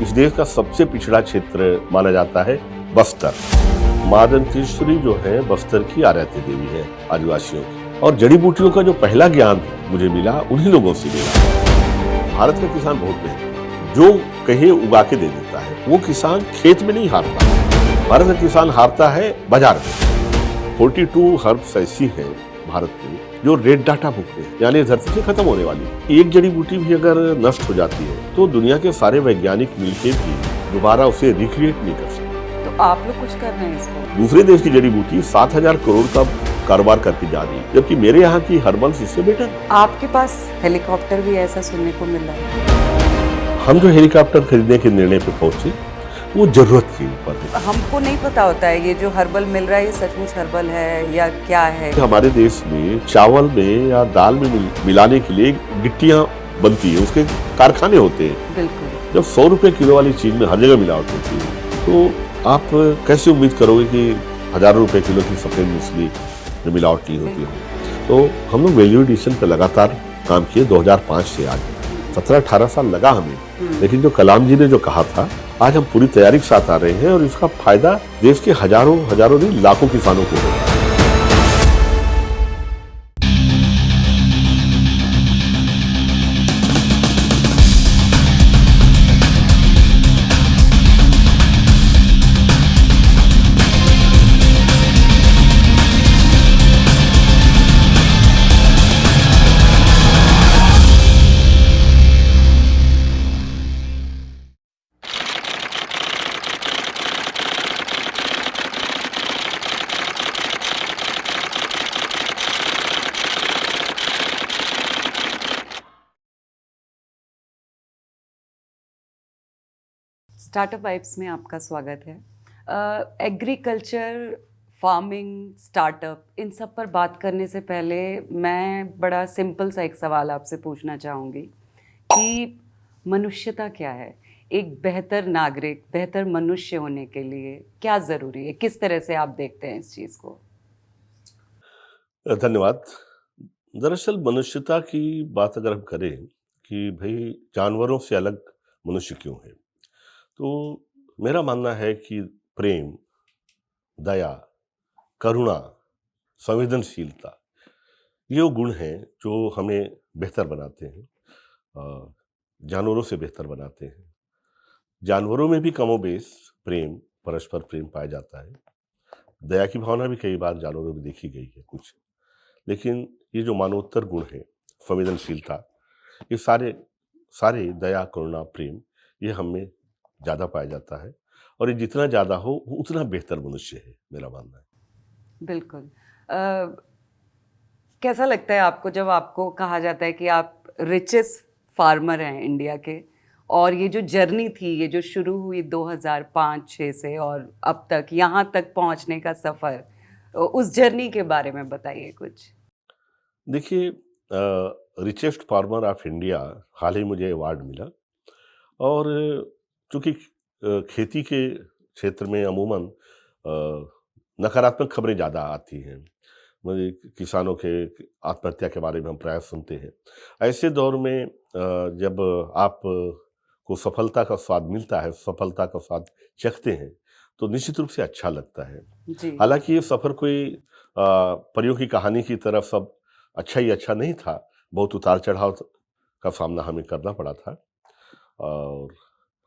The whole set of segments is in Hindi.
इस देश का सबसे पिछड़ा क्षेत्र माना जाता है बस्तर। माँ दंतेश्वरी जो है बस्तर की आराध्य देवी है आदिवासियों की। और जड़ी बूटियों का जो पहला ज्ञान मुझे मिला उन्हीं लोगों से मिला। भारत का किसान बहुत मेहनती है, जो कहे उगा के दे देता है। वो किसान खेत में नहीं हारता, भारत का किसान हारता है बाजार में। 42 हर्ब्स ऐसी हैं भारत में जो रेड डाटा बुक में, यानी धरती से खत्म होने वाली। एक जड़ी बूटी भी अगर नष्ट हो जाती है तो दुनिया के सारे वैज्ञानिक मिलकर भी दोबारा उसे रिक्रिएट नहीं कर सकते। तो आप लोग कुछ कर रहे हैं इसको? दूसरे देश की जड़ी बूटी 7,000 करोड़ का कारोबार करके जा रही है, जबकि मेरे यहाँ की हर्बल्स इससे बेटर। आपके पास हेलीकॉप्टर भी ऐसा सुनने को मिल रहा है। हम जो हेलीकॉप्टर खरीदने के निर्णय पे पहुंचे वो जरूरत के ऊपर है। हमको नहीं पता होता है ये जो हर्बल मिल रहा है ये सचमुच हर्बल है या क्या है। हमारे देश में चावल में या दाल में मिलाने के लिए गिट्टियां बनती है, उसके कारखाने होते हैं। बिल्कुल। जब 100 रुपए किलो वाली चीज में हर जगह मिलावट होती है तो आप कैसे उम्मीद करोगे कि हजारों रुपए किलो की सफेद मूसली में मिलावट नहीं होती है। तो हम लोग वैल्यू एडिशन पर लगातार काम किए 2005 से आज 17-18 साल लगा हमें। लेकिन जो कलाम जी ने जो कहा था, आज हम पूरी तैयारी के साथ आ रहे हैं और इसका फायदा देश के हजारों नहीं लाखों किसानों को होगा। स्टार्टअप वाइब्स में आपका स्वागत है। एग्रीकल्चर, फार्मिंग, स्टार्टअप, इन सब पर बात करने से पहले मैं बड़ा सिंपल सा एक सवाल आपसे पूछना चाहूँगी कि मनुष्यता क्या है? एक बेहतर नागरिक, बेहतर मनुष्य होने के लिए क्या ज़रूरी है? किस तरह से आप देखते हैं इस चीज़ को? धन्यवाद। दरअसल मनुष्यता की बात अगर हम करें कि भाई जानवरों से अलग मनुष्य क्यों है, तो मेरा मानना है कि प्रेम, दया, करुणा, संवेदनशीलता, ये वो गुण हैं जो हमें बेहतर बनाते हैं, जानवरों से बेहतर बनाते हैं। जानवरों में भी कमोबेश प्रेम, परस्पर प्रेम पाया जाता है। दया की भावना भी कई बार जानवरों में देखी गई है कुछ, लेकिन ये जो मानवोत्तर गुण है, संवेदनशीलता, ये सारे सारे दया, करुणा, प्रेम, ये हमें ज़्यादा पाया जाता है। और ये जितना ज़्यादा हो वो उतना बेहतर मनुष्य है, मेरा मानना है। बिल्कुल। कैसा लगता है आपको जब आपको कहा जाता है कि आप रिचेस्ट फार्मर हैं इंडिया के, और ये जो जर्नी थी, ये जो शुरू हुई 2005-6 से और अब तक यहाँ तक पहुँचने का सफ़र, उस जर्नी के बारे में बताइए कुछ। देखिए, रिचेस्ट फार्मर ऑफ इंडिया हाल ही मुझे अवार्ड मिला। और चूँकि खेती के क्षेत्र में अमूमन नकारात्मक खबरें ज़्यादा आती हैं। मतलब किसानों के आत्महत्या के बारे में हम प्रायः सुनते हैं। ऐसे दौर में जब आप को सफलता का स्वाद मिलता है, सफलता का स्वाद चखते हैं, तो निश्चित रूप से अच्छा लगता है। जी। हालाँकि ये सफ़र कोई परियों की कहानी की तरह सब अच्छा ही अच्छा नहीं था। बहुत उतार-चढ़ाव का सामना हमें करना पड़ा था। और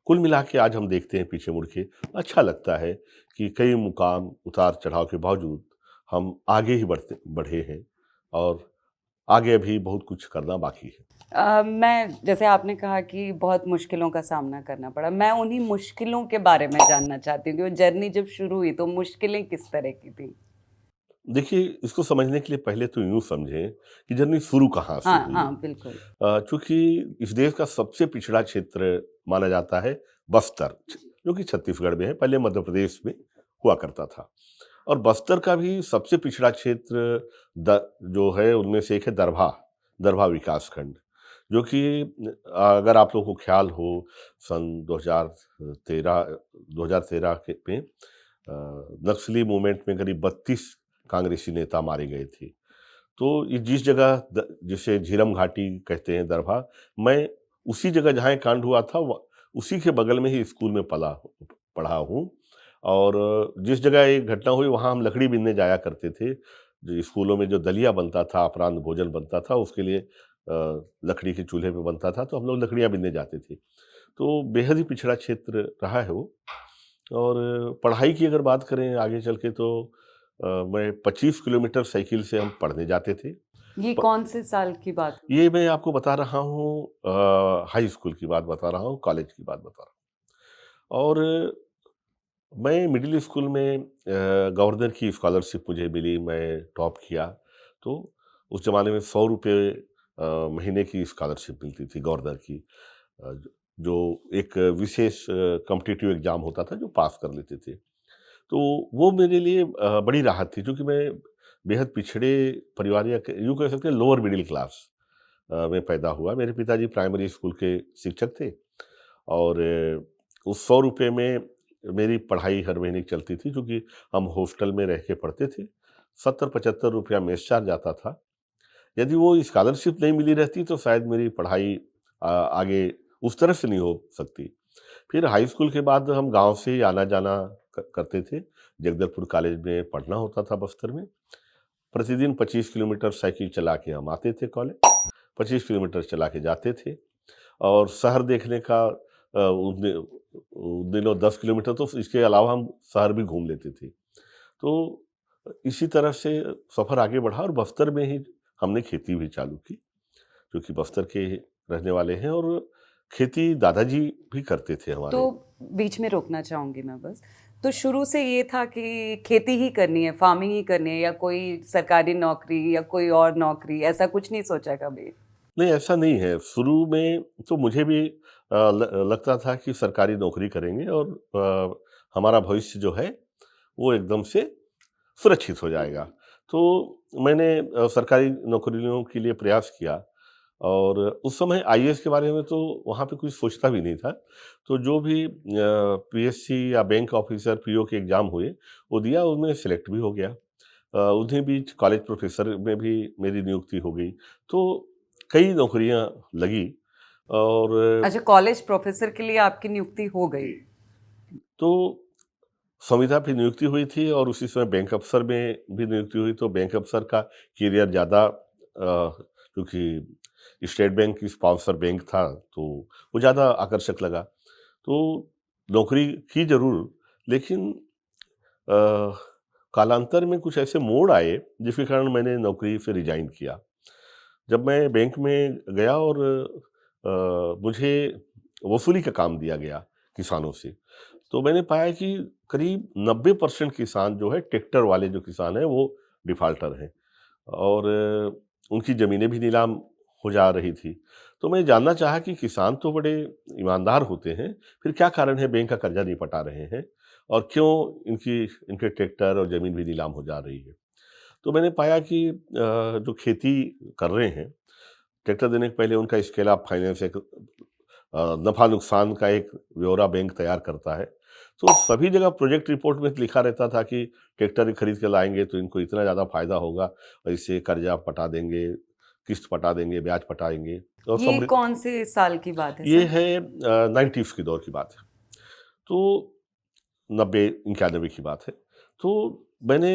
कुल मिला के आज हम देखते हैं पीछे मुड़ के, अच्छा लगता है कि कई मुकाम उतार-चढ़ाव के बावजूद हम आगे ही बढ़े हैं और आगे अभी बहुत कुछ करना बाकी है। मैं, जैसे आपने कहा कि बहुत मुश्किलों का सामना करना पड़ा, मैं उन्हीं मुश्किलों के बारे में जानना चाहती हूँ कि वो जर्नी जब शुरू हुई तो मुश्किलें किस तरह की थी? देखिए, इसको समझने के लिए पहले तो यूँ समझें कि जर्नी शुरू कहाँ से हाँ, हुई। हाँ, बिल्कुल। चूँकि इस देश का सबसे पिछड़ा क्षेत्र माना जाता है बस्तर, जो कि छत्तीसगढ़ में है, पहले मध्य प्रदेश में हुआ करता था। और बस्तर का भी सबसे पिछड़ा क्षेत्र जो है उनमें से एक है दरभा, दरभा विकासखंड, जो कि अगर आप लोगों को ख्याल हो, सन 2013 के में नक्सली मूवमेंट में करीब 32 कांग्रेसी नेता मारे गए थे। तो ये जिस जगह जिसे झीरम घाटी कहते हैं दरभा, मैं उसी जगह जहाँ ये कांड हुआ था उसी के बगल में ही स्कूल में पढ़ा हूँ। और जिस जगह ये घटना हुई वहाँ हम लकड़ी बीनने जाया करते थे। जो स्कूलों में जो दलिया बनता था, अपराह्न भोजन बनता था, उसके लिए लकड़ी के चूल्हे पे बनता था, तो हम लोग लकड़ियाँ बीनने जाते थे। तो बेहद ही पिछड़ा क्षेत्र रहा है वो। और पढ़ाई की अगर बात करें आगे चल के, तो मैं 25 किलोमीटर साइकिल से हम पढ़ने जाते थे। ये प कौन से साल की बात है? ये मैं आपको बता रहा हूँ, हाई स्कूल की बात बता रहा हूँ, कॉलेज की बात बता रहा हूँ। और मैं मिडिल स्कूल में गवर्नर की स्कॉलरशिप मुझे मिली, मैं टॉप किया। तो उस ज़माने में ₹100 महीने की स्कॉलरशिप मिलती थी गवर्नर की, अ, जो एक विशेष कॉम्पिटिटिव एग्ज़ाम होता था जो पास कर लेते थे। तो वो मेरे लिए बड़ी राहत थी, क्योंकि मैं बेहद पिछड़े परिवार, या यूँ कह सकते हैं लोअर मिडिल क्लास में पैदा हुआ। मेरे पिताजी प्राइमरी स्कूल के शिक्षक थे। और उस ₹100 में मेरी पढ़ाई हर महीने की चलती थी, क्योंकि हम हॉस्टल में रह के पढ़ते थे। 70-75 मेस चार्ज आता था। यदि वो स्कॉलरशिप नहीं मिली रहती तो शायद मेरी पढ़ाई आगे उस तरह से नहीं हो सकती। फिर हाई स्कूल के बाद हम गाँव से ही आना-जाना करते थे। जगदलपुर कॉलेज में पढ़ना होता था बस्तर में। प्रतिदिन 25 किलोमीटर साइकिल चला के हम आते थे कॉलेज, 25 किलोमीटर चला के जाते थे। और शहर देखने का उन दिनों 10 किलोमीटर, तो इसके अलावा हम शहर भी घूम लेते थे। तो इसी तरह से सफ़र आगे बढ़ा, और बस्तर में ही हमने खेती भी चालू की, क्योंकि बस्तर के रहने वाले हैं, और खेती दादाजी भी करते थे तो हमारे। बीच में रोकना चाहूँगी मैं बस। तो शुरू से ये था कि खेती ही करनी है, फार्मिंग ही करनी है, या कोई सरकारी नौकरी या कोई और नौकरी, ऐसा कुछ नहीं सोचा कभी? नहीं, ऐसा नहीं है। शुरू में तो मुझे भी लगता था कि सरकारी नौकरी करेंगे, और हमारा भविष्य जो है वो एकदम से सुरक्षित हो जाएगा। तो मैंने सरकारी नौकरियों के लिए प्रयास किया। और उस समय आईएएस के बारे में तो वहाँ पे कुछ सोचता भी नहीं था। तो जो भी पीएससी या बैंक ऑफिसर, पीओ के एग्ज़ाम हुए, वो दिया, उनमें सेलेक्ट भी हो गया। उन्हीं बीच कॉलेज प्रोफ़ेसर में भी मेरी नियुक्ति हो गई। तो कई नौकरियाँ लगी। और अच्छा, कॉलेज प्रोफ़ेसर के लिए आपकी नियुक्ति हो गई। तो संविदा पे नियुक्ति हुई थी, और उसी समय बैंक अफ़सर में भी नियुक्ति हुई। तो बैंक अफ़सर का करियर ज़्यादा, क्योंकि स्टेट बैंक की स्पॉन्सर बैंक था, तो वो ज़्यादा आकर्षक लगा। तो नौकरी की ज़रूर, लेकिन अ, कालांतर में कुछ ऐसे मोड़ आए जिसके कारण मैंने नौकरी से रिज़ाइन किया। जब मैं बैंक में गया, और मुझे वसूली का काम दिया गया किसानों से, तो मैंने पाया कि करीब 90% किसान जो है, ट्रैक्टर वाले जो किसान हैं, वो डिफ़ाल्टर हैं। और उनकी ज़मीनें भी नीलाम हो जा रही थी। तो मैं जानना चाहा कि किसान तो बड़े ईमानदार होते हैं, फिर क्या कारण है बैंक का कर्जा नहीं पटा रहे हैं, और क्यों इनके ट्रैक्टर और ज़मीन भी नीलाम हो जा रही है। तो मैंने पाया कि जो खेती कर रहे हैं, ट्रैक्टर देने के पहले उनका स्केल ऑफ फाइनेंस, एक नफ़ा-नुकसान का एक ब्यौरा बैंक तैयार करता है। तो सभी जगह प्रोजेक्ट रिपोर्ट में लिखा रहता था कि ट्रैक्टर खरीद के लाएँगे तो इनको इतना ज़्यादा फ़ायदा होगा, और इससे कर्जा पटा देंगे, किस्त पटा देंगे, ब्याज पटाएँगे, और ये समृ कौन से साल की बात है ये सर? है 90s के दौर की बात है। तो 90-91 की बात है। तो मैंने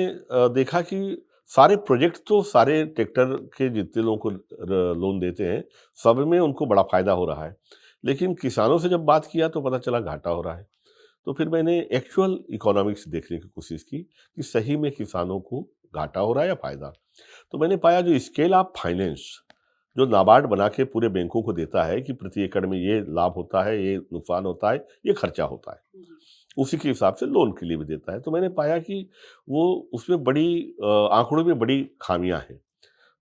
देखा कि सारे प्रोजेक्ट तो सारे ट्रैक्टर के जितने लोगों को लोन देते हैं, सब में उनको बड़ा फायदा हो रहा है। लेकिन किसानों से जब बात किया तो पता चला घाटा हो रहा है। तो फिर मैंने एक्चुअल इकोनॉमिक्स देखने की कोशिश की कि सही में किसानों को घाटा हो रहा है या फायदा। तो मैंने पाया जो स्केल ऑफ फाइनेंस जो नाबार्ड बना के पूरे बैंकों को देता है कि प्रति एकड़ में ये लाभ होता है, ये नुकसान होता है, ये खर्चा होता है। उसी के हिसाब से लोन के लिए भी देता है। तो मैंने पाया कि वो उसमें बड़ी आँकड़ों में बड़ी खामियाँ हैं।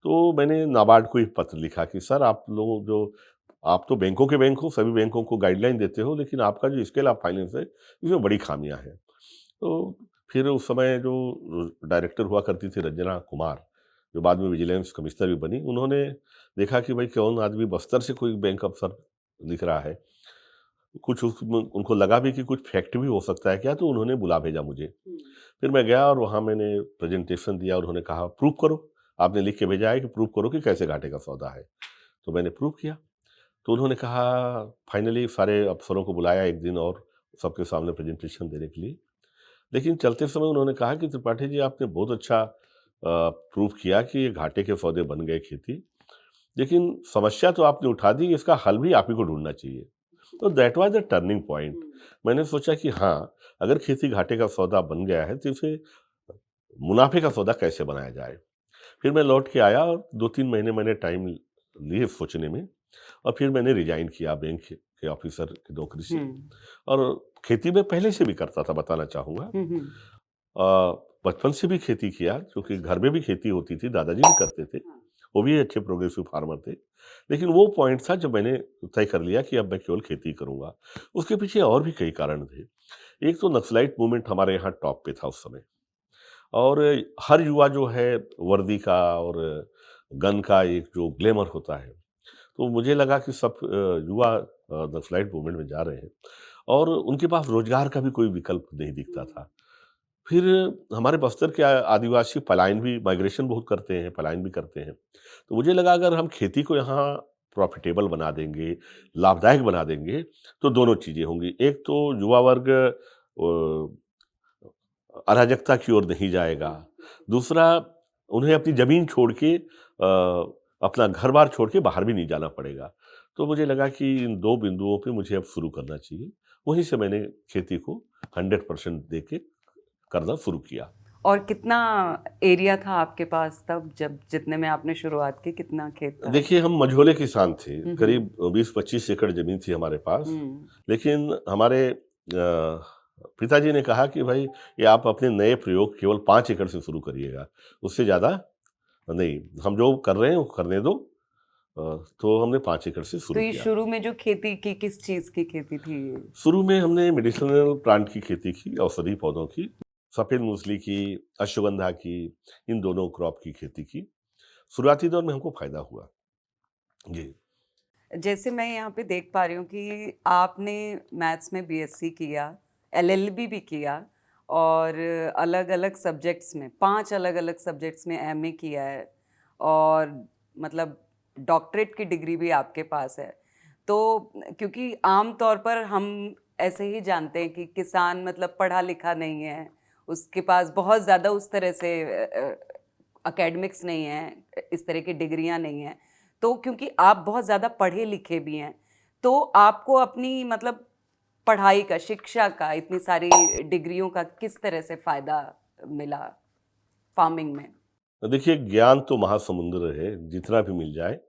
तो मैंने नाबार्ड को एक पत्र लिखा कि सर, आप तो बैंकों के बैंक हो, सभी बैंकों को गाइडलाइन देते हो, लेकिन आपका जो स्केल ऑफ फाइनेंस है, इसमें बड़ी खामियाँ हैं। तो फिर उस समय जो डायरेक्टर हुआ करती थी रंजना कुमार, जो बाद में विजिलेंस कमिश्नर भी बनी, उन्होंने देखा कि भाई कौन आदमी बस्तर से कोई बैंक अफ़सर लिख रहा है। कुछ उसमें उनको लगा भी कि कुछ फैक्ट भी हो सकता है क्या, तो उन्होंने बुला भेजा मुझे। फिर मैं गया और वहाँ मैंने प्रेज़ेंटेशन दिया, उन्होंने कहा प्रूव करो, आपने लिख के भेजा है कि प्रूव करो कि कैसे घाटे का सौदा है। तो मैंने प्रूव किया। तो उन्होंने कहा, फाइनली सारे अफ़सरों को बुलाया एक दिन और सबके सामने प्रेज़ेंटेशन देने के लिए। लेकिन चलते समय उन्होंने कहा कि त्रिपाठी जी, आपने बहुत अच्छा प्रूव किया कि ये घाटे के सौदे बन गए खेती, लेकिन समस्या तो आपने उठा दी, इसका हल भी आप ही को ढूँढना चाहिए। तो that was the turning point. मैंने सोचा कि हाँ, अगर खेती घाटे का सौदा बन गया है तो इसे मुनाफ़े का सौदा कैसे बनाया जाए? फिर मैं लौट के आया और 2-3 महीने मैंने टाइम लिए सोचने में, और फिर मैंने रिज़ाइन किया बैंक के ऑफ़िसर की नौकरी से। हुँ। और खेती मैं पहले से भी करता था, बताना चाहूँगा। हुँ, हुँ। बचपन से भी खेती किया, क्योंकि घर में भी खेती होती थी, दादाजी भी करते थे। वो भी अच्छे प्रोग्रेसिव फार्मर थे। लेकिन वो पॉइंट था जब मैंने तय कर लिया कि अब मैं केवल खेती करूँगा। उसके पीछे और भी कई कारण थे। एक तो नक्सलाइट मूवमेंट हमारे यहाँ टॉप पे था उस समय, और हर युवा जो है वर्दी का और गन का एक जो ग्लैमर होता है, तो मुझे लगा कि सब युवा नक्सलाइट मूवमेंट में जा रहे हैं और उनके पास रोजगार का भी कोई विकल्प नहीं दिखता था। फिर हमारे बस्तर के आदिवासी पलायन भी, माइग्रेशन बहुत करते हैं, पलायन भी करते हैं। तो मुझे लगा अगर हम खेती को यहाँ प्रॉफिटेबल बना देंगे, लाभदायक बना देंगे, तो दोनों चीज़ें होंगी। एक तो युवा वर्ग अराजकता की ओर नहीं जाएगा। दूसरा, उन्हें अपनी ज़मीन छोड़ के अपना घर-बार छोड़ के बाहर भी नहीं जाना पड़ेगा। तो मुझे लगा कि इन 2 बिंदुओं पे मुझे अब शुरू करना चाहिए। वहीं से मैंने खेती को 100% दे के करना शुरू किया। और कितना एरिया था आपके पास तब, जब जितने में आपने शुरुआत की, कितना खेत था? देखिए, हम मझोले किसान थे, हुँ, हुँ। करीब 20-25 एकड़ ज़मीन थी हमारे पास। हुँ। लेकिन हमारे पिताजी ने कहा कि भाई, ये आप अपने नए प्रयोग केवल 5 एकड़ से शुरू करिएगा, उससे ज़्यादा नहीं, हम जो कर रहे हैं वो करने दो। तो हमने 5 एकड़ से तो शुरू ये किया। शुरू में जो खेती की, किस चीज़ की खेती थी ये? शुरू में हमने मेडिसिनल प्लांट की खेती की, औषधि पौधों की, सफ़ेद मूसली की, अश्वगंधा की, इन दोनों क्रॉप की खेती की। शुरुआती दौर में हमको फ़ायदा हुआ। जी। जैसे मैं यहाँ पे देख पा रही हूँ कि आपने मैथ्स में बीएससी किया, एलएलबी भी किया और अलग-अलग सब्जेक्ट्स में 5 अलग-अलग सब्जेक्ट्स में एमए किया है और मतलब डॉक्टरेट की डिग्री भी आपके पास है। तो क्योंकि आम तौर पर हम ऐसे ही जानते हैं कि किसान मतलब पढ़ा-लिखा नहीं है, उसके पास बहुत ज़्यादा उस तरह से एकेडमिक्स नहीं है, इस तरह की डिग्रियाँ नहीं हैं। तो क्योंकि आप बहुत ज़्यादा पढ़े-लिखे भी हैं, तो आपको अपनी मतलब पढ़ाई का, शिक्षा का, इतनी सारी डिग्रियों का किस तरह से फ़ायदा मिला फार्मिंग में? देखिए, ज्ञान तो महासमुद्र है, जितना भी मिल जाए।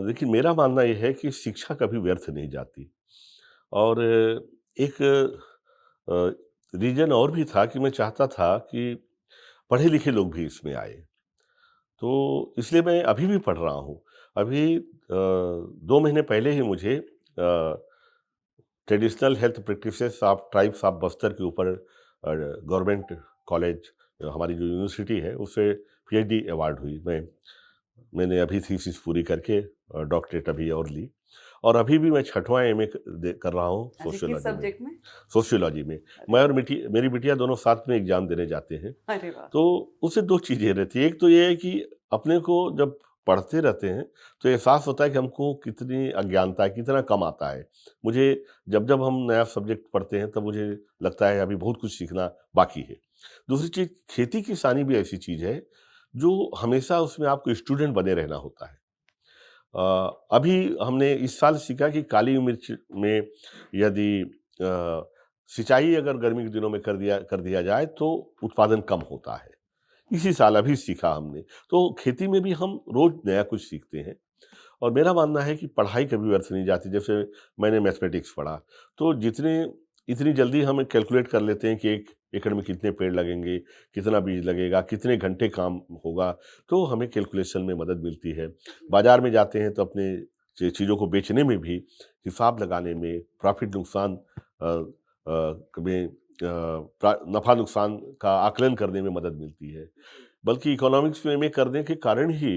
लेकिन मेरा मानना ये है कि शिक्षा कभी व्यर्थ नहीं जाती। और एक रीज़न और भी था कि मैं चाहता था कि पढ़े-लिखे लोग भी इसमें आएँ। तो इसलिए मैं अभी भी पढ़ रहा हूँ। अभी 2 महीने पहले ही मुझे traditional health practices of tribes of Bastar के ऊपर गवर्नमेंट कॉलेज, हमारी जो यूनिवर्सिटी है, उससे पीएचडी अवार्ड हुई। मैंने अभी थीसिस पूरी करके डॉक्टरेट अभी और ली, और अभी भी मैं 6वाँ एमए कर रहा हूँ अच्छा, किस सोशियोलॉजी में। सब्जेक्ट में? सोशियोलॉजी में अरे मैं और वाह! मेरी बिटिया दोनों साथ में एग्जाम देने जाते हैं। अरे वाह! तो उससे 2 चीज़ें रहती हैं। एक तो ये है कि अपने को जब पढ़ते रहते हैं, तो एहसास होता है कि हमको कितनी अज्ञानता है, कितना कम आता है। मुझे जब-जब हम नया सब्जेक्ट पढ़ते हैं, तब मुझे लगता है अभी बहुत कुछ सीखना बाकी है। दूसरी चीज़, खेती-किसानी भी ऐसी चीज़ है, जो हमेशा उसमें आपको स्टूडेंट बने रहना होता है। अभी हमने इस साल सीखा कि काली मिर्च में यदि सिंचाई अगर गर्मी के दिनों में कर दिया जाए, तो उत्पादन कम होता है। इसी साल अभी सीखा हमने। तो खेती में भी हम रोज़ नया कुछ सीखते हैं, और मेरा मानना है कि पढ़ाई कभी व्यर्थ नहीं जाती। जैसे मैंने मैथमेटिक्स पढ़ा, तो इतनी जल्दी हम कैलकुलेट कर लेते हैं कि 1 एकड़ में कितने पेड़ लगेंगे, कितना बीज लगेगा, कितने घंटे काम होगा, तो हमें कैलकुलेशन में मदद मिलती है। बाज़ार में जाते हैं तो अपने चीज़ों को बेचने में भी हिसाब लगाने में, प्रॉफ़िट नुकसान में नफ़ा-नुकसान का आकलन करने में मदद मिलती है। बल्कि इकोनॉमिक्स में एमए करने के कारण ही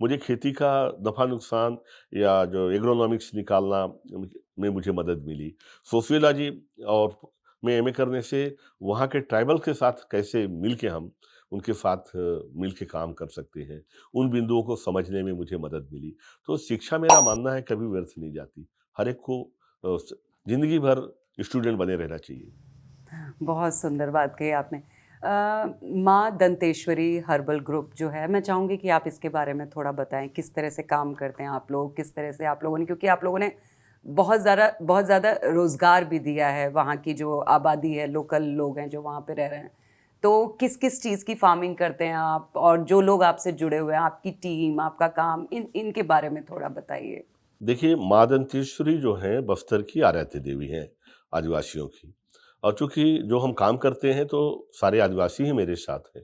मुझे खेती का नफ़ा-नुकसान या जो एग्रोनॉमिक्स निकालना में मुझे मदद मिली। सोशियोलॉजी और में एमए करने से वहाँ के ट्राइबल के साथ कैसे मिल के हम उनके साथ मिल के काम कर सकते हैं, उन बिंदुओं को समझने में मुझे मदद मिली। तो शिक्षा मेरा मानना है कभी व्यर्थ नहीं जाती, हर एक को जिंदगी भर स्टूडेंट बने रहना चाहिए। बहुत सुंदर बात कही आपने। माँ दंतेश्वरी हर्बल ग्रुप जो है, मैं चाहूँगी कि आप इसके बारे में थोड़ा बताएँ, किस तरह से काम करते हैं आप लोग? किस तरह से आप लोगों ने, क्योंकि आप लोगों ने बहुत ज़्यादा रोज़गार भी दिया है, वहाँ की जो आबादी है, लोकल लोग हैं जो वहाँ पे रह रहे हैं। तो किस-किस चीज़ की फार्मिंग करते हैं आप? और जो लोग आपसे जुड़े हुए हैं, आपकी टीम, आपका काम, इनके बारे में थोड़ा बताइए? देखिए, माँ दंतेश्वरी जो हैं बस्तर की आराध्य देवी हैं आदिवासियों की, और चूँकि जो हम काम करते हैं तो सारे आदिवासी ही मेरे साथ हैं,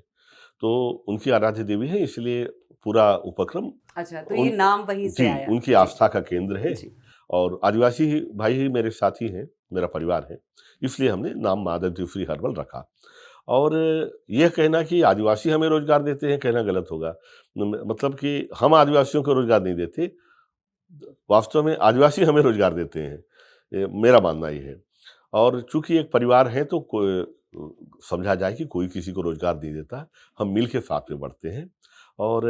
तो उनकी आराध्य देवी हैं, इसलिए पूरा उपक्रम अच्छा, तो ये उन नाम वहीं से जी, आया। उनकी जी, आस्था का केंद्र है, जी। और आदिवासी ही भाई ही मेरे साथी हैं, मेरा परिवार है, इसलिए हमने नाम माँ दंतेश्वरी हर्बल रखा। और यह कहना कि आदिवासी हमें रोज़गार देते हैं, कहना गलत होगा। मतलब कि हम आदिवासियों को रोज़गार नहीं देते, वास्तव में आदिवासी हमें रोज़गार देते हैं, मेरा मानना ये है। और चूँकि एक परिवार है तो समझा जाए कि कोई किसी को रोज़गार नहीं देता, हम मिल के साथ में बढ़ते हैं। और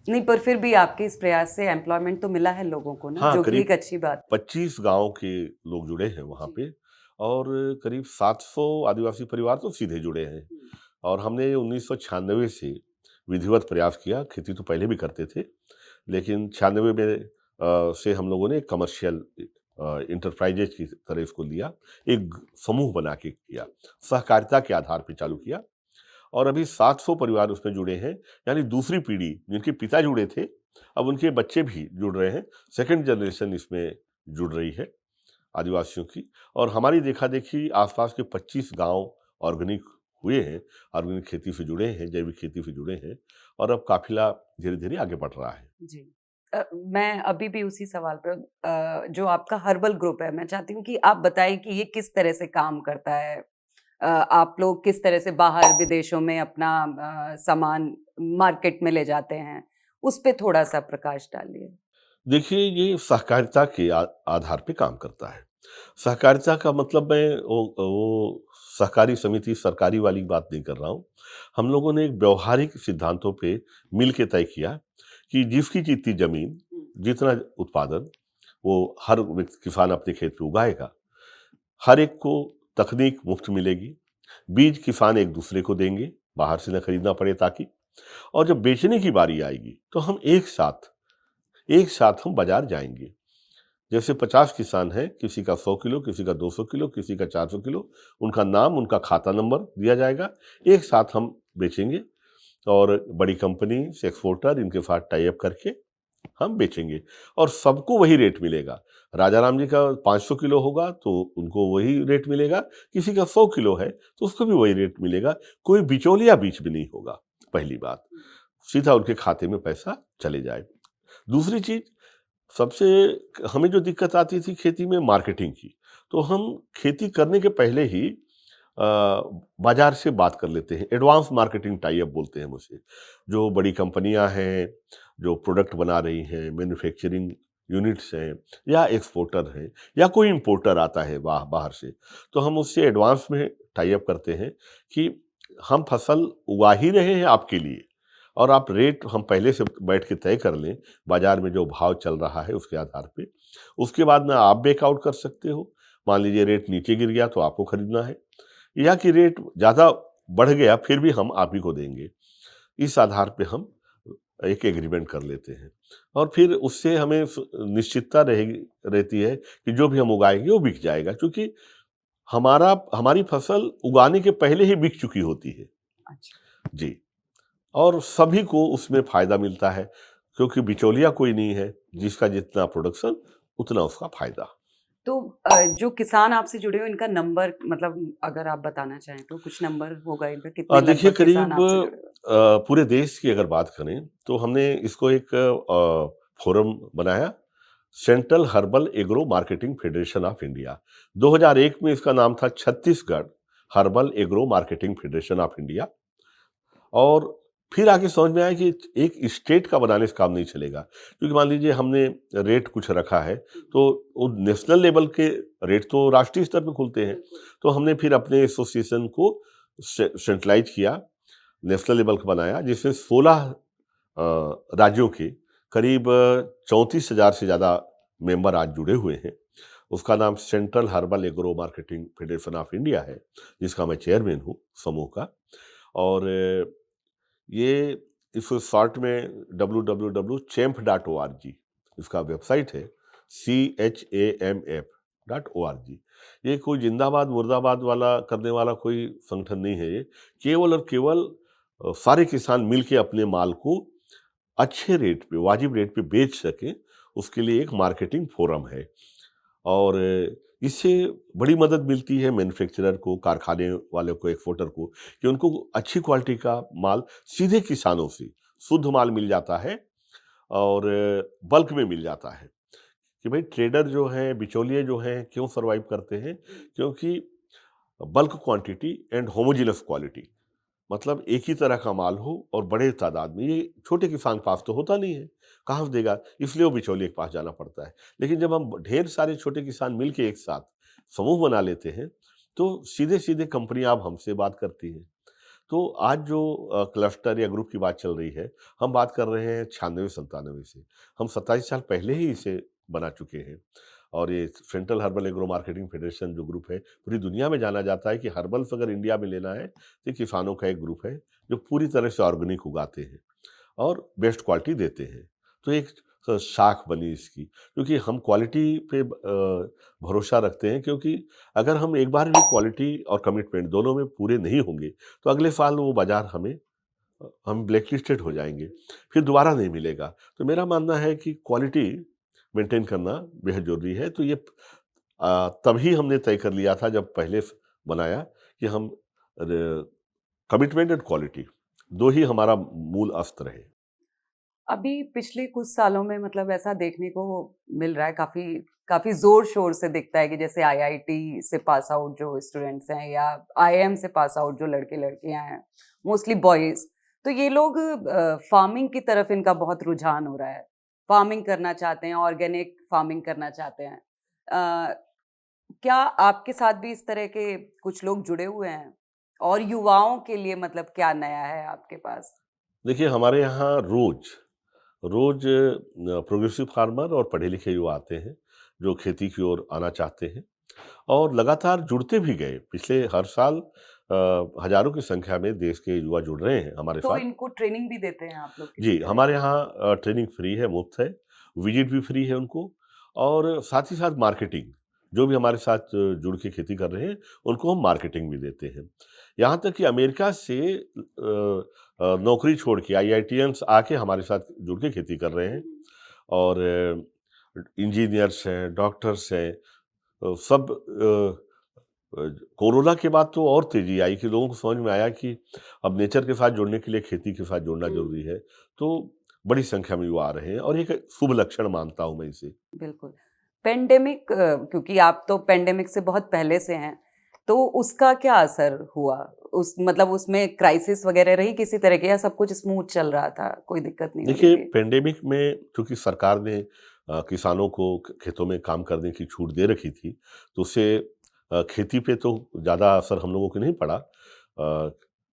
नहीं, पर फिर भी आपके इस प्रयास से एम्प्लॉयमेंट तो मिला है लोगों को ना, हाँ, जो कि करीब एक अच्छी बात। 25 गाँव के लोग जुड़े हैं वहाँ जी। पे, और करीब 700 आदिवासी परिवार तो सीधे जुड़े हैं। हुँ। और हमने 1996 से विधिवत प्रयास किया, खेती तो पहले भी करते थे, लेकिन 96 में से हम लोगों ने कमर्शियल एंटरप्राइजेज की तरह इसको लिया, एक समूह बना के किया, सहकारिता के आधार पे चालू किया, और अभी 700 परिवार उसमें जुड़े हैं, यानी दूसरी पीढ़ी, जिनके पिता जुड़े थे, अब उनके बच्चे भी जुड़ रहे हैं, सेकंड जनरेशन इसमें जुड़ रही है आदिवासियों की। और हमारी देखा-देखी आस-पास के 25 गाँव ऑर्गेनिक हुए हैं, ऑर्गेनिक खेती से जुड़े हैं, जैविक खेती से जुड़े हैं, और अब काफ़िला धीरे-धीरे आगे बढ़ रहा है। जी। मैं अभी भी उसी सवाल पर, जो आपका हर्बल ग्रुप है, मैं चाहती हूँ कि आप बताएँ कि ये किस तरह से काम करता है? आप लोग किस तरह से बाहर विदेशों में अपना सामान मार्केट में ले जाते हैं? उस पे थोड़ा-सा प्रकाश डालिए। देखिए, ये सहकारिता के आधार पे काम करता है। सहकारिता का मतलब मैं वो सहकारी समिति सरकारी वाली बात नहीं कर रहा हूँ। हम लोगों ने एक व्यावहारिक सिद्धांतों पे मिल के तय किया कि जिसकी जितनी ज़मीन, हुँ। जितना उत्पादन वो हर व्यक्ति किसान अपने खेत में उगाएगा। हर एक को तकनीक मुफ्त मिलेगी, बीज किसान एक-दूसरे को देंगे, बाहर से ना खरीदना पड़े ताकि। और जब बेचने की बारी आएगी, तो हम एक साथ हम बाज़ार जाएँगे। जैसे 50 किसान हैं, किसी का 100 किलो, किसी का 200 किलो, किसी का 400 किलो, उनका नाम, उनका खाता नंबर दिया जाएगा, एक साथ हम बेचेंगे, और बड़ी कंपनी से एक्सपोर्टर इनके साथ टाई अप करके हम बेचेंगे, और सबको वही रेट मिलेगा। राजा राम जी का 500 किलो होगा तो उनको वही रेट मिलेगा, किसी का 100 किलो है तो उसको भी वही रेट मिलेगा, कोई बिचौलिया बीच में नहीं होगा, पहली बात। सीधा उनके खाते में पैसा चले जाए। दूसरी चीज़, सबसे हमें जो दिक्कत आती थी खेती में मार्केटिंग की, तो हम खेती करने के पहले ही बाजार से बात कर लेते हैं, एडवांस मार्केटिंग टाई अप बोलते हैं हम उसे। जो बड़ी कंपनियां हैं, जो प्रोडक्ट बना रही हैं, मैन्युफैक्चरिंग यूनिट्स हैं, या एक्सपोर्टर हैं, या कोई इंपोर्टर आता है बाहर से, तो हम उससे एडवांस में टाई अप करते हैं कि हम फसल उगा ही रहे हैं आपके लिए, और आप रेट हम पहले से बैठ के तय कर लें, बाजार में जो भाव चल रहा है उसके आधार पे। उसके बाद ना आप बेकआउट कर सकते हो, मान लीजिए रेट नीचे गिर गया तो आपको खरीदना है, या कि रेट ज़्यादा बढ़ गया फिर भी हम आप ही को देंगे। इस आधार पे हम एक एग्रीमेंट कर लेते हैं, और फिर उससे हमें निश्चितता रहेगी रहती है कि जो भी हम उगाएंगे वो बिक जाएगा, क्योंकि हमारी फसल उगाने के पहले ही बिक चुकी होती है। अच्छा। जी। और सभी को उसमें फ़ायदा मिलता है, क्योंकि बिचौलिया कोई नहीं है, जिसका जितना प्रोडक्शन उतना उसका फ़ायदा। तो जो किसान आपसे जुड़े हो, इनका नंबर, मतलब अगर आप बताना चाहें तो कुछ नंबर होगा इनका, कितने देखिए, लगभग किसान करीब आपसे जुड़े हुए हैं? पूरे देश की अगर बात करें तो हमने इसको एक फोरम बनाया, central herbal agro marketing federation of India. 2001 में इसका नाम था Chhattisgarh herbal agro marketing federation of India. और फिर आगे समझ में आया कि एक स्टेट का बनाने से काम नहीं चलेगा, क्योंकि मान लीजिए हमने रेट कुछ रखा है, तो वो नेशनल लेवल के रेट तो राष्ट्रीय स्तर पे खुलते हैं। तो हमने फिर अपने एसोसिएशन को सेंट्रलाइज किया, नेशनल लेवल का बनाया, जिसमें 16 राज्यों के करीब 34,000 से ज़्यादा मेंबर आज जुड़े हुए हैं। उसका नाम central herbal agro marketing federation of India है, जिसका मैं चेयरमैन हूँ समूह का। और ये इस शॉर्ट में www.champ.org इसका वेबसाइट है, chamf.org। ये कोई जिंदाबाद मुर्दाबाद वाला करने वाला कोई संगठन नहीं है। ये केवल और केवल सारे किसान मिलके अपने माल को अच्छे रेट पे, वाजिब रेट पे बेच सकें, उसके लिए एक मार्केटिंग फोरम है। और इससे बड़ी मदद मिलती है मैन्युफैक्चरर को, कारखाने वाले को, एक्सपोर्टर को, कि उनको अच्छी क्वालिटी का माल सीधे किसानों से शुद्ध माल मिल जाता है और बल्क में मिल जाता है। कि भाई ट्रेडर जो हैं, बिचौलिए जो हैं, क्यों सर्वाइव करते हैं? क्योंकि bulk quantity and homogeneous quality, मतलब एक ही तरह का माल हो और बड़े तादाद में, ये छोटे किसान के पास तो होता नहीं है, कहाँ से देगा? इसलिए वो बिचौलिए के पास जाना पड़ता है। लेकिन जब हम ढेर सारे छोटे किसान मिलके एक साथ समूह बना लेते हैं, तो सीधे-सीधे कंपनियाँ अब हमसे बात करती हैं। तो आज जो क्लस्टर या ग्रुप की बात चल रही है, हम बात कर रहे हैं 96-97 से। हम 27 साल पहले ही इसे बना चुके हैं। और ये central herbal agro marketing federation जो ग्रुप है, पूरी दुनिया में जाना जाता है कि हर्बल्स अगर इंडिया में लेना है, तो ये किसानों का एक ग्रुप है, जो पूरी तरह से ऑर्गेनिक उगाते हैं और बेस्ट क्वालिटी देते हैं। तो एक शाख बनी इसकी, क्योंकि हम क्वालिटी पे भरोसा रखते हैं, क्योंकि अगर हम एक बार भी क्वालिटी और कमिटमेंट दोनों में पूरे नहीं होंगे, तो अगले साल वो बाज़ार हम ब्लैकलिस्टेड हो जाएँगे, फिर दोबारा नहीं मिलेगा। तो मेरा मानना है कि क्वालिटी मेंटेन करना बेहद ज़रूरी है। तो ये तभी हमने तय कर लिया था जब पहले बनाया कि हम र कमिटमेंट एंड क्वालिटी 2 ही हमारा मूल अस्त्र है। अभी पिछले कुछ सालों में मतलब ऐसा देखने को मिल रहा है, काफ़ी काफ़ी ज़ोर-शोर से दिखता है कि जैसे आईआईटी से पास आउट जो स्टूडेंट्स हैं या आईआईएम से पास आउट जो लड़के-लड़कियाँ हैं, मोस्टली बॉयज़, तो ये लोग फार्मिंग की तरफ इनका बहुत रुझान हो रहा है। फार्मिंग करना चाहते हैं, ऑर्गेनिक फार्मिंग करना चाहते हैं। अ, क्या आपके साथ भी इस तरह के कुछ लोग जुड़े हुए हैं? और युवाओं के लिए मतलब क्या नया है आपके पास? देखिए, हमारे यहाँ रोज़ प्रोग्रेसिव फार्मर और पढ़े-लिखे युवा आते हैं, जो खेती की ओर आना चाहते हैं और लगातार जुड़ते भी गए। पिछले हर साल हज़ारों की संख्या में देश के युवा जुड़ रहे हैं हमारे तो साथ। इनको ट्रेनिंग भी देते हैं आप लोग किसी जी, तरह हमारे की? यहाँ ट्रेनिंग फ्री है, मुफ़्त है, विज़िट भी फ्री है उनको, और साथ ही साथ मार्केटिंग, जो भी हमारे साथ जुड़ के खेती कर रहे हैं, उनको हम मार्केटिंग भी देते हैं। यहाँ तक कि अमेरिका से नौकरी छोड़ के आईआईटीएन्स आके हमारे साथ जुड़ के खेती कर रहे हुँ, हैं। हुँ। और इंजीनियर्स हैं, डॉक्टर्स हैं, सब कोरोना के बाद तो और तेज़ी आई कि लोगों को समझ में आया कि अब नेचर के साथ जुड़ने के लिए खेती के साथ जुड़ना हुँ, ज़रूरी है। तो बड़ी संख्या में युवा आ रहे हैं और एक शुभ लक्षण मानता हूँ मैं इसे। बिल्कुल। पेंडेमिक क्योंकि आप तो पेंडेमिक से बहुत पहले से हैं, तो उसका क्या असर हुआ? उस मतलब उसमें क्राइसिस वगैरह रही किसी तरह की या सब कुछ स्मूथ चल रहा था, कोई दिक्कत नहीं हो रही देखिए, थी? पैंडेमिक में चूँकि सरकार ने किसानों को ख खेतों में काम करने की छूट दे रखी थी, तो उससे खेती पे तो ज़्यादा असर हम लोगों को नहीं पड़ा।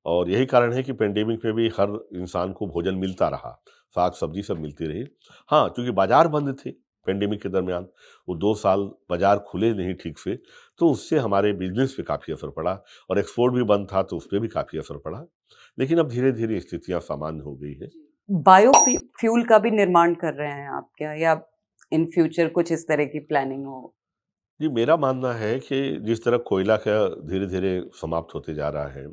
और यही कारण है कि पैंडेमिक में भी हर इंसान को भोजन मिलता रहा, साग-सब्ज़ी सब मिलती रही। हाँ, चूँकि बाज़ार बंद थे पैंडेमिक के दरमियान, वो 2 साल बाज़ार खुले नहीं ठीक से, तो उससे हमारे बिज़नेस पे काफ़ी असर पड़ा और एक्सपोर्ट भी बंद था, तो उसपे भी काफ़ी असर पड़ा। लेकिन अब धीरे-धीरे स्थितियाँ सामान्य हो गई हैं। फ्यूल का भी निर्माण कर रहे हैं आप क्या? या इन फ्यूचर कुछ इस तरह की प्लानिंग हो? जी, मेरा मानना है कि जिस तरह कोयला का धीरे-धीरे समाप्त होते जा रहा है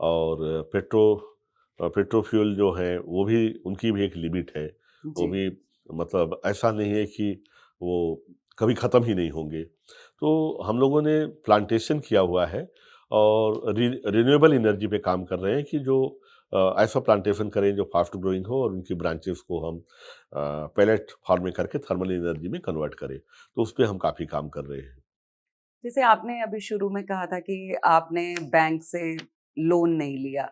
और पेट्रो फ्यूल जो है, वो भी उनकी भी एक लिमिट है। वो जी। भी मतलब ऐसा नहीं है कि वो कभी ख़त्म ही नहीं होंगे। तो हम लोगों ने प्लांटेशन किया हुआ है और रिन्यूएबल एनर्जी पे काम कर रहे हैं कि जो ऐसा प्लांटेशन करें जो फास्ट ग्रोइंग हो और उनकी ब्रांचेस को हम पैलेट फॉर्म में करके थर्मल एनर्जी में कन्वर्ट करें। तो उस पे हम काफ़ी काम कर रहे हैं। जैसे आपने अभी शुरू में कहा था कि आपने बैंक से लोन नहीं लिया,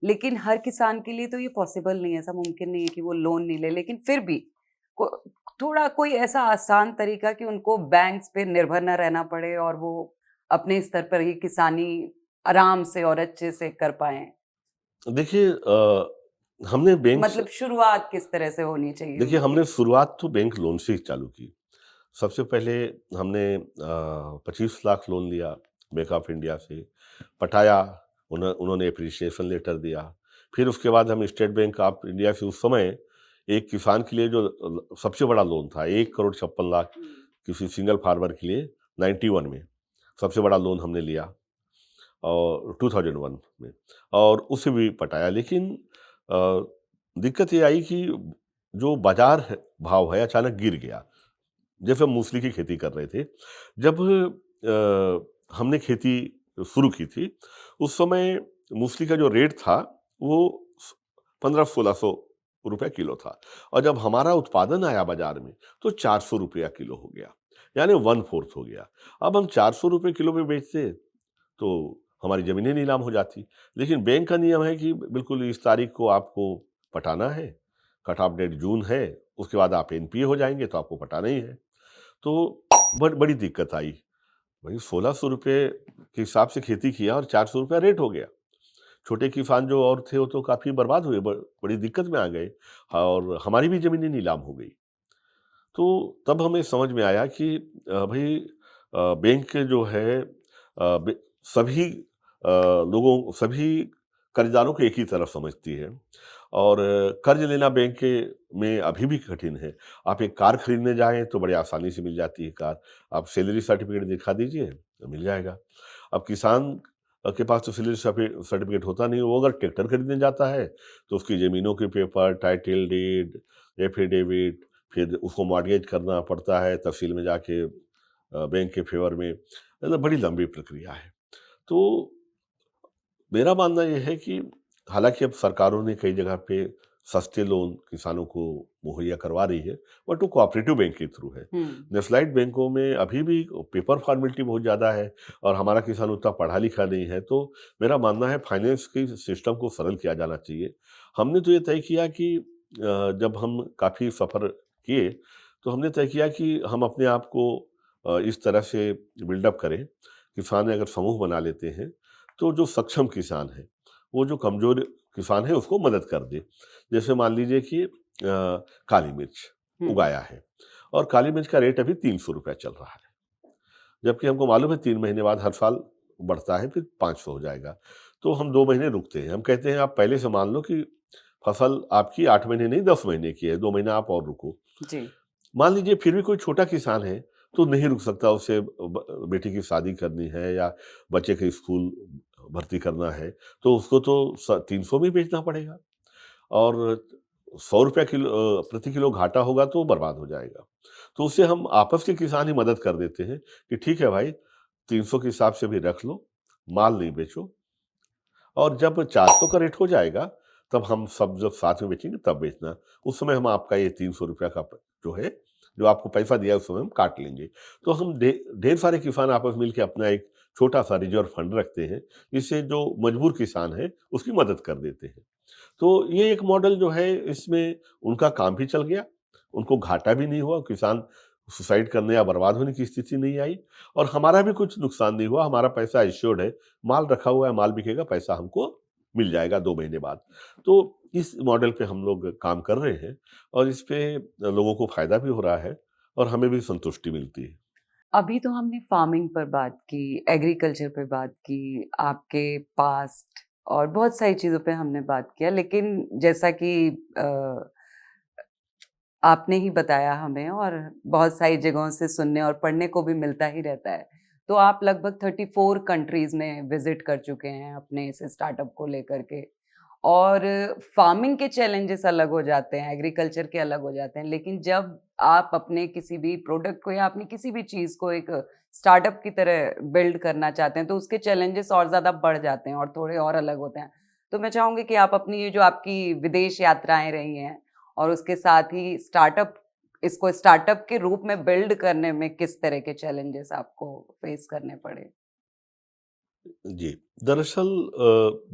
लेकिन हर किसान के लिए तो ये पॉसिबल नहीं है, ऐसा मुमकिन नहीं है कि वो लोन नहीं ले, लेकिन फिर भी को थोड़ा कोई ऐसा आसान तरीका कि उनको बैंक्स पे निर्भर ना रहना पड़े और वो अपने स्तर पर ही किसानी आराम से और अच्छे से कर पाएँ? देखिए हमने बैंक से मतलब शुरुआत किस तरह से होनी चाहिए देखिए उनकी? हमने शुरुआत तो बैंक लोन से ही चालू की। सबसे पहले हमने 25 लाख लोन लिया बैंक ऑफ इंडिया से, पटाया, उन्होंने एप्रिसिएशन लेटर दिया। फिर उसके बाद हम स्टेट बैंक ऑफ इंडिया से उस समय एक किसान के लिए जो सबसे बड़ा लोन था, 1 करोड़ 56 लाख हुँ। किसी सिंगल फार्मर के लिए 91 में, सबसे बड़ा लोन हमने लिया और 2001 में, और उसे भी पटाया। लेकिन अ, दिक्कत ये आई कि जो बाज़ार है भाव है अचानक गिर गया। जैसे हम मूँगफली की खेती कर रहे थे, जब हमने खेती शुरू की थी, उस समय मूँगफली का जो रेट था, वो स 1500-1600 रुपए किलो था, और जब हमारा उत्पादन आया बाज़ार में, तो 400 रुपया किलो हो गया, यानी 1/4 हो गया। अब हम 400 रुपए किलो में बेचते, तो हमारी ज़मीनें नीलाम हो जाती। लेकिन बैंक का नियम है कि बिल्कुल इस तारीख को आपको पटाना है, कट ऑफ डेट जून है, उसके बाद आप एनपीए हो जाएँगे, तो आपको पटाना ही है। तो बड़ी दिक्कत आई। वही 1600 रुपए के हिसाब से खेती किया और 400 रुपया रेट हो गया। छोटे किसान जो और थे वो तो काफ़ी बर्बाद हुए, बड़ी दिक्कत में आ गए, और हमारी भी ज़मीनें नीलाम हो गई। तो तब हमें समझ में आया कि भई बैंक जो है सभी लोगों सभी कर्जदारों को एक ही तरफ समझती है, और कर्ज लेना बैंक के में अभी भी कठिन है। आप एक कार खरीदने जाएँ तो बड़े आसानी से मिल जाती है कार। आप सैलरी सर्टिफ़िकेट दिखा दीजिए, तो मिल जाएगा। अब किसान के पास तो सैलरी सर्टिफ़िकेट होता नहीं है, वो अगर ट्रैक्टर खरीदने जाता है, तो उसकी ज़मीनों के पेपर, टाइटल डीड, एफ़िडेविट, फिर उसको मॉर्टगेज करना पड़ता है तहसील में जाके बैंक के फ़ेवर में, मतलब बड़ी लंबी प्रक्रिया है। तो मेरा मानना ये है कि हालाँकि अब सरकारों ने कई जगह पे सस्ते लोन किसानों को मुहैया करवा रही है, बट वो कोऑपरेटिव बैंक के थ्रू है। हुँ। नेशनलाइज्ड बैंकों में अभी भी पेपर फॉर्मेलिटी बहुत ज़्यादा है, और हमारा किसान उतना पढ़ा-लिखा नहीं है, तो मेरा मानना है फाइनेंस के सिस्टम को सरल किया जाना चाहिए। हमने तो ये तय किया कि जब हम काफ़ी सफ़र किए, तो हमने तय किया कि हम अपने आप को इस तरह से बिल्डअप करें, किसान अगर समूह बना लेते हैं, तो जो सक्षम किसान है, वो जो कमज़ोर किसान है उसको मदद कर दे। जैसे मान लीजिए कि काली मिर्च हुँ। उगाया है, और काली मिर्च का रेट अभी 300 रुपए चल रहा है। जबकि हमको मालूम है 3 महीने बाद हर साल बढ़ता है, फिर 500 हो जाएगा। तो हम 2 महीने रुकते हैं। हम कहते हैं आप पहले से मान लो कि फसल आपकी 8 महीने नहीं 10 महीने की है, 2 महीना आप और रुको। जी। मान लीजिए फिर भी कोई छोटा किसान है, तो नहीं रुक सकता, उसे बेटी की शादी करनी है या बच्चे के स्कूल भर्ती करना है, तो उसको तो 300 में बेचना पड़ेगा, और 100 रुपया प्रति किलो घाटा होगा तो वो बर्बाद हो जाएगा। तो उससे हम आपस के किसान ही मदद कर देते हैं कि ठीक है भाई, 300 के हिसाब से भी रख लो, माल नहीं बेचो, और जब 400 का रेट हो जाएगा, तब हम सब जब साथ में बेचेंगे तब बेचना। उस समय हम आपका ये 300 रुपया का जो है, जो आपको पैसा दिया है उस समय हम काट लेंगे। तो हम ढेर सारे किसान आपस में मिलके अपना एक छोटा-सा रिज़र्व फंड रखते हैं, जिससे जो मजबूर किसान है, उसकी मदद कर देते हैं। तो ये एक मॉडल जो है, इसमें उनका काम भी चल गया, उनको घाटा भी नहीं हुआ, किसान सुसाइड करने या बर्बाद होने की स्थिति नहीं आई, और हमारा भी कुछ नुकसान नहीं हुआ, हमारा पैसा एश्योर्ड है, माल रखा हुआ है, माल बिकेगा, पैसा हमको मिल जाएगा 2 महीने बाद। तो इस मॉडल पे हम लोग काम कर रहे हैं, और इस पे लोगों को फ़ायदा भी हो रहा है, और हमें भी संतुष्टि मिलती है। अभी तो हमने फार्मिंग पर बात की, एग्रीकल्चर पे बात की, आपके पास्ट और बहुत सारी चीज़ों पे हमने बात किया। लेकिन जैसा कि अ, आपने ही बताया हमें और बहुत सारी जगहों से सुनने और पढ़ने को भी मिलता ही रहता है। तो आप लगभग 34 कंट्रीज़ में विज़िट कर चुके हैं अपने इस स्टार्टअप को लेकर के। और फार्मिंग के चैलेंजेस अलग हो जाते हैं, एग्रीकल्चर के अलग हो जाते हैं। लेकिन जब आप अपने किसी भी प्रोडक्ट को या अपनी किसी भी चीज़ को एक स्टार्टअप की तरह बिल्ड करना चाहते हैं, तो उसके चैलेंजेस और ज़्यादा बढ़ जाते हैं और थोड़े और अलग होते हैं। तो मैं चाहूँगी कि आप अपनी ये जो आपकी विदेश यात्राएँ रही हैं और उसके साथ ही इसको स्टार्टअप के रूप में बिल्ड करने में किस तरह के चैलेंजेस आपको फेस करने पड़े? जी, दरअसल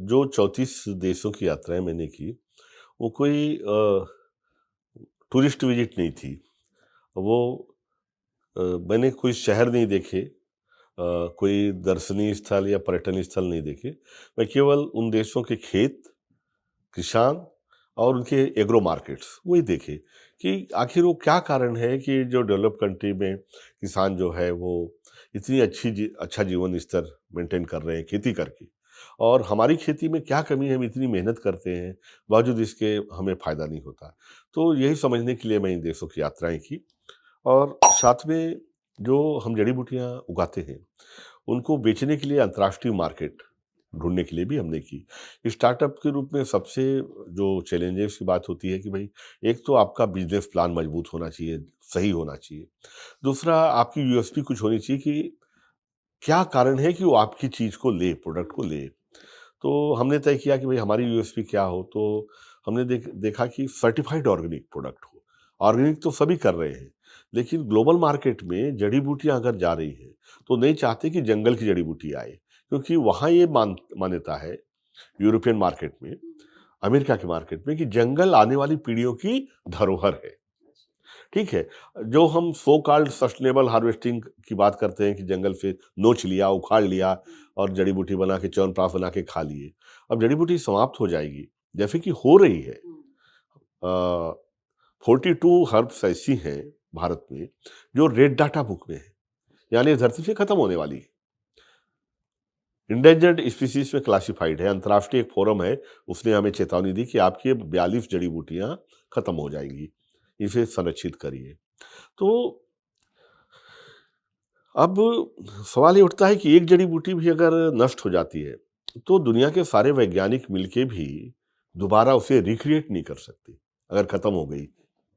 जो 34 देशों की यात्राएँ मैंने की, वो कोई टूरिस्ट विज़िट नहीं थी। वो मैंने कोई शहर नहीं देखे, कोई दर्शनीय स्थल या पर्यटन स्थल नहीं देखे। मैं केवल उन देशों के खेत किसान और उनके एग्रो मार्केट्स वही देखे कि आखिर वो क्या कारण है कि जो डेवलप कंट्री में किसान जो है वो इतनी अच्छा जीवन स्तर मेंटेन कर रहे हैं खेती करके, और हमारी खेती में क्या कमी है, हम इतनी मेहनत करते हैं बावजूद इसके हमें फ़ायदा नहीं होता। तो यही समझने के लिए मैं इन देशों की यात्राएं की, और साथ में जो हम जड़ी बूटियां उगाते हैं उनको बेचने के लिए अंतर्राष्ट्रीय मार्केट ढूंढने के लिए भी हमने की। स्टार्टअप के रूप में सबसे जो चैलेंजेस की बात होती है कि भाई, एक तो आपका बिजनेस प्लान मजबूत होना चाहिए, सही होना चाहिए। दूसरा, आपकी यूएसपी कुछ होनी चाहिए कि क्या कारण है कि वो आपकी चीज़ को ले, प्रोडक्ट को ले। तो हमने तय किया कि भाई हमारी यूएसपी क्या हो, तो हमने देखा कि सर्टिफाइड ऑर्गेनिक प्रोडक्ट हो। ऑर्गेनिक तो सभी कर रहे हैं, लेकिन ग्लोबल मार्केट में जड़ी बूटियां अगर जा रही हैं तो नहीं चाहते कि जंगल की जड़ी बूटी आए, क्योंकि वहाँ ये मान्यता है यूरोपियन मार्केट में, अमेरिका के मार्केट में, कि जंगल आने वाली पीढ़ियों की धरोहर है। ठीक है, जो हम सो कॉल्ड सस्टेनेबल हार्वेस्टिंग की बात करते हैं कि जंगल से नोच लिया, उखाड़ लिया और जड़ी बूटी बना के, च्यवनप्राश बना के खा लिए, अब जड़ी बूटी समाप्त हो जाएगी, जैसे कि हो रही है। 42 हर्ब्स ऐसी हैं भारत में जो रेड डाटा बुक में है, यानी इस धरती से खत्म होने वाली है, इंडेंजर्ड स्पीसीज में क्लासिफाइड है। अंतर्राष्ट्रीय एक फोरम है, उसने हमें चेतावनी दी कि आपकी 42 जड़ी बूटियां खत्म हो जाएंगी, इसे संरक्षित करिए। तो अब सवाल ये उठता है कि एक जड़ी बूटी भी अगर नष्ट हो जाती है तो दुनिया के सारे वैज्ञानिक मिलके भी दोबारा उसे रिक्रिएट नहीं कर सकते अगर खत्म हो गई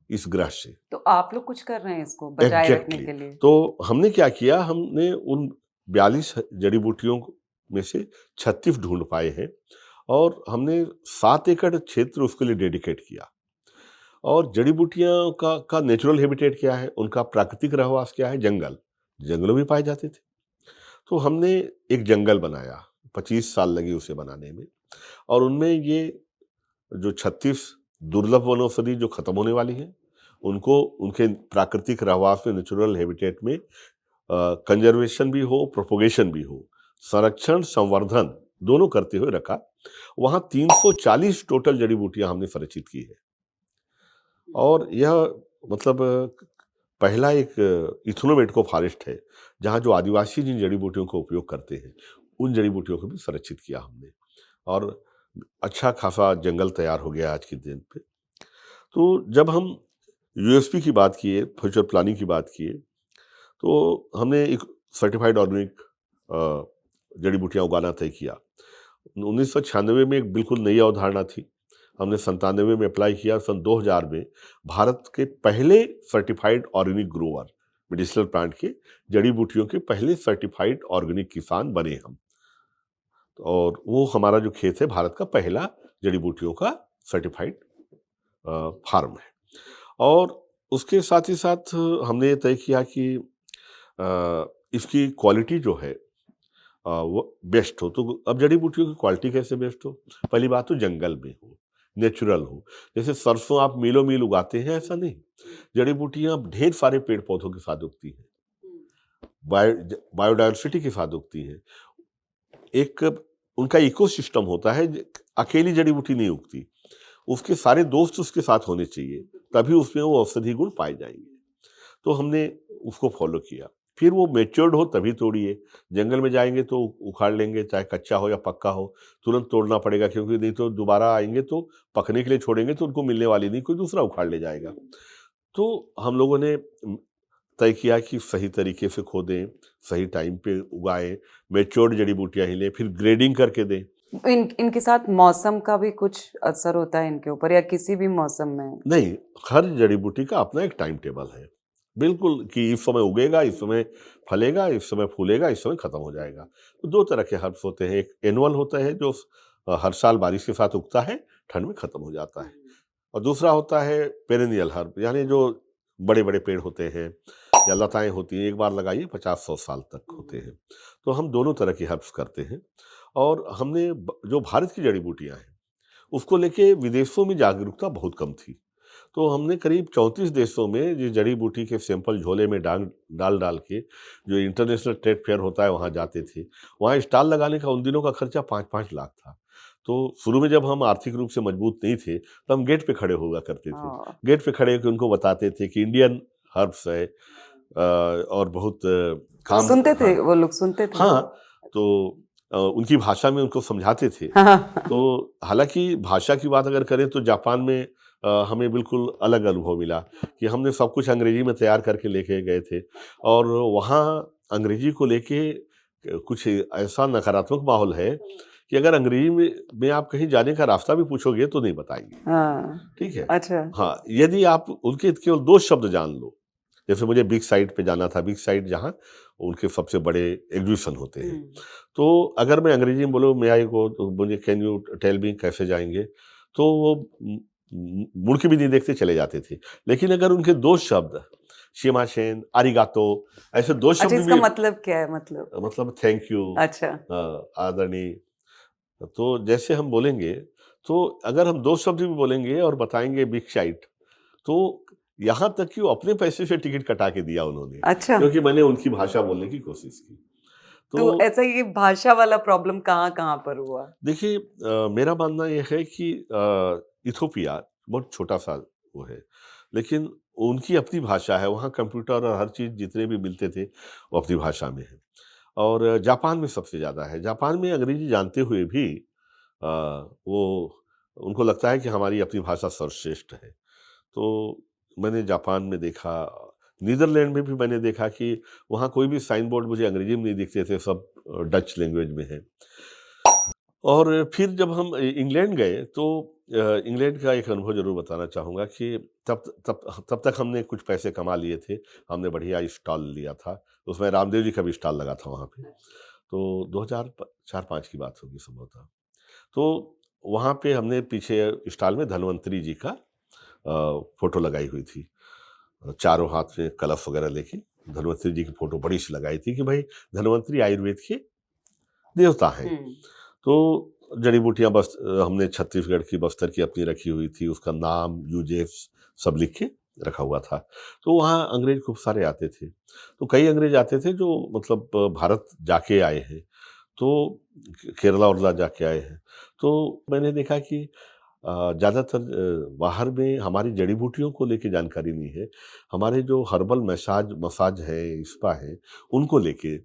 इस ग्रह से। तो आप लोग कुछ कर रहे हैं इसको बचाए रखने एग्जैक्टली के लिए? तो हमने क्या किया, हमने उन 42 जड़ी बूटियों में से 36 ढूंढ पाए हैं, और हमने 7 एकड़ क्षेत्र उसके लिए डेडिकेट किया। और जड़ी बूटियां का नेचुरल हैबिटेट क्या है, उनका प्राकृतिक रहवास क्या है, जंगल, जंगलों में पाए जाते थे। तो हमने एक जंगल बनाया, 25 साल लगे उसे बनाने में, और उनमें ये जो 36 दुर्लभ वनौषधि जो खत्म होने वाली हैं, उनको उनके प्राकृतिक रहवास में, नेचुरल हैबिटेट में कंजर्वेशन भी हो, प्रोपोगेशन भी हो, संरक्षण संवर्धन दोनों करते हुए रखा। वहाँ 340 टोटल जड़ी बूटियां हमने संरक्षित की है, और यह मतलब पहला एक इथनोमेटको फॉरेस्ट है जहाँ जो आदिवासी जिन जड़ी बूटियों का उपयोग करते हैं उन जड़ी बूटियों को भी संरक्षित किया हमने, और अच्छा खासा जंगल तैयार हो गया आज के दिन पे। तो जब हम यूएसपी की बात किए, फ्यूचर प्लानिंग की बात किए, तो हमने एक सर्टिफाइड ऑर्गेनिक जड़ी बूटियां उगाना तय किया। 1996 में एक बिल्कुल नई अवधारणा थी, हमने 97 में अप्लाई किया, सन 2000 में भारत के पहले certified organic Grover, medicinal plant के जड़ी बूटियों के पहले सर्टिफाइड ऑर्गेनिक किसान बने हम। और वो हमारा जो खेत है भारत का पहला जड़ी बूटियों का सर्टिफाइड फार्म है। और उसके साथ ही साथ हमने ये तय किया कि इसकी क्वालिटी जो है वो बेस्ट हो। तो अब जड़ी बूटियों की क्वालिटी कैसे बेस्ट हो, पहली बात तो जंगल में हो, नेचुरल हो। जैसे सरसों आप मीलों मील उगाते हैं, ऐसा नहीं, जड़ी बूटियां ढेर सारे पेड़ पौधों के साथ उगती हैं, बायोडायवर्सिटी के साथ उगती हैं, एक उनका इकोसिस्टम होता है। अकेली जड़ी बूटी नहीं उगती, उसके सारे दोस्त उसके साथ होने चाहिए, तभी उसमें वो औषधि गुण पाए जाएंगे। तो हमने उसको फॉलो किया। फिर वो मैच्योर्ड हो तभी तोड़िए, जंगल में जाएंगे तो उखाड़ लेंगे, चाहे कच्चा हो या पक्का हो, तुरंत तोड़ना पड़ेगा, क्योंकि नहीं तो दोबारा आएंगे तो पकने के लिए छोड़ेंगे तो उनको मिलने वाली नहीं, कोई दूसरा उखाड़ ले जाएगा। तो हम लोगों ने तय किया कि सही तरीके से खोदें, सही टाइम पे उगाएं, मैच्योर्ड जड़ी बूटियां ही लें, फिर ग्रेडिंग करके दें। इनके साथ मौसम का भी कुछ असर होता है इनके ऊपर, या किसी भी मौसम में? नहीं, हर जड़ी बूटी का अपना एक टाइम टेबल है, बिल्कुल, कि इस समय उगेगा, इस समय फलेगा, इस समय फूलेगा, इस समय खत्म हो जाएगा। तो दो तरह के हर्ब्स होते हैं, एक एनुअल होता है जो हर साल बारिश के साथ उगता है, ठंड में खत्म हो जाता है, और दूसरा होता है पेरेनियल हर्ब, यानी जो बड़े बड़े पेड़ होते हैं या लताएं होती हैं, एक बार लगाइए 50-100 साल तक होते हैं। तो हम दोनों तरह की हर्ब्स करते हैं। और हमने जो भारत की जड़ी बूटियां हैं उसको लेके विदेशों में जागरूकता बहुत कम थी, तो हमने करीब 34 देशों में ये जड़ी बूटी के सैंपल झोले में डाल डाल डाल के, जो इंटरनेशनल ट्रेड फेयर होता है वहाँ जाते थे, वहाँ स्टॉल लगाने का उन दिनों का खर्चा 5-5 लाख था। तो शुरू में जब हम आर्थिक रूप से मजबूत नहीं थे तो हम गेट पे खड़े होगा करते थे। हाँ। गेट पे खड़े होकर उनको बताते थे कि इंडियन हर्ब्स है और बहुत काम। सुनते थे, हाँ वो लोग सुनते थे? हाँ, तो उनकी भाषा में उनको समझाते थे। हाँ। तो हालांकि भाषा की बात अगर करें तो जापान में हमें बिल्कुल अलग अनुभव मिला कि हमने सब कुछ अंग्रेजी में तैयार करके लेके गए थे और वहाँ अंग्रेजी को लेके कुछ ऐसा नकारात्मक माहौल है कि अगर अंग्रेजी में आप कहीं जाने का रास्ता भी पूछोगे तो नहीं बताएंगे। हाँ, ठीक है। अच्छा। हाँ, यदि आप उनके केवल दो शब्द जान लो, जैसे मुझे बिग साइट पे जाना था, बिग साइट जहाँ उनके सबसे बड़े एग्जीबिशन होते हैं। तो अगर मैं अंग्रेजी में बोलूँ मे आई गो, तो मुझे कैन यू टेल मी कैसे जाएंगे, तो वो मुड़ के भी नहीं देखते चले जाते थे। लेकिन अगर उनके दो शब्द शिमाशेन, आरिगातो, ऐसे दो अच्छा, शब्द इसका भी, मतलब क्या है मतलब? मतलब थैंक यू, अच्छा। आदरणीय, तो जैसे हम बोलेंगे, तो अगर हम दो शब्द भी बोलेंगे और बताएंगे बिग साइट, तो यहाँ तक कि वो अपने पैसे से टिकट कटा के दिया उन्होंने, अच्छा, क्योंकि मैंने उनकी भाषा बोलने की कोशिश की। तो तो ऐसा ये भाषा वाला प्रॉब्लम कहाँ-कहाँ पर हुआ? देखिए, मेरा मानना ये है कि इथोपिया बहुत छोटा-सा वो है, लेकिन उनकी अपनी भाषा है, वहाँ कंप्यूटर और हर चीज़ जितने भी मिलते थे, वो अपनी भाषा में है। और जापान में सबसे ज़्यादा है। जापान में अंग्रेज़ी जानते हुए भी वो उनको लगता है कि हमारी अपनी भाषा सर्वश्रेष्ठ है। तो मैंने जापान में देखा, नीदरलैंड में भी मैंने देखा कि वहाँ कोई भी साइन बोर्ड मुझे अंग्रेजी में नहीं दिखते थे, सब डच लैंग्वेज में है। और फिर जब हम इंग्लैंड गए तो इंग्लैंड का एक अनुभव ज़रूर बताना चाहूँगा कि तब तब तब तक हमने कुछ पैसे कमा लिए थे। हमने बढ़िया स्टॉल लिया था, उसमें रामदेव जी का भी स्टॉल लगा था वहाँ पे। तो 2000 प 4-5 की बात होगी संभवतः। तो वहाँ पे हमने पीछे स्टॉल में धन्वंतरी जी का फ़ोटो लगाई हुई थी। चारों हाथ में कलश वगैरह लेके धन्वंतरी जी की फ़ोटो बड़ी-सी लगाई थी कि भाई धन्वंतरी आयुर्वेद के देवता हैं। हुँ। तो जड़ी-बूटियाँ बस हमने छत्तीसगढ़ की, बस्तर की अपनी रखी हुई थी, उसका नाम, यूजेस सब लिख के रखा हुआ था। तो वहाँ अंग्रेज़ खूब सारे आते थे। तो कई अंग्रेज़ आते थे जो मतलब भारत जाके आए हैं, तो केरला-वेरला जाके आए हैं। तो मैंने देखा कि ज़्यादातर बाहर में हमारी जड़ी-बूटियों को लेके जानकारी नहीं है। हमारे जो हर्बल मसाज मसाज है, स्पा है, उनको लेके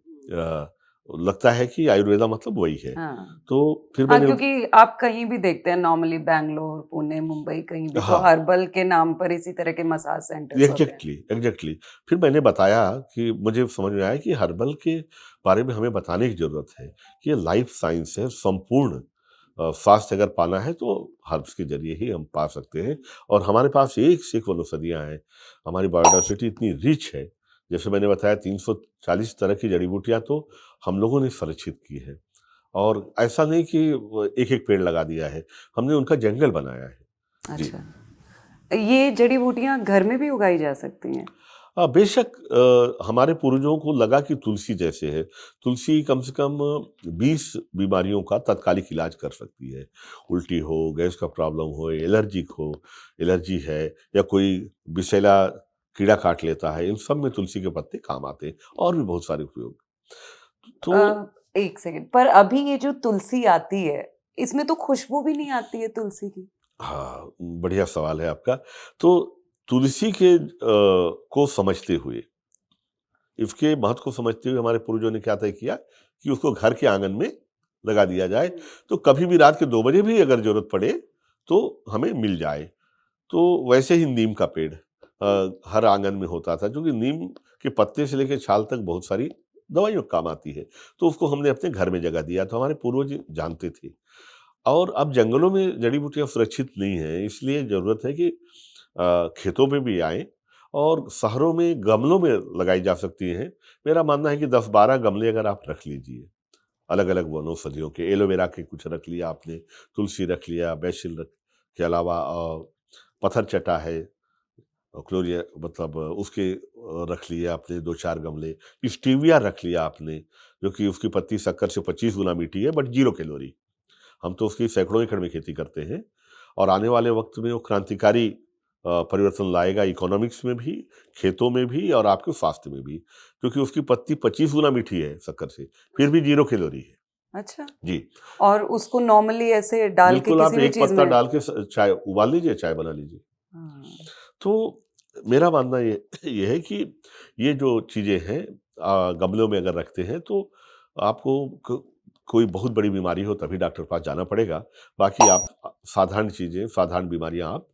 लगता है कि आयुर्वेदा मतलब वही है। हाँ। तो फिर हाँ, मैंने, क्योंकि आप कहीं भी देखते हैं नॉर्मली बैंगलोर, पुणे, मुंबई कहीं भी तो हाँ, हर्बल के नाम पर इसी तरह के मसाज सेंटर्स होते हैं। Exactly, exactly. फिर मैंने बताया कि मुझे समझ में आया कि हर्बल के बारे में हमें बताने की ज़रूरत है कि ये लाइफ़ साइंस है, संपूर्ण स्वास्थ्य अगर पाना है तो हर्ब्स के ज़रिए ही हम पा सकते हैं। और हमारे पास एक से एक वनौषधियाँ हैं। हमारी बायोडायवर्सिटी इतनी रिच है, जैसे मैंने बताया 340 तरह की जड़ी-बूटियाँ तो हम लोगों ने संरक्षित की है। और ऐसा नहीं कि वो एक-एक पेड़ लगा दिया है, हमने उनका जंगल बनाया है। जी। अच्छा। ये जड़ी-बूटियाँ घर में भी उगाई जा सकती हैं? बेशक हमारे पूर्वजों को लगा कि तुलसी जैसे है। तुलसी कम से कम 20 बीमारियों का तत्कालिक इलाज कर सकती है। उल्टी हो, गैस का प्रॉब्लम हो, एलर्जिक हो, एलर्जी है या कोई विषैला कीड़ा काट लेता है, इन सब में तुलसी के पत्ते काम आते हैं और भी बहुत सारे उपयोग। तो एक सेकंड, पर अभी ये जो तुलसी आती है, इसमें तो खुशबू भी नहीं आती है तुलसी की। हाँ, बढ़िया सवाल है आपका। तो तुलसी के को समझते हुए, इसके महत्व को समझते हुए हमारे पूर्वजों ने क्या तय किया कि उसको घर के आंगन में लगा दिया जाए, हुँ। तो कभी भी रात के 2 बजे भी अगर ज़रूरत पड़े, तो हमें मिल जाए। तो वैसे ही नीम का पेड़ हर आंगन में होता था, क्योंकि नीम के पत्ते से लेके छाल तक बहुत सारी दवाइयों में काम आती है। तो उसको हमने अपने घर में जगह दिया, तो हमारे पूर्वज जानते थे। और अब जंगलों में जड़ी-बूटियाँ सुरक्षित नहीं हैं, इसलिए ज़रूरत है कि खेतों में भी आएँ और शहरों में गमलों में लगाई जा सकती हैं। मेरा मानना है कि 10-12 गमले अगर आप रख लीजिए, अलग-अलग वनौषधियों के, एलोवेरा के कुछ रख लिया आपने, तुलसी रख लिया, बेसिल रख के अलावा पत्थरचट्टा है, क्लोरिया मतलब उसके रख लिए आपने 2-4 गमले, स्टीविया रख लिया आपने, जो कि उसकी पत्ती शक्कर से 25 गुना मीठी है बट 0 कैलोरी। हम तो उसकी सैकड़ों एकड़ में खेती करते हैं और आने वाले वक्त में वो क्रांतिकारी परिवर्तन लाएगा, इकोनॉमिक्स में भी, खेतों में भी और आपके स्वास्थ्य में भी, क्योंकि उसकी पत्ती 25 गुना मीठी है शक्कर से, फिर भी 0 कैलोरी है। अच्छा। जी, और उसको नॉर्मली ऐसे डाल के बिल्कुल आप किसी भी एक चीज़ पत्ता में? डाल के चाय उबाल लीजिए, चाय बना लीजिए। हाँ। तो मेरा मानना ये है कि ये जो चीज़ें हैं गमलों में अगर रखते हैं तो आपको कोई बहुत बड़ी बीमारी हो तभी डॉक्टर के पास जाना पड़ेगा। बाकी आप साधारण चीज़ें, साधारण बीमारियां आप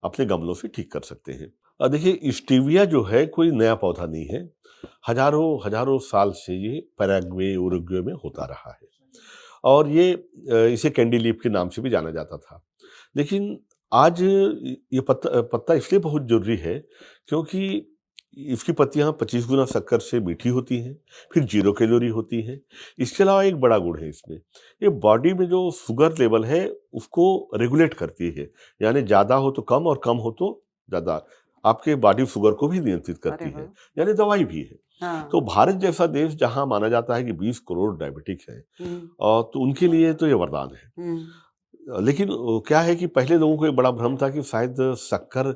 अपने गमलों से ठीक कर सकते हैं। देखिए स्टीविया जो है कोई नया पौधा नहीं है। हजारों हजारों साल से ये पैराग्वे उरुग्वे में होता रहा है और ये इसे कैंडी लीफ के नाम से भी जाना जाता था। लेकिन आज ये पत्ता पत्ता इसलिए बहुत ज़रूरी है क्योंकि इसकी पत्तियाँ 25 गुना शक्कर से मीठी होती हैं, फिर 0 कैलोरी होती हैं। इसके अलावा एक बड़ा गुण है इसमें, ये बॉडी में जो शुगर लेवल है उसको रेगुलेट करती है। यानी ज़्यादा हो तो कम और कम हो तो ज़्यादा। आपके बॉडी शुगर को भी नियंत्रित अरे करती वाह! है, यानी दवाई भी है। तो हाँ। भारत जैसा देश जहाँ माना जाता है कि 20 करोड़ डायबिटिक हैं हुँ, तो उनके लिए तो ये वरदान है। हुँ। लेकिन क्या है कि पहले लोगों को एक बड़ा भ्रम था कि शायद शक्कर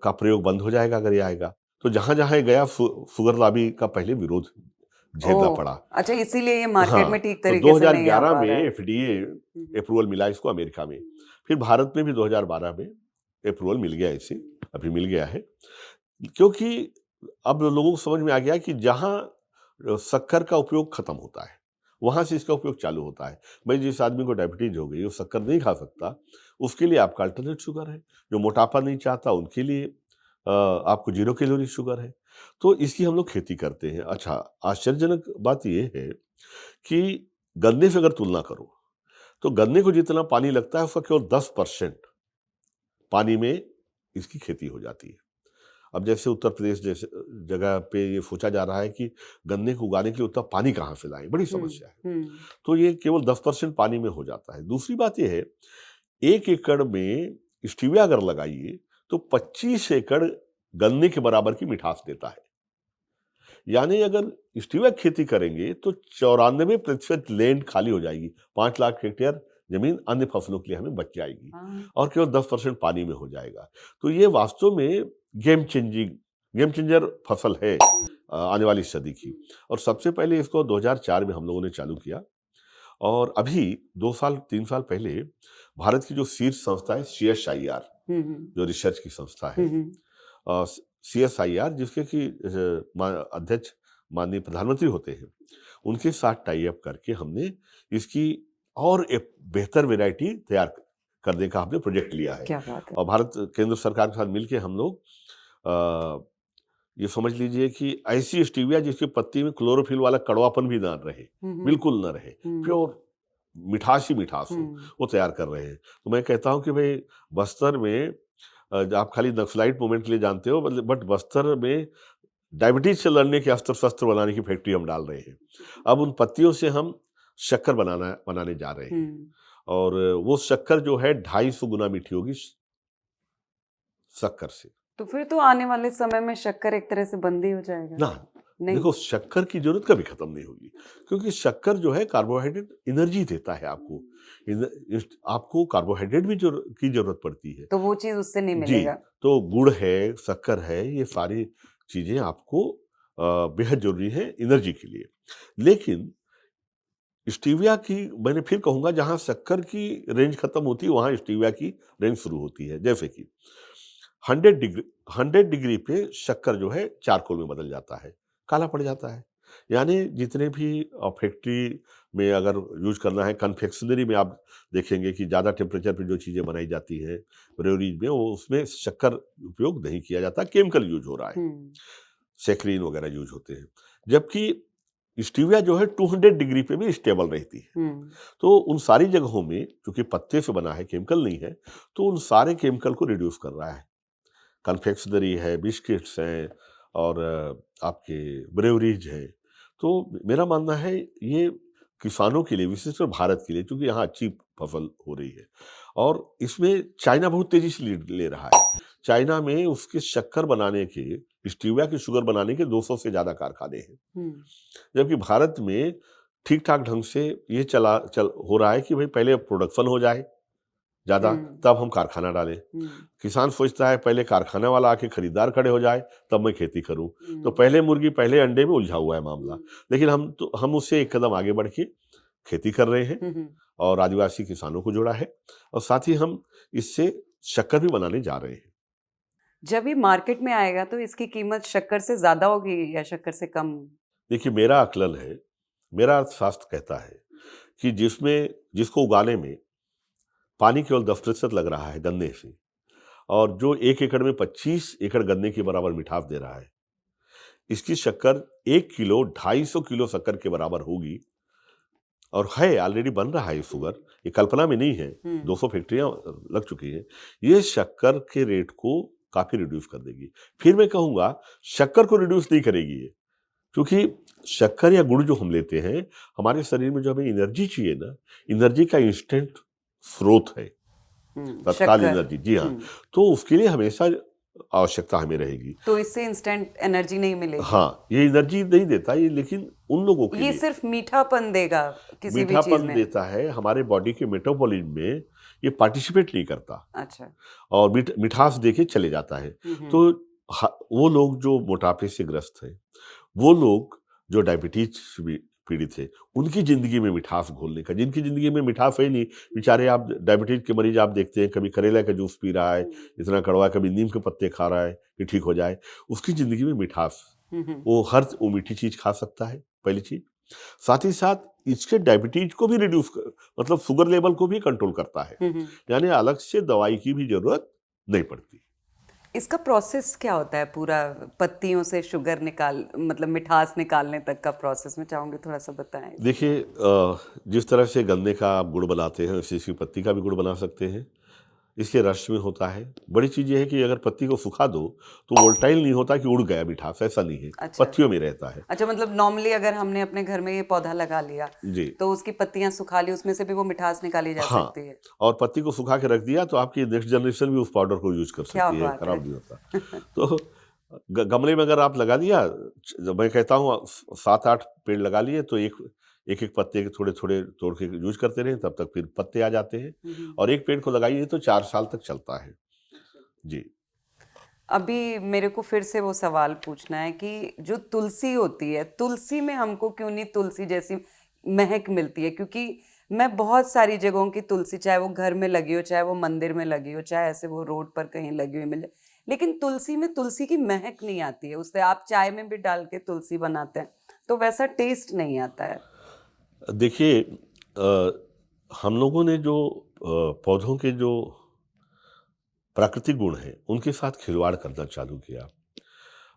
का प्रयोग बंद हो जाएगा अगर ये आएगा। तो जहाँ-जहाँ ये गया शुगर लॉबी का पहले विरोध झेलना ओह! पड़ा। अच्छा, इसीलिए ये मार्केट में हाँ, ठीक तो तरीके से नहीं आ 2011 पा में रहा है। एफडीए हुँ, हुँ। अप्रूवल मिला इसको अमेरिका में। फिर भारत में भी 2012 में अप्रूवल मिल गया इसे, अभी मिल गया है। क्योंकि अब लोगों को समझ में आ गया कि जहाँ शक्कर का उपयोग खत्म होता है, वहाँ से इसका उपयोग चालू होता है। भाई जिस आदमी को डायबिटीज हो गई, वो शक्कर नहीं खा सकता, उसके लिए आपका अल्टरनेट शुगर है। जो मोटापा नहीं चाहता, उनके लिए आपको 0 कैलोरी शुगर है। तो इसकी हम लोग खेती करते हैं। अच्छा, आश्चर्यजनक बात ये है कि गन्ने से अगर तुलना करो, तो गन्ने को जितना पानी लगता है, उसका केवल 10% पानी में इसकी खेती हो जाती है। अब जैसे उत्तर प्रदेश जैसे जगह पे ये सोचा जा रहा है कि गन्ने को उगाने के लिए उतना पानी कहाँ से लाएं, बड़ी हुँ, समस्या है। हुँ। तो ये केवल 10% पानी में हो जाता है। दूसरी बात ये है, 1 एकड़ में स्टीविया अगर लगाइए तो 25 एकड़ गन्ने के बराबर की मिठास देता है। यानी अगर स्टीविया की खेती करेंगे तो 94% लैंड खाली हो जाएगी। 5 लाख हेक्टेयर जमीन अन्य फसलों के लिए हमें बच जाएगी हाँ। और केवल 10% पानी में हो जाएगा। तो ये वास्तव में गेम चेंजर फसल है आने वाली सदी की। और सबसे पहले इसको 2004 में हम लोगों ने चालू किया और अभी 2 साल 3 साल पहले भारत की जो शीर्ष संस्था है सीएसआईआर, हुँ, हुँ। जो रिसर्च की संस्था है, हुँ, हुँ। सीएसआईआर जिसके कि अध्यक्ष माननीय प्रधानमंत्री होते हैं, उनके साथ टाई अप करके हमने इसकी और एक बेहतर वैरायटी तैयार करने का हमने प्रोजेक्ट लिया है। क्या बात है! और भारत केंद्र सरकार के साथ मिलके हम लोग ये समझ लीजिए कि ऐसी स्टीविया जिसकी पत्ती में क्लोरोफिल वाला कड़वापन भी ना रहे, हुँ, हुँ। बिल्कुल ना रहे, हुँ, प्योर मिठास ही मिठास हो, हुँ। वो तैयार कर रहे हैं। तो मैं कहता हूँ कि भई बस्तर में आप खाली नक्सलाइट मूवमेंट के लिए जानते हो बट बस्तर में डायबिटीज से लड़ने के अस्त्र-शस्त्र बनाने की फैक्ट्री हम डाल रहे हैं। अब उन पत्तियों से हम शक्कर बनाने जा रहे हैं हुँ। और वो शक्कर जो है 250 गुना मीठी होगी शक्कर से। तो फिर तो आने वाले समय में शक्कर एक तरह से बंद ही हो जाएगा। ना, नहीं? देखो शक्कर की ज़रूरत कभी खत्म नहीं होगी, क्योंकि शक्कर जो है कार्बोहाइड्रेट एनर्जी देता है आपको। आपको कार्बोहाइड्रेट भी की ज़रूरत पड़ती है। तो वो चीज़ उससे नहीं जी, मिलेगा। तो गुड़ है, शक्कर है, ये सारी चीज़ें आपको बेहद ज़रूरी है एनर्जी के लिए। लेकिन स्टीविया की मैंने फिर कहूँगा जहाँ शक्कर की रेंज खत्म होती है, वहाँ स्टीविया की रेंज शुरू होती है। जैसे कि 100 डिग्री पे शक्कर जो है चारकोल में बदल जाता है, काला पड़ जाता है। यानी जितने भी फैक्ट्री में अगर यूज़ करना है, कन्फेक्शनरी में आप देखेंगे कि ज़्यादा टेम्परेचर पे जो चीज़ें बनाई जाती हैं, ब्रेवरीज में वो उसमें शक्कर उपयोग नहीं किया जाता, केमिकल यूज़ हो रहा है, हुँ। सैकरीन वगैरह यूज़ होते हैं। जबकि स्टीविया जो है 200 डिग्री पे भी स्टेबल रहती है। हुँ। तो तो उन सारी जगहों में चूँकि पत्ते से बना है, केमिकल नहीं है, तो उन सारे केमिकल को रिड्यूस कर रहा है। कन्फेक्शनरी है, बिस्किट्स हैं और आपके ब्रेवरीज हैं। तो मेरा मानना है ये किसानों के लिए, विशेषकर भारत के लिए, चूँकि यहाँ अच्छी फसल हो रही है और इसमें चाइना बहुत तेज़ी से लीड ले रहा है। चाइना में उसके शक्कर बनाने के, स्टीविया की शुगर बनाने के 200 से ज़्यादा कारखाने हैं। हुँ। जबकि भारत में ठीक-ठाक ढंग से ये चल हो रहा है कि भई पहले प्रोडक्शन हो जाए ज़्यादा, हुँ। तब हम कारखाना डालें। हुँ। किसान सोचता है पहले कारखाना वाला आके खरीदार खड़े हो जाए तब मैं खेती करूं। तो हुँ। पहले मुर्गी पहले अंडे में उलझा हुआ है मामला। हुँ। लेकिन हम उससे एक कदम आगे बढ़ के खेती कर रहे हैं हम्म। और आदिवासी किसानों को जोड़ा है, और साथ ही हम इससे शक्कर भी बनाने जा रहे हैं। जब ये मार्केट में आएगा तो इसकी कीमत शक्कर से ज्यादा होगी या शक्कर से कम? देखिए, मेरा आकलन है, मेरा अर्थशास्त्र कहता है कि जिसको उगाने में पानी केवल 10% लग रहा है गन्ने से, और जो 1 एकड़ में 25 एकड़ गन्ने के बराबर मिठास दे रहा है, इसकी शक्कर 1 किलो 250 किलो शक्कर के बराबर होगी। और है, ऑलरेडी बन रहा है ये शुगर, ये कल्पना में नहीं है, हम्म। 200 फैक्ट्रियां लग चुकी हैं। ये शक्कर के रेट को काफी रिड्यूस कर देगी। फिर मैं कहूंगा, शक्कर को रिड्यूस नहीं करेगी ये, क्योंकि शक्कर या गुड़ जो हम लेते हैं, हमारे शरीर में जो हमें एनर्जी चाहिए ना, एनर्जी का इंस्टेंट स्रोत है, तत्काल शक्कर। एनर्जी। जी हाँ, तो उसके लिए हमेशा आवश्यकता हमें रहेगी। तो इससे इंस्टेंट एनर्जी नहीं मिलेगी? हाँ, ये एनर्जी नहीं देता ये, लेकिन उन लोगों के ये लिए सिर्फ मीठापन देगा किसी भी चीज मीठापन में? देता है। हमारे बॉडी के मेटाबॉलिज्म में ये पार्टिसिपेट नहीं करता, अच्छा। और मिठास देके चले जाता है। तो वो लोग जो मोटापे से ग्रस्त हैं, वो लोग जो डायबिटीज से पीड़ित है, उनकी जिंदगी में मिठास घोलने का, जिनकी जिंदगी में मिठास है नहीं, बेचारे, आप डायबिटीज के मरीज आप देखते हैं, कभी करेला का जूस पी रहा है, इतना कड़वा, कभी नीम के पत्ते खा रहा है कि ठीक हो जाए, उसकी जिंदगी में मिठास, वो मीठी चीज खा सकता है, पहली चीज। साथ ही साथ इसके डायबिटीज को भी मतलब शुगर लेवल को भी कंट्रोल करता है, यानी अलग से दवाई की भी जरूरत नहीं पड़ती। इसका प्रोसेस क्या होता है पूरा, पत्तियों से शुगर मतलब मिठास निकालने तक का प्रोसेस मैं चाहूंगी थोड़ा सा बताएं। देखिए, जिस तरह से गन्ने का आप गुड़ बनाते हैं, वैसे इसकी पत्ती का भी गुड़ बना सकते हैं। इसके रस में होता है। बड़ी चीज़ ये है कि अगर पत्ती को सुखा दो तो वोल्टाइल नहीं होता कि उड़ गया मिठास, ऐसा नहीं है। अच्छा। पत्तियों में रहता है। अच्छा, मतलब नॉर्मली अगर हमने अपने घर में ये पौधा लगा लिया जी तो उसकी पत्तियां सुखा ली, उसमें से भी वो मिठास निकाली जा हाँ, सकती है? और पत्ती को सुखा के रख दिया तो आपकी नेक्स्ट जनरेशन भी उस पाउडर को यूज कर क्या सकती है, बात है। खराब नहीं होता। तो गमले में अगर आप लगा दिया, मैं कहता हूँ 7-8 पेड़ लगा लिए तो एक एक पत्ते के थोड़े थोड़े तोड़ के यूज करते रहे, तब तक फिर पत्ते आ जाते हैं। और एक पेड़ को लगाइए तो 4 साल तक चलता है। जी। अभी मेरे को फिर से वो सवाल पूछना है कि जो तुलसी होती है, तुलसी में हमको क्यों नहीं तुलसी जैसी महक मिलती है? क्योंकि मैं बहुत सारी जगहों की तुलसी, चाहे वो घर में लगी हो, चाहे वो मंदिर में लगी हो, चाहे ऐसे वो रोड पर कहीं लगी हुई मिले, लेकिन तुलसी में तुलसी की महक नहीं आती है। उससे आप चाय में भी डाल के तुलसी बनाते हैं तो वैसा टेस्ट नहीं आता है। देखिए, हम लोगों ने जो पौधों के जो प्राकृतिक गुण हैं, उनके साथ खिलवाड़ करना चालू किया।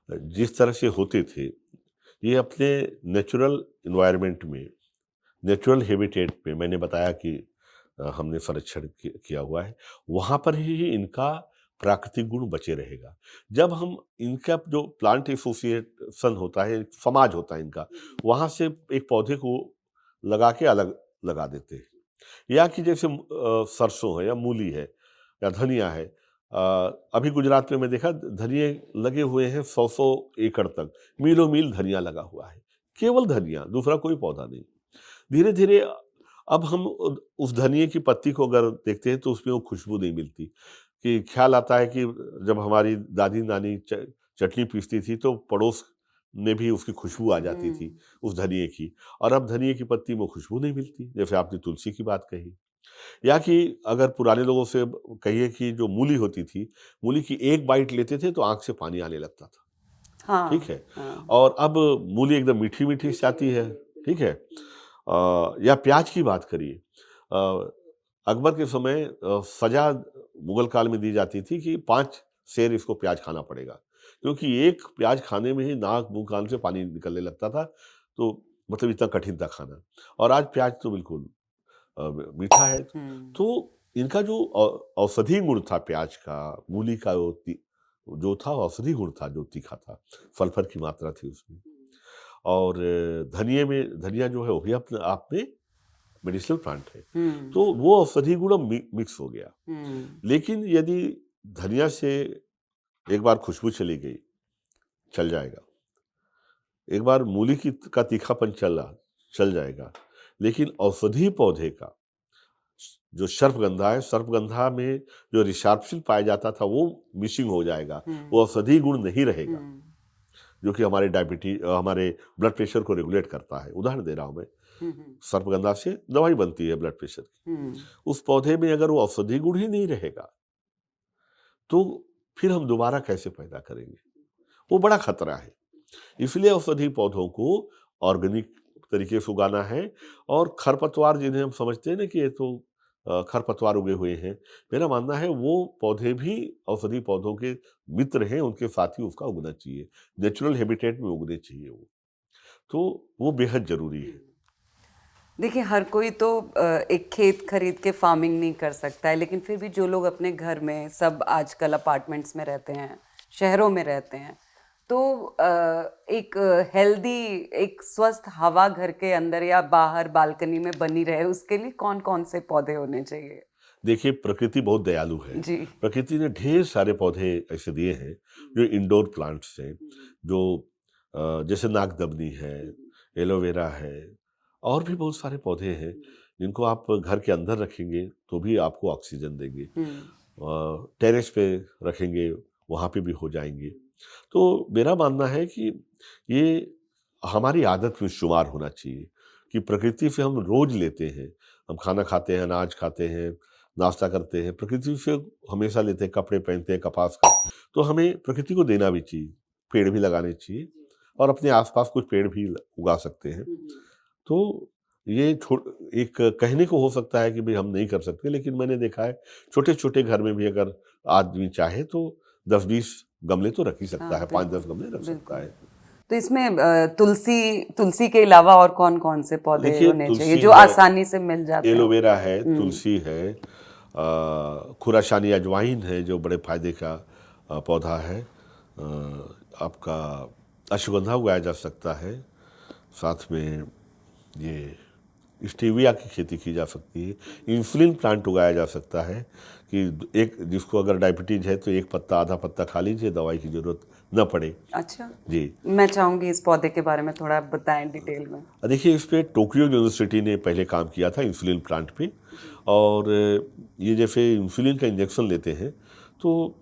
जिस तरह से होते थे, ये अपने नेचुरल एनवायरनमेंट में, नेचुरल हैबिटेट पे, मैंने बताया कि हमने संरक्षण किया हुआ है, वहाँ पर ही इनका प्राकृतिक गुण बचे रहेगा। जब हम इनका जो प्लांट एसोसिएशन होता है, समाज होता है इनका, वहाँ से एक पौधे को लगा के अलग लगा देते हैं। या कि जैसे सरसों है या मूली है या धनिया है, अभी गुजरात में मैं देखा धनिया लगे हुए हैं 100-100 एकड़ तक, मीलों मील धनिया लगा हुआ है, केवल धनिया, दूसरा कोई पौधा नहीं। धीरे धीरे अब हम उस धनिए की पत्ती को अगर देखते हैं तो उसमें वो खुशबू नहीं मिलती। कि ख्याल आता है कि जब हमारी दादी नानी चटनी पीसती थी तो पड़ोस में भी उसकी खुशबू आ जाती थी उस धनिए की, और अब धनिए की पत्ती में खुशबू नहीं मिलती, जैसे आपने तुलसी की बात कही। या कि अगर पुराने लोगों से कहिए कि जो मूली होती थी, मूली की एक बाइट लेते थे तो आंख से पानी आने लगता था। हाँ, ठीक है। हाँ। और अब मूली एकदम मीठी मीठी सी आती है। ठीक है। या प्याज की बात करिए, अकबर के समय सजा मुगल काल में दी जाती थी कि 5 शेर इसको प्याज खाना पड़ेगा, क्योंकि एक प्याज खाने में ही नाक मुंह कान से पानी निकलने लगता था। तो मतलब इतना कठिन था खाना। और आज प्याज तो बिल्कुल मीठा है। तो इनका जो औषधि गुण था प्याज का, मूली का जो था औषधि गुण था, जो तीखा था, सल्फर की मात्रा थी उसमें। और धनिया जो है वो भी अपने आप में मेडिसिनल प्लांट है। तो वो औषधि गुण मिक्स हो गया। लेकिन यदि धनिया से एक बार खुशबू चली गई, चल जाएगा। एक बार मूली का तीखापन चल जाएगा। लेकिन औषधि पौधे का जो सर्पगंधा है, सर्पगंधा में जो रिसार्प्सिल पाया जाता था वो मिसिंग हो जाएगा, वो औषधि गुण नहीं रहेगा, जो कि हमारे ब्लड प्रेशर को रेगुलेट करता है। उदाहरण दे रहा हूं मैं, सर्पगंधा से दवाई बनती है ब्लड प्रेशर की। उस पौधे में अगर वो औषधि गुण ही नहीं रहेगा तो फिर हम दोबारा कैसे पैदा करेंगे? वो बड़ा खतरा है। इसलिए औषधि पौधों को ऑर्गेनिक तरीके से उगाना है। और खरपतवार जिन्हें हम समझते हैं ना कि ये तो खरपतवार उगे हुए हैं, मेरा मानना है वो पौधे भी औषधि पौधों के मित्र हैं, उनके साथ ही उसका उगना चाहिए, नेचुरल हैबिटेट में उगने चाहिए वो। तो वो बेहद ज़रूरी है। देखिए, हर कोई तो एक खेत खरीद के फार्मिंग नहीं कर सकता है, लेकिन फिर भी जो लोग अपने घर में, सब आजकल अपार्टमेंट्स में रहते हैं, शहरों में रहते हैं, तो एक हेल्दी, एक स्वस्थ हवा घर के अंदर या बाहर बालकनी में बनी रहे, उसके लिए कौन कौन से पौधे होने चाहिए? देखिए, प्रकृति बहुत दयालु है। जी। प्रकृति ने ढेर सारे पौधे ऐसे दिए हैं जो इंडोर प्लांट्स हैं, जो जैसे नागदबनी है, एलोवेरा है, और भी बहुत सारे पौधे हैं जिनको आप घर के अंदर रखेंगे तो भी आपको ऑक्सीजन देंगे। टेरेस पे रखेंगे, वहाँ पे भी हो जाएंगे। तो मेरा मानना है कि ये हमारी आदत में शुमार होना चाहिए कि प्रकृति से हम रोज लेते हैं। हम खाना खाते हैं, अनाज खाते हैं, नाश्ता करते हैं, प्रकृति से हमेशा लेते हैं, कपड़े पहनते हैं कपास का। तो हमें प्रकृति को देना भी चाहिए, पेड़ भी लगाने चाहिए और अपने आसपास कुछ पेड़ भी उगा सकते हैं। तो ये एक कहने को हो सकता है कि भाई हम नहीं कर सकते, लेकिन मैंने देखा है छोटे छोटे घर में भी अगर आदमी चाहे तो 10-20 गमले तो रख ही सकता हाँ, है, 5-10 गमले रख सकता बिल्कुल। है। तो इसमें तुलसी के अलावा और कौन कौन से पौधे देखिए, होने चाहिए तुलसी जो है, आसानी से मिल जाते हैं? एलोवेरा है, तुलसी है, खुरासानी अजवाइन है जो बड़े फायदे का पौधा है। आपका अश्वगंधा उगाया जा सकता है, साथ में ये स्टीविया की खेती की जा सकती है। इंसुलिन प्लांट उगाया जा सकता है कि एक जिसको अगर डायबिटीज है तो एक पत्ता आधा पत्ता खा लीजिए, दवाई की जरूरत न पड़े। अच्छा, जी। मैं चाहूंगी इस पौधे के बारे में थोड़ा बताएं डिटेल में। देखिए, इस पे टोक्यो यूनिवर्सिटी ने पहले काम किया था इंसुलिन प्लांट पे। और ये जैसे इंसुलिन का इंजेक्शन लेते हैं तो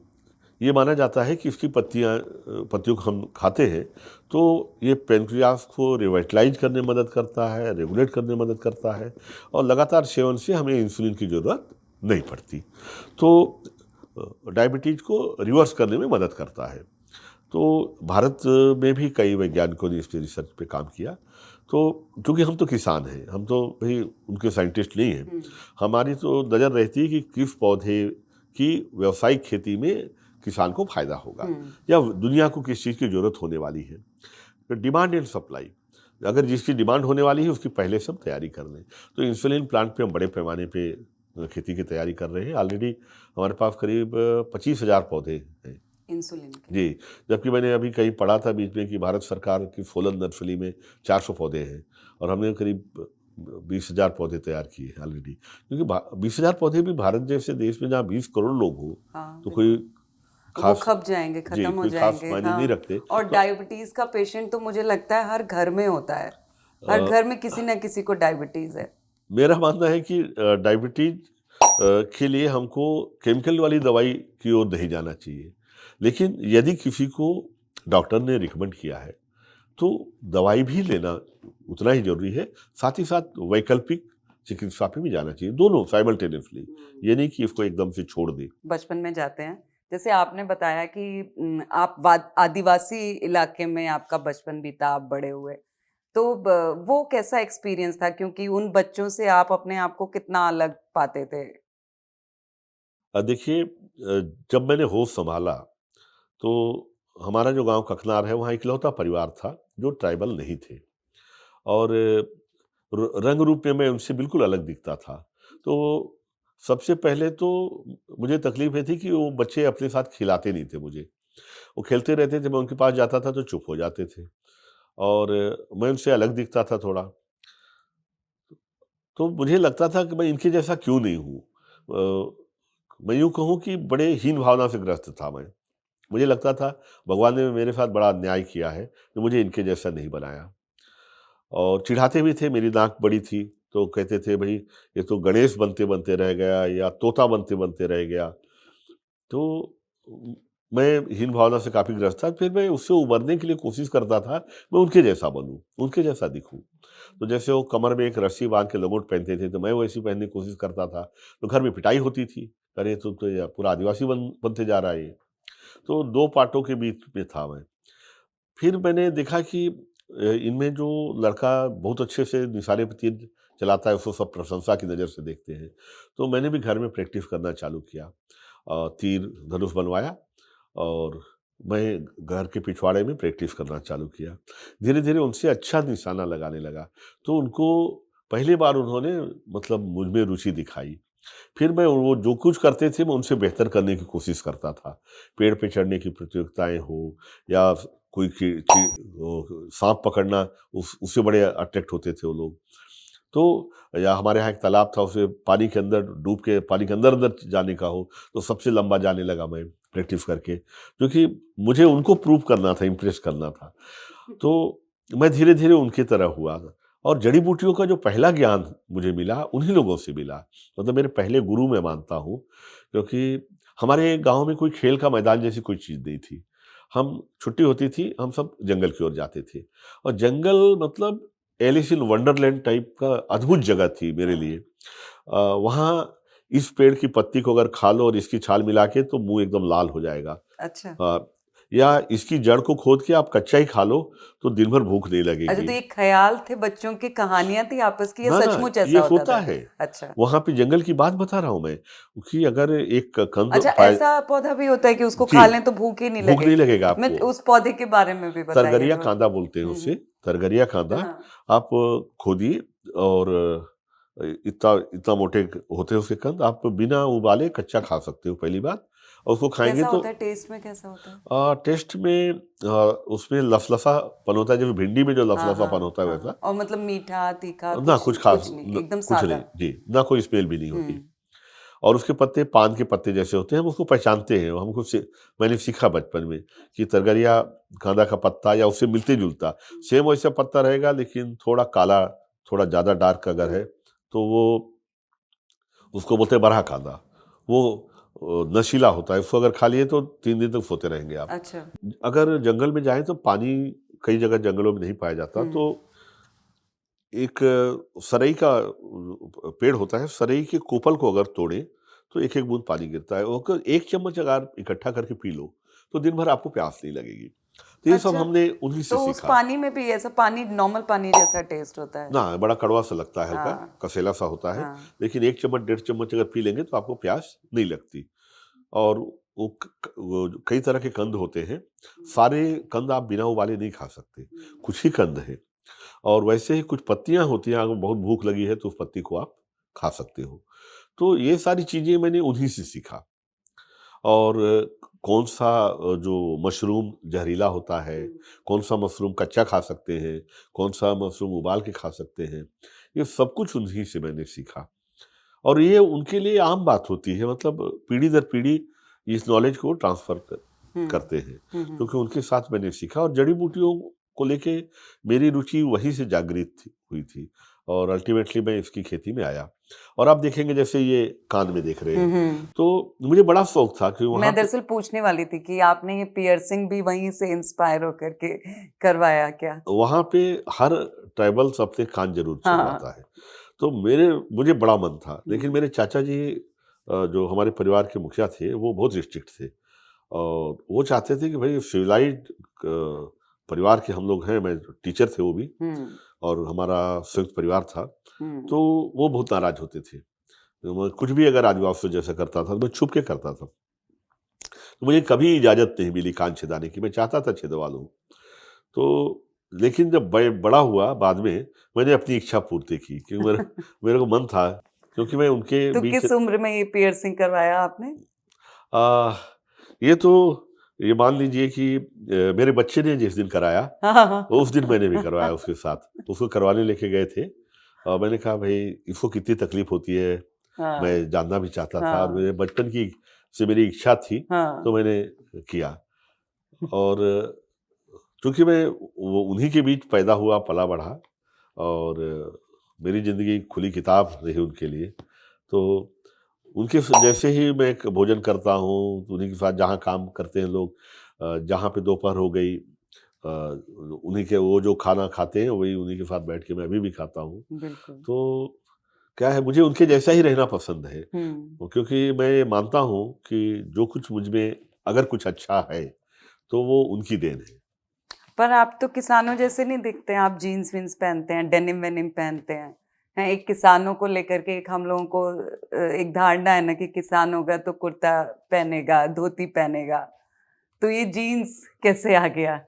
ये माना जाता है कि इसकी पत्तियों को हम खाते हैं तो ये पैंक्रियास को रिवाइटलाइज करने में मदद करता है, रेगुलेट करने में मदद करता है, और लगातार सेवन से हमें इंसुलिन की ज़रूरत नहीं पड़ती। तो डायबिटीज़ को रिवर्स करने में मदद करता है। तो भारत में भी कई वैज्ञानिकों ने इस पे रिसर्च पे काम किया। तो क्योंकि हम तो किसान हैं, हम तो भाई उनके साइंटिस्ट नहीं हैं, हमारी तो नज़र रहती है कि किस पौधे की व्यावसायिक खेती में किसान को फायदा होगा या दुनिया को किस चीज़ की ज़रूरत होने वाली है। तो डिमांड एंड सप्लाई, अगर जिसकी डिमांड होने वाली है उसकी पहले से हम तैयारी कर लें। तो इंसुलिन प्लांट पे हम बड़े पैमाने पे खेती की तैयारी कर रहे हैं। ऑलरेडी हमारे पास करीब 25,000 पौधे हैं इंसुलिन के। जी। जबकि मैंने अभी कहीं पढ़ा था बीच में कि भारत सरकार की सोलन नर्सरी में 400 पौधे हैं और हमने करीब 20,000 पौधे तैयार किए हैं ऑलरेडी। क्योंकि 20,000 पौधे भी भारत जैसे देश में जहाँ 20 करोड़ लोग हो हाँ, तो कोई वो खास खप जाएंगे, जी, खत्म हो कोई खास जाएंगे। मायने हाँ, नहीं रखते। और तो डायबिटीज का पेशेंट तो मुझे लगता है हर घर में होता है, हर घर में किसी ना किसी को डायबिटीज है। मेरा मानना है कि डायबिटीज के लिए हमको केमिकल वाली दवाई की ओर नहीं जाना चाहिए, लेकिन यदि किसी को डॉक्टर ने रिकमेंड किया है तो दवाई भी लेना उतना ही जरूरी है। साथ ही साथ वैकल्पिक चिकित्सा पे भी जाना चाहिए, दोनों साइमल्टेनियसली। ये नहीं कि इसको एकदम से छोड़ दे। बचपन में जाते हैं, जैसे आपने बताया कि आप आदिवासी इलाके में आपका बचपन बीता, आप बड़े हुए, तो वो कैसा एक्सपीरियंस था, क्योंकि उन बच्चों से आप अपने आप को कितना अलग पाते थे? देखिए, जब मैंने होश संभाला तो हमारा जो गांव ककनार है वहाँ इकलौता परिवार था जो ट्राइबल नहीं थे। और रंग रूप में मैं उनसे बिल्कुल अलग दिखता था। तो सबसे पहले तो मुझे तकलीफ ये थी कि वो बच्चे अपने साथ खिलाते नहीं थे मुझे। वो खेलते रहते थे, मैं उनके पास जाता था तो चुप हो जाते थे और मैं उनसे अलग दिखता था थोड़ा। तो मुझे लगता था कि मैं इनके जैसा क्यों नहीं हूँ। मैं यूँ कहूँ कि बड़े हीन भावना से ग्रस्त था मैं। मुझे लगता था भगवान ने मेरे साथ बड़ा अन्याय किया है कि मुझे इनके जैसा नहीं बनाया। और चिढ़ाते भी थे, मेरी नाक बड़ी थी तो कहते थे भाई ये तो गणेश बनते बनते रह गया या तोता बनते बनते रह गया। तो मैं हीन भावना से काफ़ी ग्रस्त था, फिर मैं उससे उभरने के लिए कोशिश करता था, मैं उनके जैसा बनूँ, उनके जैसा दिखूँ। तो जैसे वो कमर में एक रस्सी बाँध के लंगोट पहनते थे, तो मैं वैसी पहनने की कोशिश करता था। तो घर में पिटाई होती थी, अरे तू तो ये पूरा आदिवासी बनते जा रहा है ये। तो 2 पार्टों के बीच में था मैं। फिर मैंने देखा कि इनमें जो लड़का बहुत अच्छे से निशाने पे तीर चलाता है, उसको सब प्रशंसा की नज़र से देखते हैं। तो मैंने भी घर में प्रैक्टिस करना चालू किया। तीर धनुष बनवाया और मैं घर के पिछवाड़े में प्रैक्टिस करना चालू किया। धीरे-धीरे उनसे अच्छा निशाना लगाने लगा। तो उनको पहली बार उन्होंने मतलब मुझ में रुचि दिखाई। फिर मैं वो जो कुछ करते थे, मैं उनसे बेहतर करने की कोशिश करता था। पेड़ पे चढ़ने की प्रतियोगिताएँ हो या कोई साँप पकड़ना, उस उससे बड़े अट्रैक्ट होते थे वो लोग। तो या हमारे यहाँ एक तालाब था, उसमें पानी के अंदर डूब के पानी के अंदर-अंदर जाने का हो, तो सबसे लंबा जाने लगा मैं प्रैक्टिस करके, क्योंकि मुझे उनको प्रूव करना था, इम्प्रेस करना था। तो मैं धीरे-धीरे उनकी तरह हुआ और जड़ी-बूटियों का जो पहला ज्ञान मुझे मिला, उन्हीं लोगों से मिला। मतलब मेरे पहले गुरु मैं मानता हूँ, क्योंकि हमारे गाँव में कोई खेल का मैदान जैसी कोई चीज़ नहीं थी। हम छुट्टी होती थी, हम सब जंगल की ओर जाते थे और जंगल मतलब एलिस इन वंडरलैंड टाइप का अद्भुत जगह थी मेरे लिए। वहाँ इस पेड़ की पत्ती को अगर खा लो और इसकी छाल मिला के तो मुँह एकदम लाल हो जाएगा। अच्छा। या इसकी जड़ को खोद के आप कच्चा ही खा लो तो दिन भर भूख नहीं अच्छा, तो लगेगी। ये ख़्याल थे बच्चों की, कहानियाँ थी आपस की, या ना, ना, सचमुच ये ऐसा होता होता था? है। अच्छा। वहाँ पे जंगल की बात बता रहा हूँ मैं, कि अगर एक कंद अच्छा, पाए ऐसा पौधा भी होता है कि उसको जी, खा लें तो भूख ही नहीं भूख नहीं लगेगी? लगेगा मैं आपको। उस पौधे के बारे में भी बताइए तरगरिया थोड़ा। कांदा बोलते हैं उसे, हुँ। तरगरिया कांदा। हाँ। आप खोदिए और इतना इतना मोटे होते हैं उसके कंद, आप बिना उबाले कच्चा खा सकते हो पहली बात, और उसको खाएँगे कैसा तो होता है, टेस्ट में कैसा होता है? टेस्ट में उसमें लसलसापन होता है, जैसे भिंडी में जो हाँ, लसलसापन हाँ, होता है हाँ। वैसा। और मतलब मीठा, तीखा ना कुछ कुछ ख़ास कुछ नहीं, न एकदम कुछ नहीं, सादा? जी, ना कोई स्मेल भी नहीं होती। हुँ। और उसके पत्ते पान के पत्ते जैसे होते हैं, हम उसको पहचानते हैं, हमको से मैंने सीखा बचपन में कि तरगरिया कांदा का पत्ता या उससे मिलते-जुलता, सेम वैसा पत्ता रहेगा लेकिन थोड़ा काला, थोड़ा ज़्यादा डार्क अगर है, तो वो उसको बोलते हैं बरहा कांदा। वो नशीला होता है, उसको अगर खा लिए तो 3 दिन तक सोते रहेंगे आप। अच्छा। अगर जंगल में जाएँ तो पानी कई जगह जंगलों में नहीं पाया जाता, हुँ। तो एक सरई का पेड़ होता है, सरई के कोपल को अगर तोड़ें, तो एक-एक बूँद पानी गिरता है। और 1 चम्मच अगर आप इकट्ठा करके पी लो, तो दिन भर आपको प्यास नहीं लगेगी। तो ये सब अच्छा, हमने उन्हीं से तो उस सीखा। पानी में भी ऐसा पानी, नॉर्मल पानी जैसा टेस्ट होता है? ना, बड़ा कड़वा-सा लगता है हल्का, हाँ, कसेला-सा होता है, हाँ। लेकिन 1 चम्मच, डेढ़ चम्मच अगर पी लेंगे, तो आपको प्यास नहीं लगती। और वो जो कई तरह के कंद होते हैं, सारे कंद आप बिना उबाले नहीं खा सकते, कुछ ही कंद हैं। और वैसे ही कुछ पत्तियाँ होती हैं, अगर बहुत भूख लगी है तो उस पत्ती को आप खा सकते हो। तो ये सारी चीज़ें मैंने उन्हीं से सीखा। और कौन-सा जो मशरूम ज़हरीला होता है, कौन-सा मशरूम कच्चा खा सकते हैं, कौन-सा मशरूम उबाल के खा सकते हैं, ये सब कुछ उन्हीं से मैंने सीखा। और ये उनके लिए आम बात होती है, मतलब पीढ़ी दर पीढ़ी इस नॉलेज को ट्रांसफ़र हुँ। करते हैं, हुँ, हुँ। क्योंकि उनके साथ मैंने सीखा और जड़ी-बूटियों को लेके मेरी रुचि वहीं से जागृत हुई थी और अल्टीमेटली मैं इसकी खेती में आया। और आप देखेंगे जैसे ये कान में देख रहे हुँ, हैं, हुँ। तो मुझे बड़ा शौक था कि वहाँ मैं पे दरअसल पूछने वाली थी कि आपने ये पियर्सिंग भी वहीं से इंस्पायर होकर के करवाया क्या? वहाँ पे हर ट्राइबल्स अपने कान ज़रूर हाँ। छुड़वाता है। तो मुझे बड़ा मन था, लेकिन हुँ। मेरे चाचा जी जो हमारे परिवार के मुखिया थे, वो बहुत स्ट्रिक्ट थे। और वो चाहते थे कि भई सिविलाइज़्ड परिवार के हम लोग हैं, मैं टीचर थे वो भी, हुँ, और हमारा संयुक्त परिवार था, हुँ। तो वो बहुत नाराज़ होते थे। तो मैं कुछ भी अगर आदिवासियों जैसा करता था, तो मैं छुप के करता था। तो मुझे कभी इजाज़त नहीं मिली कान छिदाने की, मैं चाहता था छिदवा लूँ। तो लेकिन जब बड़ा हुआ बाद में, मैंने अपनी इच्छा पूर्ति की, क्योंकि मेरे को मन था, क्योंकि मैं उनके तो बीच किस उम्र में ये पियर्सिंग करवाया आपने? अ, ये तो ये मान लीजिए कि मेरे बच्चे ने जिस दिन कराया, हाँ, हाँ, हाँ। उस दिन मैंने भी करवाया उसके साथ। उसको करवाने लेके गए थे और मैंने कहा भई इसको कितनी तकलीफ़ होती है, हाँ, मैं जानना भी चाहता था और हाँ, मेरे बचपन की से मेरी इच्छा थी, हाँ। तो मैंने किया। और चूँकि मैं वो उन्हीं के बीच पैदा हुआ, पला-बढ़ा और मेरी ज़िंदगी खुली किताब रही उनके लिए। तो उनके जैसे ही मैं एक भोजन करता हूँ, तो उन्हीं के साथ जहाँ काम करते हैं लोग, जहाँ पे दोपहर हो गई, उन्हीं के वो जो खाना खाते हैं वही उन्हीं के साथ बैठ के मैं अभी भी खाता हूँ। बिल्कुल। तो क्या है, मुझे उनके जैसा ही रहना पसंद है। हुँ। क्योंकि मैं ये मानता हूँ कि जो कुछ मुझ में अगर कुछ अच्छा है, तो वो उनकी देन है। पर आप तो किसानों जैसे नहीं दिखते हैं, आप जीन्स-वीन्स पहनते हैं, डेनिम-वेनिम पहनते हैं। हैं, एक किसानों को लेकर के एक हम लोगों को एक धारणा है ना कि किसान होगा तो कुर्ता पहनेगा, धोती पहनेगा। तो ये जीन्स कैसे आ गया?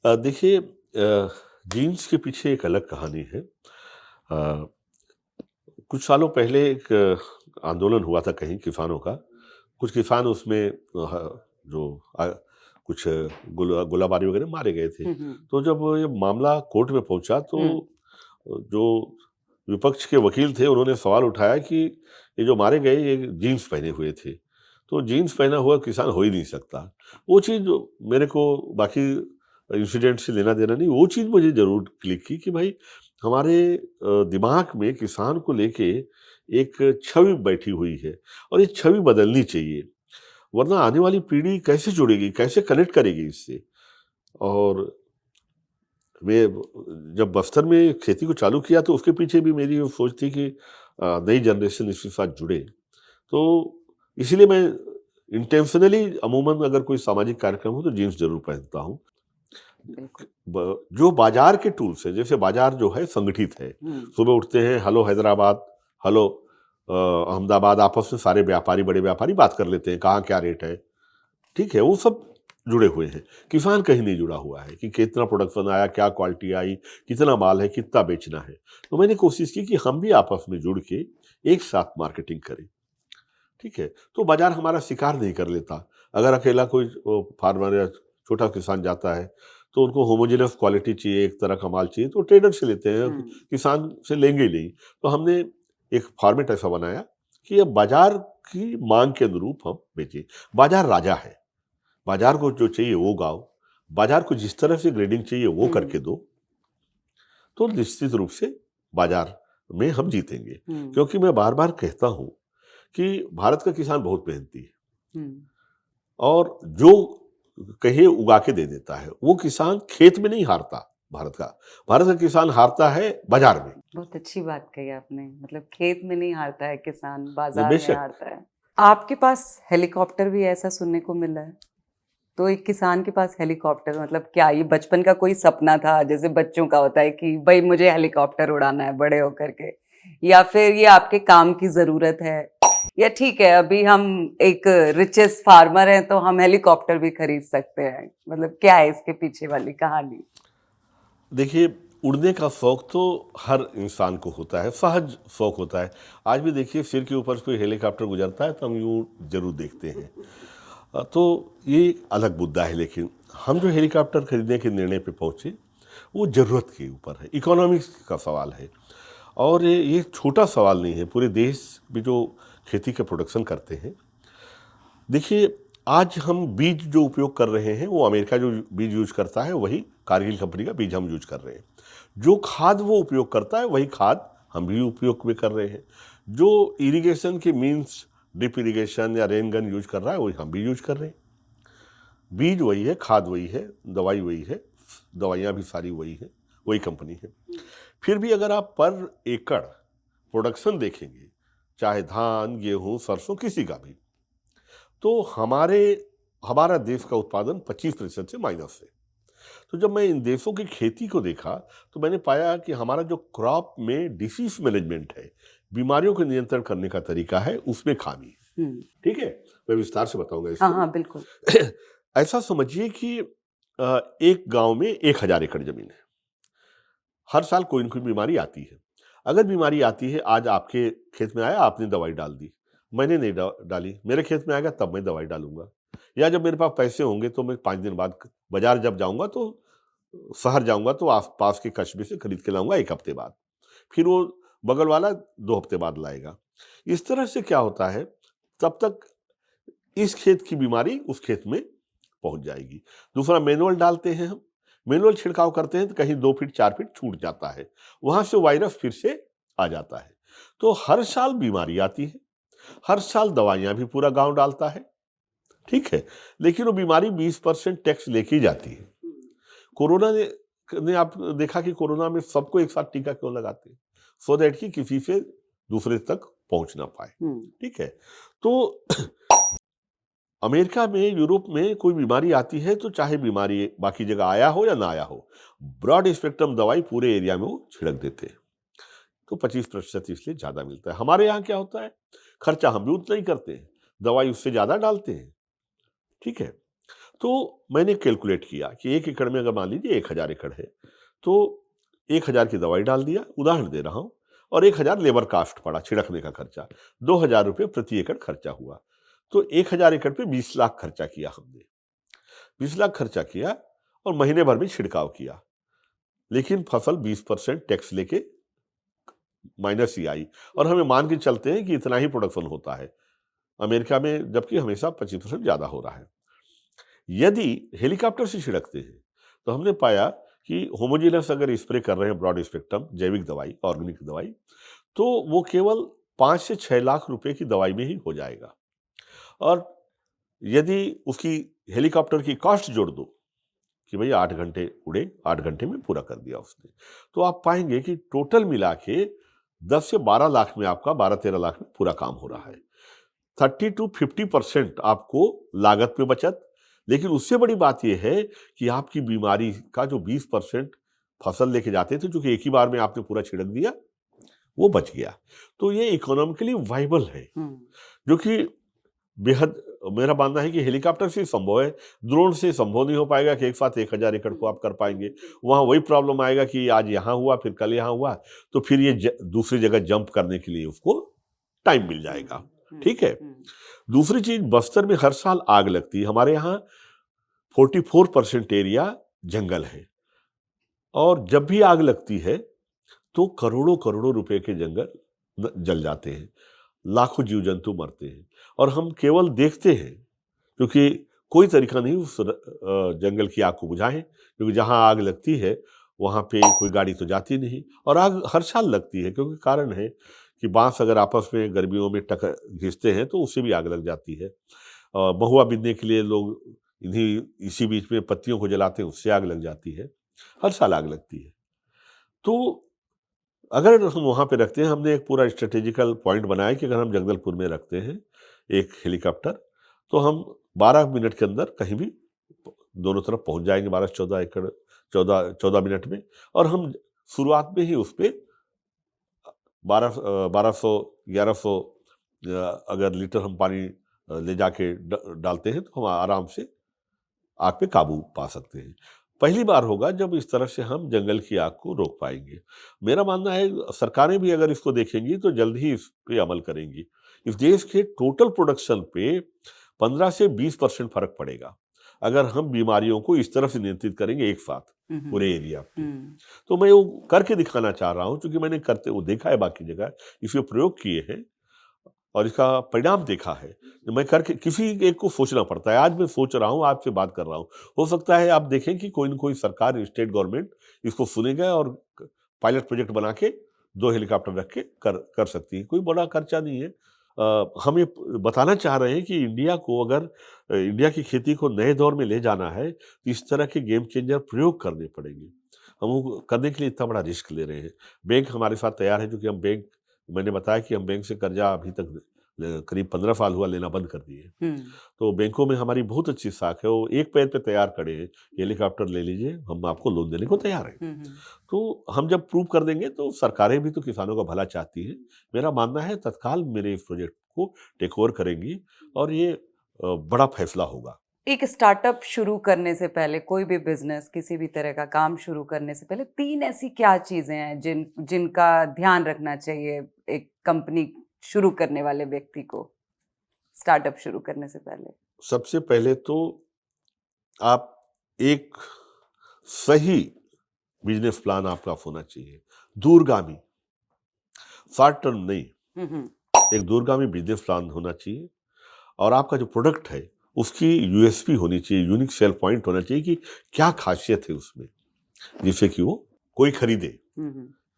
देखिए, जीन्स के पीछे एक अलग कहानी है। कुछ सालों पहले एक आंदोलन हुआ था कहीं किसानों का। कुछ किसान उसमें जो कुछ गोलाबारी वगैरह मारे गए थे। हुँ, हुँ। तो जब ये मामला कोर्ट में पहुंचा, तो हुँ, जो विपक्ष के वकील थे उन्होंने सवाल उठाया कि ये जो मारे गए ये जीन्स पहने हुए थे। तो जीन्स पहना हुआ किसान हो ही नहीं सकता। वो चीज़ मेरे को बाकी इंसिडेंट से लेना देना नहीं, वो चीज़ मुझे ज़रूर क्लिक की कि भाई हमारे दिमाग में किसान को लेके एक छवि बैठी हुई है, और ये छवि बदलनी चाहिए, वरना आने वाली पीढ़ी कैसे जुड़ेगी, कैसे कनेक्ट करेगी इससे। और वे जब बस्तर में खेती को चालू किया, तो उसके पीछे भी मेरी वो सोच थी कि नई जनरेशन इसके साथ जुड़े। तो इसीलिए मैं इंटेंशनली अमूमन अगर कोई सामाजिक कार्यक्रम हो तो जीन्स ज़रूर पहनता हूँ। बिल्कुल। जो बाजार के टूल्स हैं, जैसे बाजार जो है संगठित है। हुँ, सुबह उठते हैं, हेलो हैदराबाद, हेलो अहमदाबाद, आपस में सारे व्यापारी, बड़े व्यापारी बात कर लेते हैं, कहाँ क्या रेट है। ठीक है, वो सब जुड़े हुए हैं। किसान कहीं नहीं जुड़ा हुआ है कि कितना प्रोडक्शन आया, क्या क्वालिटी आई, कितना माल है, कितना बेचना है। तो मैंने कोशिश की कि हम भी आपस में जुड़ के एक साथ मार्केटिंग करें। ठीक है, तो बाजार हमारा शिकार नहीं कर लेता। अगर अकेला कोई फार्मर या छोटा किसान जाता है, तो उनको होमोजेनस क्वालिटी चाहिए, एक तरह का माल चाहिए, तो ट्रेडर से लेते हैं, हुँ, किसान से लेंगे ही नहीं। तो हमने एक फॉर्मेट ऐसा बनाया कि अब बाजार की मांग के अनुरूप हम बेचें। बाजार राजा है, बाजार को जो चाहिए वो गाओ, बाजार को जिस तरह से ग्रेडिंग चाहिए वो हुँ, करके दो, तो निश्चित रूप से बाजार में हम जीतेंगे। हुँ, क्योंकि मैं बार-बार कहता हूँ कि भारत का किसान बहुत मेहनती है, हुँ। और जो कहिए उगा के दे देता है। वो किसान खेत में नहीं हारता भारत का। भारत का किसान हारता है बाजार में। बहुत अच्छी बात कही आपने। मतलब खेत में नहीं हारता है किसान, बाज़ार में बेशक। हारता है। आपके पास हेलीकॉप्टर भी है ऐसा सुनने को मिला है। तो एक किसान के पास हेलीकॉप्टर मतलब क्या ये बचपन का कोई सपना था जैसे बच्चों का होता है कि भई मुझे हेलीकॉप्टर उड़ाना है बड़े होकर के? या फिर ये आपके काम की ज़रूरत है? या ठीक है अभी हम एक रिचेस्ट फार्मर हैं तो हम हेलीकॉप्टर भी खरीद सकते हैं? मतलब क्या है इसके पीछे वाली कहानी? देखिए, उड़ने का शौक तो हर इंसान को होता है, सहज शौक होता है। आज भी देखिए, सिर के ऊपर से कोई हेलीकॉप्टर गुजरता है तो हम यूँ ज़रूर देखते हैं। तो ये एक अलग मुद्दा है, लेकिन हम जो हेलीकॉप्टर खरीदने के निर्णय पे पहुँचे, वो ज़रूरत के ऊपर है, इकोनॉमिक्स का सवाल है। और ये छोटा सवाल नहीं है, पूरे देश में जो खेती का प्रोडक्शन करते हैं। देखिए, आज हम बीज जो उपयोग कर रहे हैं, वो अमेरिका जो बीज यूज़ करता है, वही कारगिल कंपनी का बीज हम यूज़ कर रहे हैं। जो खाद वो उपयोग करता है, वही खाद हम भी उपयोग में कर रहे हैं। जो इरिगेशन के मीन्स, ड्रिप इरिगेशन या रेन गन यूज़ कर रहा है, वही हम भी यूज़ कर रहे हैं। बीज वही है, खाद वही है, दवाई वही है, दवाइयाँ भी सारी वही हैं, वही कंपनी है। फिर भी अगर आप पर एकड़ प्रोडक्शन देखेंगे, चाहे धान, गेहूँ, सरसों, किसी का भी, तो हमारा देश का उत्पादन 25% से माइनस है। तो जब मैं इन देशों की खेती को देखा, तो मैंने पाया कि हमारा जो क्रॉप में डिसीज मैनेजमेंट है, बीमारियों को नियंत्रण करने का तरीका है, उसमें खामी है। हुँ। ठीक है? मैं विस्तार से बताऊँगा हाँ, इसको। हाँ, बिल्कुल। ऐसा समझिए कि एक गाँव में 1000 एकड़ ज़मीन है। हर साल कोई न कोई बीमारी आती है। अगर बीमारी आती है, आज आपके खेत में आया, आपने दवाई डाल दी। मैंने नहीं डाली, मेरे खेत में आएगा तब मैं दवाई डालूँगा। या जब मेरे पास पैसे होंगे तो मैं 5 दिन बाद बाज़ार जब जाऊँगा, तो शहर जाऊँगा तो आस-पास के कस्बे से खरीद के लाऊँगा 1 हफ्ते बाद। फिर वो बगल वाला 2 हफ्ते बाद लाएगा। इस तरह से क्या होता है, तब तक इस खेत की बीमारी उस खेत में पहुंच जाएगी। दूसरा, मैनुअल डालते हैं हम, मैनुअल छिड़काव करते हैं तो कहीं 2 फीट 4 फीट छूट जाता है, वहां से वायरस फिर से आ जाता है। तो हर साल बीमारी आती है। हर साल दवाइयां भी पूरा गांव डालता है, ठीक है, लेकिन वो बीमारी 20% टैक्स लेके ही जाती है। कोरोना ने आप देखा कि कोरोना में सबको एक साथ टीका क्यों लगाते हैं? सो दैट कि किसी से दूसरे तक पहुंच ना पाए, ठीक है। तो अमेरिका में, यूरोप में कोई बीमारी आती है तो चाहे बीमारी बाकी जगह आया हो या ना आया हो, ब्रॉड स्पेक्ट्रम दवाई पूरे एरिया में वो छिड़क देते हैं, तो 25% इसलिए ज्यादा मिलता है। हमारे यहाँ क्या होता है, खर्चा हम भी उतना ही करते हैं, दवाई उससे ज्यादा डालते हैं, ठीक है। तो मैंने कैलकुलेट किया कि 1 एकड़ में अगर मान लीजिए 1000 एकड़ है, तो 1000 की दवाई डाल दिया, उदाहरण दे रहा हूं, और 1000 लेबर कास्ट पड़ा, छिड़कने का खर्चा, 2000 रुपये प्रति एकड़ खर्चा हुआ। तो 1000 एकड़ पे 20 लाख खर्चा किया हमने, 20 लाख खर्चा किया और महीने भर में छिड़काव किया, लेकिन फसल 20% टैक्स लेके माइनस ही आई। और हमें मान के चलते हैं कि इतना ही प्रोडक्शन होता है अमेरिका में, जबकि हमेशा 25% ज्यादा हो रहा है। यदि हेलीकॉप्टर से छिड़कते हैं तो हमने पाया कि होमोजेनस अगर स्प्रे कर रहे हैं ब्रॉड स्पेक्ट्रम जैविक दवाई, ऑर्गेनिक दवाई, तो वो केवल 5 से 6 लाख रुपए की दवाई में ही हो जाएगा। और यदि उसकी हेलीकॉप्टर की कॉस्ट जोड़ दो कि भाई 8 घंटे उड़े, 8 घंटे में पूरा कर दिया उसने, तो आप पाएंगे कि टोटल मिला के 10 से 12 लाख में, आपका 12-13 लाख में पूरा काम हो रहा है। 30 to 50% आपको लागत में बचत, लेकिन उससे बड़ी बात यह है कि आपकी बीमारी का जो 20% फसल लेके जाते थे, जो कि एक ही बार में आपने पूरा छिड़क दिया, वो बच गया। तो ये इकोनॉमिकली वाइबल है, जो कि बेहद, मेरा मानना है कि हेलीकॉप्टर से संभव है, ड्रोन से संभव नहीं हो पाएगा कि एक साथ 1000 एकड़ को आप कर पाएंगे। वहां वही प्रॉब्लम आएगा कि आज यहाँ हुआ, फिर कल यहाँ हुआ, तो फिर ये दूसरी जगह जंप करने के लिए उसको टाइम मिल जाएगा, ठीक है। दूसरी चीज, बस्तर में हर साल आग लगती है। हमारे यहाँ 44% एरिया जंगल है, और जब भी आग लगती है तो करोड़ों करोड़ों रुपए के जंगल जल जाते हैं, लाखों जीव जंतु मरते हैं, और हम केवल देखते हैं, क्योंकि कोई तरीका नहीं उस जंगल की आग को बुझाएं, क्योंकि जहां आग लगती है वहां पे कोई गाड़ी तो जाती नहीं, और आग हर साल लगती है, क्योंकि कारण है कि बांस अगर आपस में गर्मियों में घिसते हैं तो उससे भी आग लग जाती है। महुआ बीनने के लिए लोग इसी बीच में पत्तियों को जलाते हैं, उससे आग लग जाती है, हर साल आग लगती है। तो अगर हम वहां पे रखते हैं, हमने एक पूरा स्ट्रेटेजिकल पॉइंट बनाया कि अगर हम जगदलपुर में रखते हैं एक हेलीकॉप्टर, तो हम 12 मिनट के अंदर कहीं भी दोनों तरफ पहुंच जाएंगे, 12-14 एकड़ 14 मिनट में। और हम शुरुआत में ही उस पर 1200-1100 अगर लीटर हम पानी ले जाके डालते हैं, तो हम आराम से आग पे काबू पा सकते हैं। पहली बार होगा जब इस तरह से हम जंगल की आग को रोक पाएंगे। मेरा मानना है सरकारें भी अगर इसको देखेंगी तो जल्द ही इस पे अमल करेंगी। इस देश के टोटल प्रोडक्शन पे 15 से 20% फर्क पड़ेगा अगर हम बीमारियों को इस तरह से नियंत्रित करेंगे एक साथ पूरे एरिया पे। तो मैं वो करके दिखाना चाह रहा हूँ, क्योंकि मैंने करते वो देखा है बाकी जगह, इसमें प्रयोग किए हैं और इसका परिणाम देखा है। मैं करके, किसी एक को सोचना पड़ता है। आज मैं सोच रहा हूँ, आपसे बात कर रहा हूँ, हो सकता है आप देखें कि कोई न कोई सरकार, स्टेट गवर्नमेंट इसको सुनेगा और पायलट प्रोजेक्ट बना के 2 हेलीकॉप्टर रख के कर सकती है। कोई बड़ा खर्चा नहीं है। हम ये बताना चाह रहे हैं कि इंडिया को अगर इंडिया की खेती को नए दौर में ले जाना है तो इस तरह के गेम चेंजर प्रयोग करने पड़ेंगे। हम वो करने के लिए इतना बड़ा रिस्क ले रहे हैं। बैंक हमारे साथ तैयार है, क्योंकि हम बैंक, मैंने बताया कि हम बैंक से कर्जा अभी तक करीब 15 साल हुआ लेना बंद कर दिए। तो बैंकों में हमारी बहुत अच्छी साख है, वो एक पैर पे तैयार खड़े हैं, हेलीकॉप्टर ले लीजिए, हम आपको लोन देने को तैयार हैं। तो हम जब प्रूव कर देंगे तो सरकारें भी तो किसानों का भला चाहती हैं। मेरा मानना है तत्काल मेरे इस प्रोजेक्ट को टेक ओवर करेंगी और ये बड़ा फैसला होगा। एक स्टार्टअप शुरू करने से पहले, कोई भी बिजनेस, किसी भी तरह का काम शुरू करने से पहले 3 ऐसी क्या चीजें हैं जिनका ध्यान रखना चाहिए एक कंपनी शुरू करने वाले व्यक्ति को, स्टार्टअप शुरू करने से पहले? सबसे पहले तो आप एक सही बिजनेस प्लान आपका होना चाहिए, दूरगामी, शॉर्ट टर्म नहीं। एक दूरगामी बिजनेस प्लान होना चाहिए, और आपका जो प्रोडक्ट है उसकी यूएसपी होनी चाहिए, यूनिक सेल पॉइंट होना चाहिए कि क्या खासियत है उसमें, जिससे कि वो कोई खरीदे।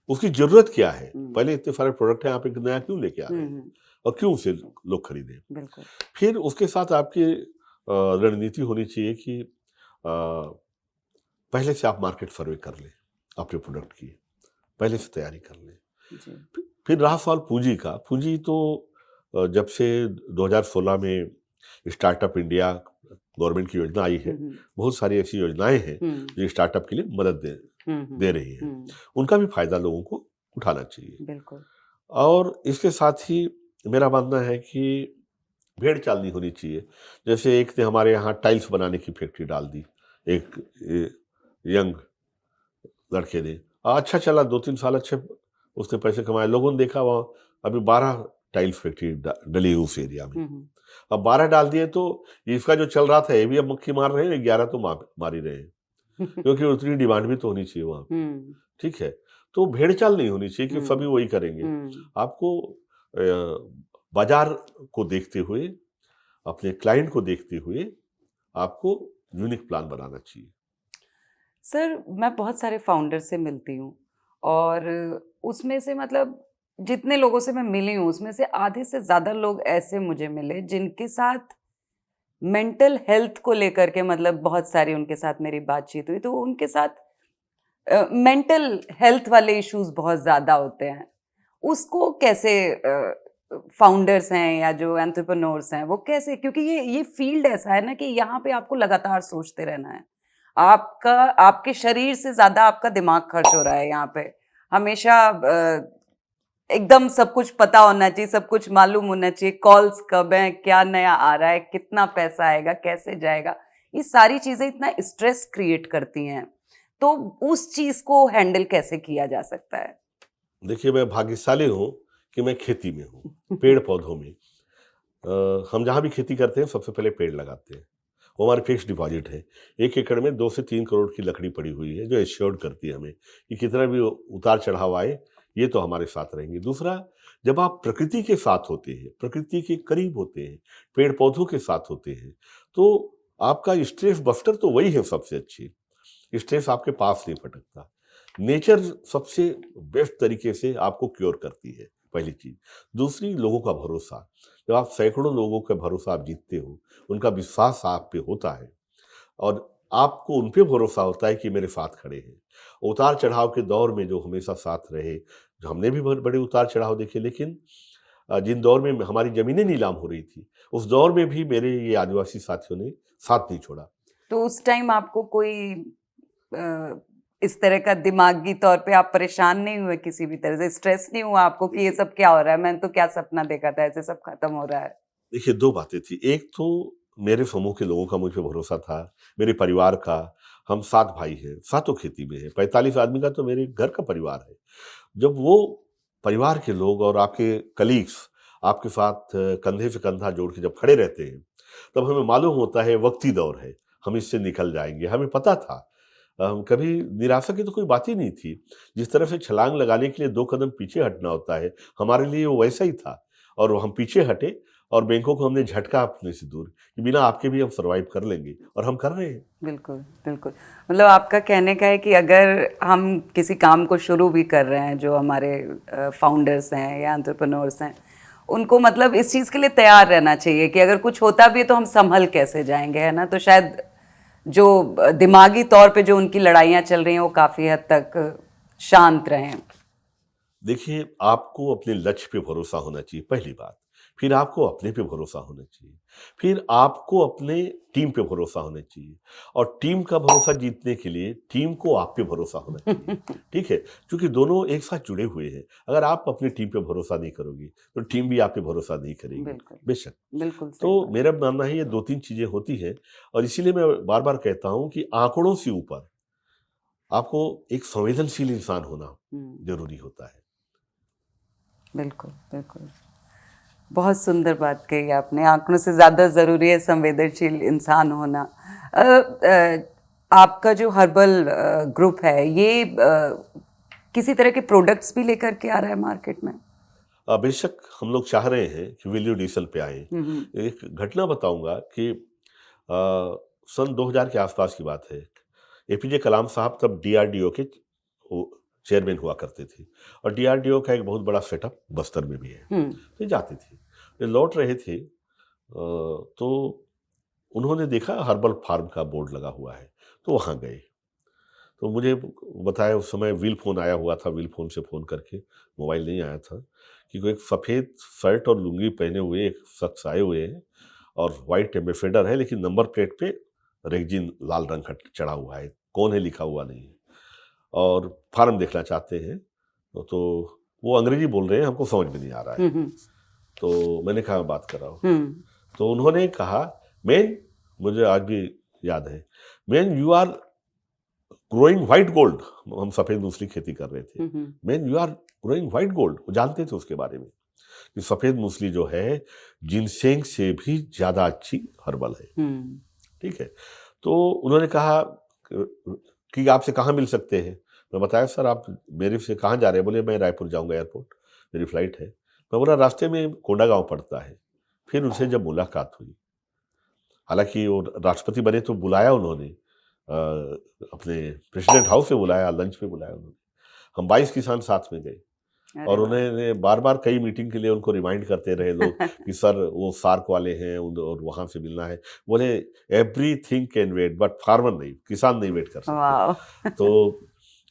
उसकी जरूरत क्या है, हम्म, पहले इतने सारे प्रोडक्ट हैं, आप एक नया क्यों लेके आ रहे हैं हम्म, और क्यों उसे लोग खरीदें। बिल्कुल। फिर उसके साथ आपकी रणनीति होनी चाहिए कि पहले से आप मार्केट सर्वे कर लें अपने प्रोडक्ट की, पहले से तैयारी कर लें। जी। फिर रहा सवाल पूंजी का, पूंजी तो जब से 2016 में स्टार्टअप इंडिया गवर्नमेंट की योजना आई है, हम्म, बहुत सारी ऐसी योजनाएं हैं हम्म, जो स्टार्टअप के लिए मदद दे रही हैं। उनका भी फायदा लोगों को उठाना चाहिए। बिल्कुल। और इसके साथ ही मेरा मानना है कि भेड़ चाल नहीं होनी चाहिए। जैसे एक ने हमारे यहाँ टाइल्स बनाने की फैक्ट्री डाल दी, एक यंग लड़के ने, अच्छा चला, 2-3 साल अच्छे उसने पैसे कमाए, लोगों ने देखा वहाँ अभी 12 टाइल्स फैक्ट्री डली है उस एरिया में। अब 12 डाल दिए तो इसका जो चल रहा था ये भी अब मक्खी मार रहे हैं, 11 तो मार ही रहे हैं, क्योंकि उतनी डिमांड भी तो होनी चाहिए वहाँ पे। ठीक है, तो भेड़ चाल नहीं होनी चाहिए कि सभी वही करेंगे। आपको बाजार को देखते हुए, अपने क्लाइंट को देखते हुए आपको यूनिक प्लान बनाना चाहिए। सर, मैं बहुत सारे फाउंडर से मिलती हूँ और उसमें से मतलब जितने लोगों से मैं मिली हूँ उसमें से आधे से ज़्यादा लोग ऐसे मुझे मिले जिनके साथ मेंटल हेल्थ को लेकर के मतलब बहुत सारी उनके साथ मेरी बातचीत हुई, तो उनके साथ मेंटल हेल्थ वाले इश्यूज बहुत ज़्यादा होते हैं। उसको कैसे फाउंडर्स हैं या जो एंटरप्रेन्योर्स हैं वो कैसे, क्योंकि ये फील्ड ऐसा है ना कि यहाँ पे आपको लगातार सोचते रहना है। आपका आपके शरीर से ज़्यादा आपका दिमाग खर्च हो रहा है यहाँ पे। हमेशा एकदम सब कुछ पता होना चाहिए, सब कुछ मालूम होना चाहिए, कॉल्स कब हैं, क्या नया आ रहा है, कितना पैसा आएगा, कैसे जाएगा। ये सारी चीज़ें इतना स्ट्रेस क्रिएट करती हैं। तो उस चीज़ को हैंडल कैसे किया जा सकता है? देखिए, मैं भाग्यशाली हूँ कि मैं खेती में हूँ, पेड़ पौधों में। हम जहाँ भी खेती करते हैं सबसे पहले पेड़ लगाते हैं, वो हमारी फिक्स डिपॉजिट है। 1 एकड़ में 2 से 3 करोड़ की लकड़ी पड़ी हुई है जो एश्योर्ड करती है हमें कि कितना भी उतार चढ़ाव आए, ये तो हमारे साथ रहेंगे। दूसरा, जब आप प्रकृति के साथ होते हैं, प्रकृति के करीब होते हैं, पेड़ पौधों के साथ होते हैं, तो आपका स्ट्रेस बस्टर तो वही है सबसे अच्छी। स्ट्रेस आपके पास नहीं फटकता। नेचर सबसे बेस्ट तरीके से आपको क्योर करती है, पहली चीज। दूसरी, लोगों का भरोसा। जब आप सैकड़ों लोगों का भरोसा आप जीतते हो, उनका विश्वास आप पे होता है और आपको उन पे भरोसा होता है कि मेरे साथ खड़े हैं। उतार चढ़ाव के दौर में जो हमेशा साथ रहे, जो हमने भी बहुत बड़े उतार चढ़ाव देखे, लेकिन जिन दौर में हमारी जमीनें नीलाम हो रही थी, उस दौर में भी मेरे ये आदिवासी साथियों ने साथ नहीं छोड़ा। तो उस टाइम आपको कोई इस तरह का दिमागी तौर पे आप परेशान नहीं हुए, किसी भी तरह से स्ट्रेस नहीं हुआ आपको कि ये सब क्या हो रहा है, मैंने तो क्या सपना देखा था, ऐसे सब खत्म हो रहा है? देखिए, 2 बातें थी। एक तो मेरे समूह के लोगों का मुझ पे भरोसा था, मेरे परिवार का। हम 7 भाई हैं, सातों खेती में हैं, 45 आदमी का तो मेरे घर का परिवार है। जब वो परिवार के लोग और आपके कलीग्स आपके साथ कंधे से कंधा जोड़ के जब खड़े रहते हैं, तब हमें मालूम होता है वक़्ती दौर है, हम इससे निकल जाएँगे। हमें पता था। कभी निराशा की तो कोई बात ही नहीं थी। जिस तरह से छलांग लगाने के लिए 2 कदम पीछे हटना होता है, हमारे लिए वो वैसा ही था और हम पीछे हटे और बैंकों को हमने झटका अपने से दूर कि बिना आपके भी हम सर्वाइव कर लेंगे और हम कर रहे हैं। बिल्कुल, बिल्कुल। मतलब आपका कहने का है कि अगर हम किसी काम को शुरू भी कर रहे हैं, जो हमारे फाउंडर्स हैं या एंटरप्रेन्योर्स हैं, उनको मतलब इस चीज़ के लिए तैयार रहना चाहिए कि अगर कुछ होता भी है तो हम सँभल कैसे जाएँगे, है ना? तो शायद जो दिमागी तौर पे जो उनकी लड़ाइयाँ चल रही हैं, वो काफ़ी हद तक शांत रहें। देखिए, आपको अपने लक्ष्य पे भरोसा होना चाहिए, पहली बात। फिर आपको अपने पे भरोसा होना चाहिए। फिर आपको अपने टीम पे भरोसा होना चाहिए और टीम का भरोसा जीतने के लिए टीम को आप पे भरोसा होना चाहिए। ठीक है? क्योंकि दोनों एक साथ जुड़े हुए हैं। अगर आप अपनी टीम पे भरोसा नहीं करोगे, तो टीम भी आप पे भरोसा नहीं करेगी, बिल्कुल, बेशक। बिल्कुल सही तो बात। मेरा मानना है ये 2-3 चीज़ें होती हैं और इसीलिए मैं बार-बार कहता हूँ कि आँकड़ों से ऊपर आपको एक संवेदनशील इंसान होना हुँ, ज़रूरी होता है। बिल्कुल, बिल्कुल। बहुत सुंदर बात कही आपने, आँकड़ों से ज़्यादा ज़रूरी है संवेदनशील इंसान होना। आपका जो हर्बल ग्रुप है, ये किसी तरह के प्रोडक्ट्स भी लेकर के आ रहा है मार्केट में? बेशक हम लोग चाह रहे हैं कि वैल्यू एडिशन पे आएँ। हुँ, हुँ। एक घटना बताऊँगा कि सन 2000 के आस-पास की बात है। एपीजे कलाम साहब तब डीआरडीओ के वो चेयरमैन हुआ करते थे, और डीआरडीओ का एक बहुत बड़ा सेटअप बस्तर में भी है। तो ये जाते थे, ये लौट रहे थे, तो उन्होंने देखा हर्बल फार्म का बोर्ड लगा हुआ है, तो वहाँ गए। तो मुझे बताया, उस समय व्हील फ़ोन आया हुआ था, व्हील फ़ोन से फ़ोन करके, मोबाइल नहीं आया था, कि कोई एक सफ़ेद शर्ट और लुंगी पहने हुए एक शख्स आए हुए हैं, और वाइट एम्बेसडर है, लेकिन नंबर प्लेट पे रेगजिन लाल रंग का चढ़ा हुआ है, कौन है लिखा हुआ नहीं है, और फार्म देखना चाहते हैं। तो वो अंग्रेजी बोल रहे हैं, हमको समझ में नहीं आ रहा है। तो मैंने कहा मैं बात कर रहा हूँ। तो उन्होंने कहा, मैन, मुझे आज भी याद है, man you are growing white gold. हम सफेद मूसली खेती कर रहे थे। Man you are growing white gold. वो जानते थे उसके बारे में कि सफेद मूसली जो है जिनसेंग से भी ज्यादा अच्छी हर्बल है। ठीक है। तो उन्होंने कहा कि आपसे कहाँ मिल सकते हैं। मैं बताया, सर आप मेरे से कहाँ जा रहे हैं। बोले मैं रायपुर जाऊंगा, एयरपोर्ट मेरी फ्लाइट है। मैं बोला रास्ते में कोंडागांव पड़ता है। फिर उनसे जब मुलाकात हुई, हालांकि वो राष्ट्रपति बने तो बुलाया उन्होंने, अपने प्रेसिडेंट हाउस में बुलाया, लंच पे बुलाया उन्होंने। हम 22 किसान साथ में गए, और उन्होंने बार बार कई मीटिंग के लिए उनको रिमाइंड करते रहे लोग कि सर वो सार्क वाले हैं और वहां से मिलना है। बोले everything can wait but farmer नहीं, किसान नहीं वेट कर सकते। तो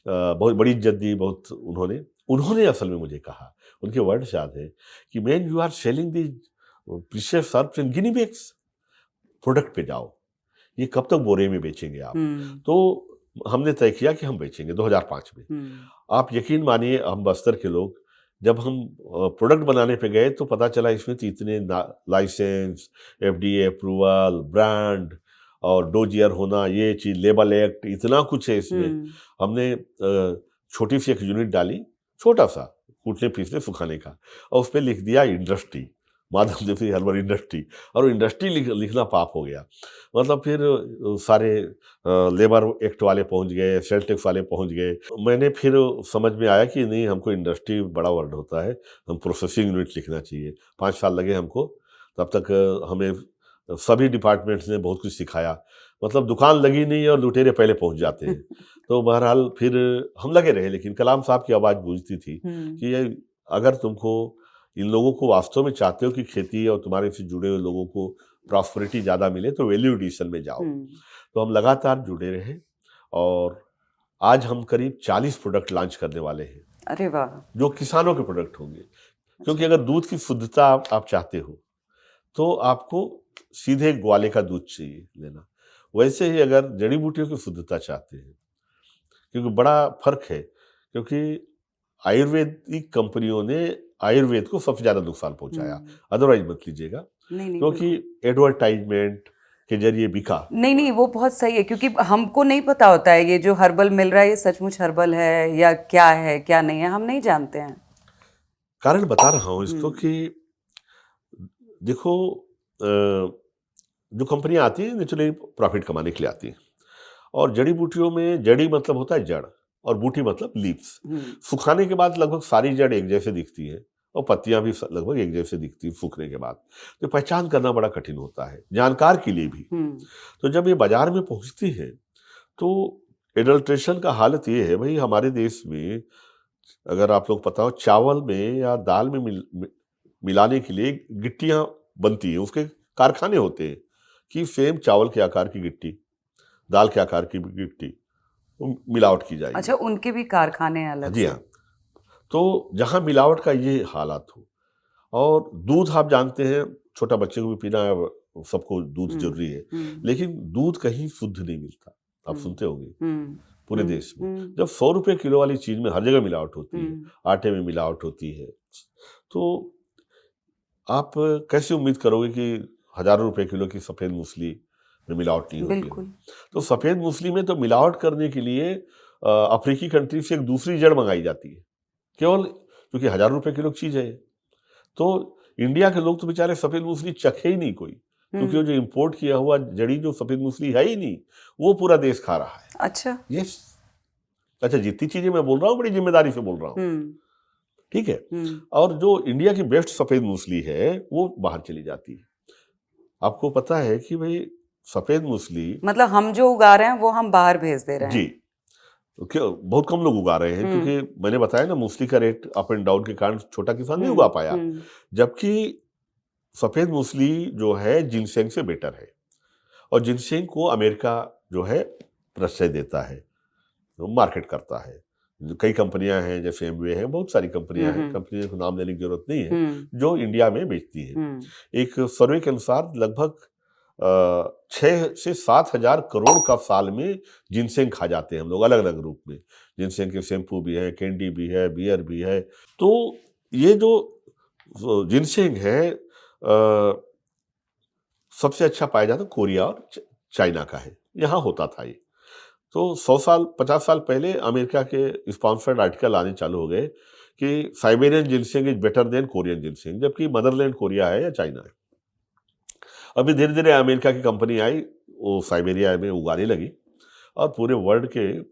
बहुत बड़ी इज्जत दी, बहुत उन्होंने असल में मुझे कहा, उनके वर्ड्स याद है कि man you are selling the precious herbs in gunny bags, product पे जाओ, ये कब तक बोरे में बेचेंगे आप। तो हमने तय किया कि हम बेचेंगे 2005 में। आप यकीन मानिए, हम बस्तर के लोग, जब हम प्रोडक्ट बनाने पे गए तो पता चला इसमें तो इतने लाइसेंस, एफडीए अप्रूवल, ब्रांड और डोजियर होना, ये चीज, लेबल एक्ट, इतना कुछ है इसमें। हमने छोटी सी एक यूनिट डाली, छोटा सा, कूटने पीसने सुखाने का, और उस पर लिख दिया इंडस्ट्री, माधव देवी हर्बल इंडस्ट्री, और इंडस्ट्री लिखना पाप हो गया। मतलब फिर सारे लेबर एक्ट वाले पहुंच गए, सेल टैक्स वाले पहुंच गए। मैंने फिर समझ में आया कि नहीं, हमको इंडस्ट्री बड़ा वर्ड होता है, हम प्रोसेसिंग यूनिट लिखना चाहिए। 5 साल लगे हमको, तब तक हमें सभी डिपार्टमेंट्स ने बहुत कुछ सिखाया। मतलब दुकान लगी नहीं और लुटेरे पहले पहुंच जाते हैं। तो बहरहाल फिर हम लगे रहे, लेकिन कलाम साहब की आवाज़ गूंजती थी कि अगर तुमको इन लोगों को वास्तव में चाहते हो कि खेती और तुम्हारे से जुड़े हुए लोगों को प्रॉस्पेरिटी ज़्यादा मिले, तो वैल्यू एडिशन में जाओ। तो हम लगातार जुड़े रहे, और आज हम करीब 40 प्रोडक्ट लॉन्च करने वाले हैं। अरे वाह! जो किसानों के प्रोडक्ट होंगे। क्योंकि अगर दूध की शुद्धता आप चाहते हो, तो आपको सीधे ग्वाले का दूध चाहिए लेना। वैसे ही अगर जड़ी बूटियों की शुद्धता चाहते हैं, क्योंकि बड़ा फर्क है, क्योंकि आयुर्वेदिक कंपनियों ने आयुर्वेद को सबसे ज्यादा नुकसान पहुंचाया। अदरवाइज मत लीजिएगा, क्योंकि एडवर्टाइजमेंट के जरिए बिका। नहीं, वो बहुत सही है, क्योंकि हमको नहीं पता होता है ये जो हर्बल मिल रहा है ये सचमुच हर्बल है या क्या है क्या नहीं है, हम नहीं जानते हैं। कारण बता रहा हूँ इसको कि देखो, जो कंपनियां आती है नेचुरली प्रॉफिट कमाने के लिए आती हैं, और जड़ी बूटियों में जड़ी मतलब होता है जड़, और बूटी मतलब लीव्स। सुखाने के बाद लगभग सारी जड़ एक जैसे दिखती है, और पत्तियां भी लगभग एक जैसे दिखती है सूखने के बाद। तो पहचान करना बड़ा कठिन होता है जानकार के लिए भी। तो जब ये बाजार में पहुंचती है, तो एडल्ट्रेशन का हालत ये है भाई, हमारे देश में अगर आप लोग पता हो, चावल में या दाल में मिलाने के लिए गिट्टियां बनती हैं, उसके कारखाने होते हैं कि सेम चावल के आकार की गिट्टी, दाल के आकार की गिट्टी मिलावट की जाएगी। अच्छा, उनके भी कारखाने अलग जी हाँ। तो जहां मिलावट का ये हालात हो, और दूध आप जानते हैं, छोटा बच्चे को भी पीना है, सबको दूध जरूरी है, लेकिन दूध कहीं शुद्ध नहीं मिलता। आप सुनते होंगे पूरे देश में, जब 100 रुपए किलो वाली चीज में हर जगह मिलावट होती है, आटे में मिलावट होती है, तो आप कैसे उम्मीद करोगे कि हजारों रुपए किलो की सफेद मूसली में मिलावट नहीं होती है। तो सफेद मूसली में तो मिलावट करने के लिए अफ्रीकी कंट्री से एक दूसरी जड़ मंगाई जाती है, केवल क्योंकि हजारों रुपए किलो की चीज है। तो इंडिया के लोग तो बेचारे सफेद मूसली चखे ही नहीं कोई, क्योंकि वो जो इंपोर्ट किया हुआ जड़ी जो सफेद मूसली है ही नहीं, वो पूरा देश खा रहा है। अच्छा, यस। अच्छा, जितनी चीजें मैं बोल रहा हूँ बड़ी जिम्मेदारी से बोल रहा हूँ, ठीक है। और जो इंडिया की बेस्ट सफेद मूसली है वो बाहर चली जाती है। आपको पता है कि भाई सफेद मूसली, मतलब हम जो उगा रहे हैं वो हम बाहर भेज दे रहे हैं। जी, बहुत कम लोग उगा रहे हैं, क्योंकि मैंने बताया ना मूसली का रेट अप एंड डाउन के कारण छोटा किसान नहीं उगा पाया। जबकि सफेद मूसली जो है जिनसेंग से बेटर है, और जिनसेंग को अमेरिका जो है प्रश्रय देता है, मार्केट करता है। कई कंपनियां हैं, जैसे एमवे है, बहुत सारी कंपनियां हैं, कंपनियों को नाम लेने की जरूरत नहीं है, जो इंडिया में बेचती है। एक सर्वे के अनुसार लगभग 6 से 7 हजार करोड़ का साल में जिनसेंग खा जाते हैं हम लोग, अलग अलग रूप में। जिनसेंग के शैम्पू भी है, कैंडी भी है, बियर भी है। तो ये जो जिनसेंग है सबसे अच्छा पाया जाता कोरिया और चाइना का है, यहाँ होता था ये। तो 100 साल 50 साल पहले अमेरिका के स्पॉन्सर्ड आर्टिकल आने चालू हो गए कि Siberian ginseng is better than Korean ginseng, जबकि मदरलैंड कोरिया है या चाइना है। अभी धीरे धीरे अमेरिका की कंपनी आई, वो साइबेरिया में उगाने लगी और पूरे वर्ल्ड के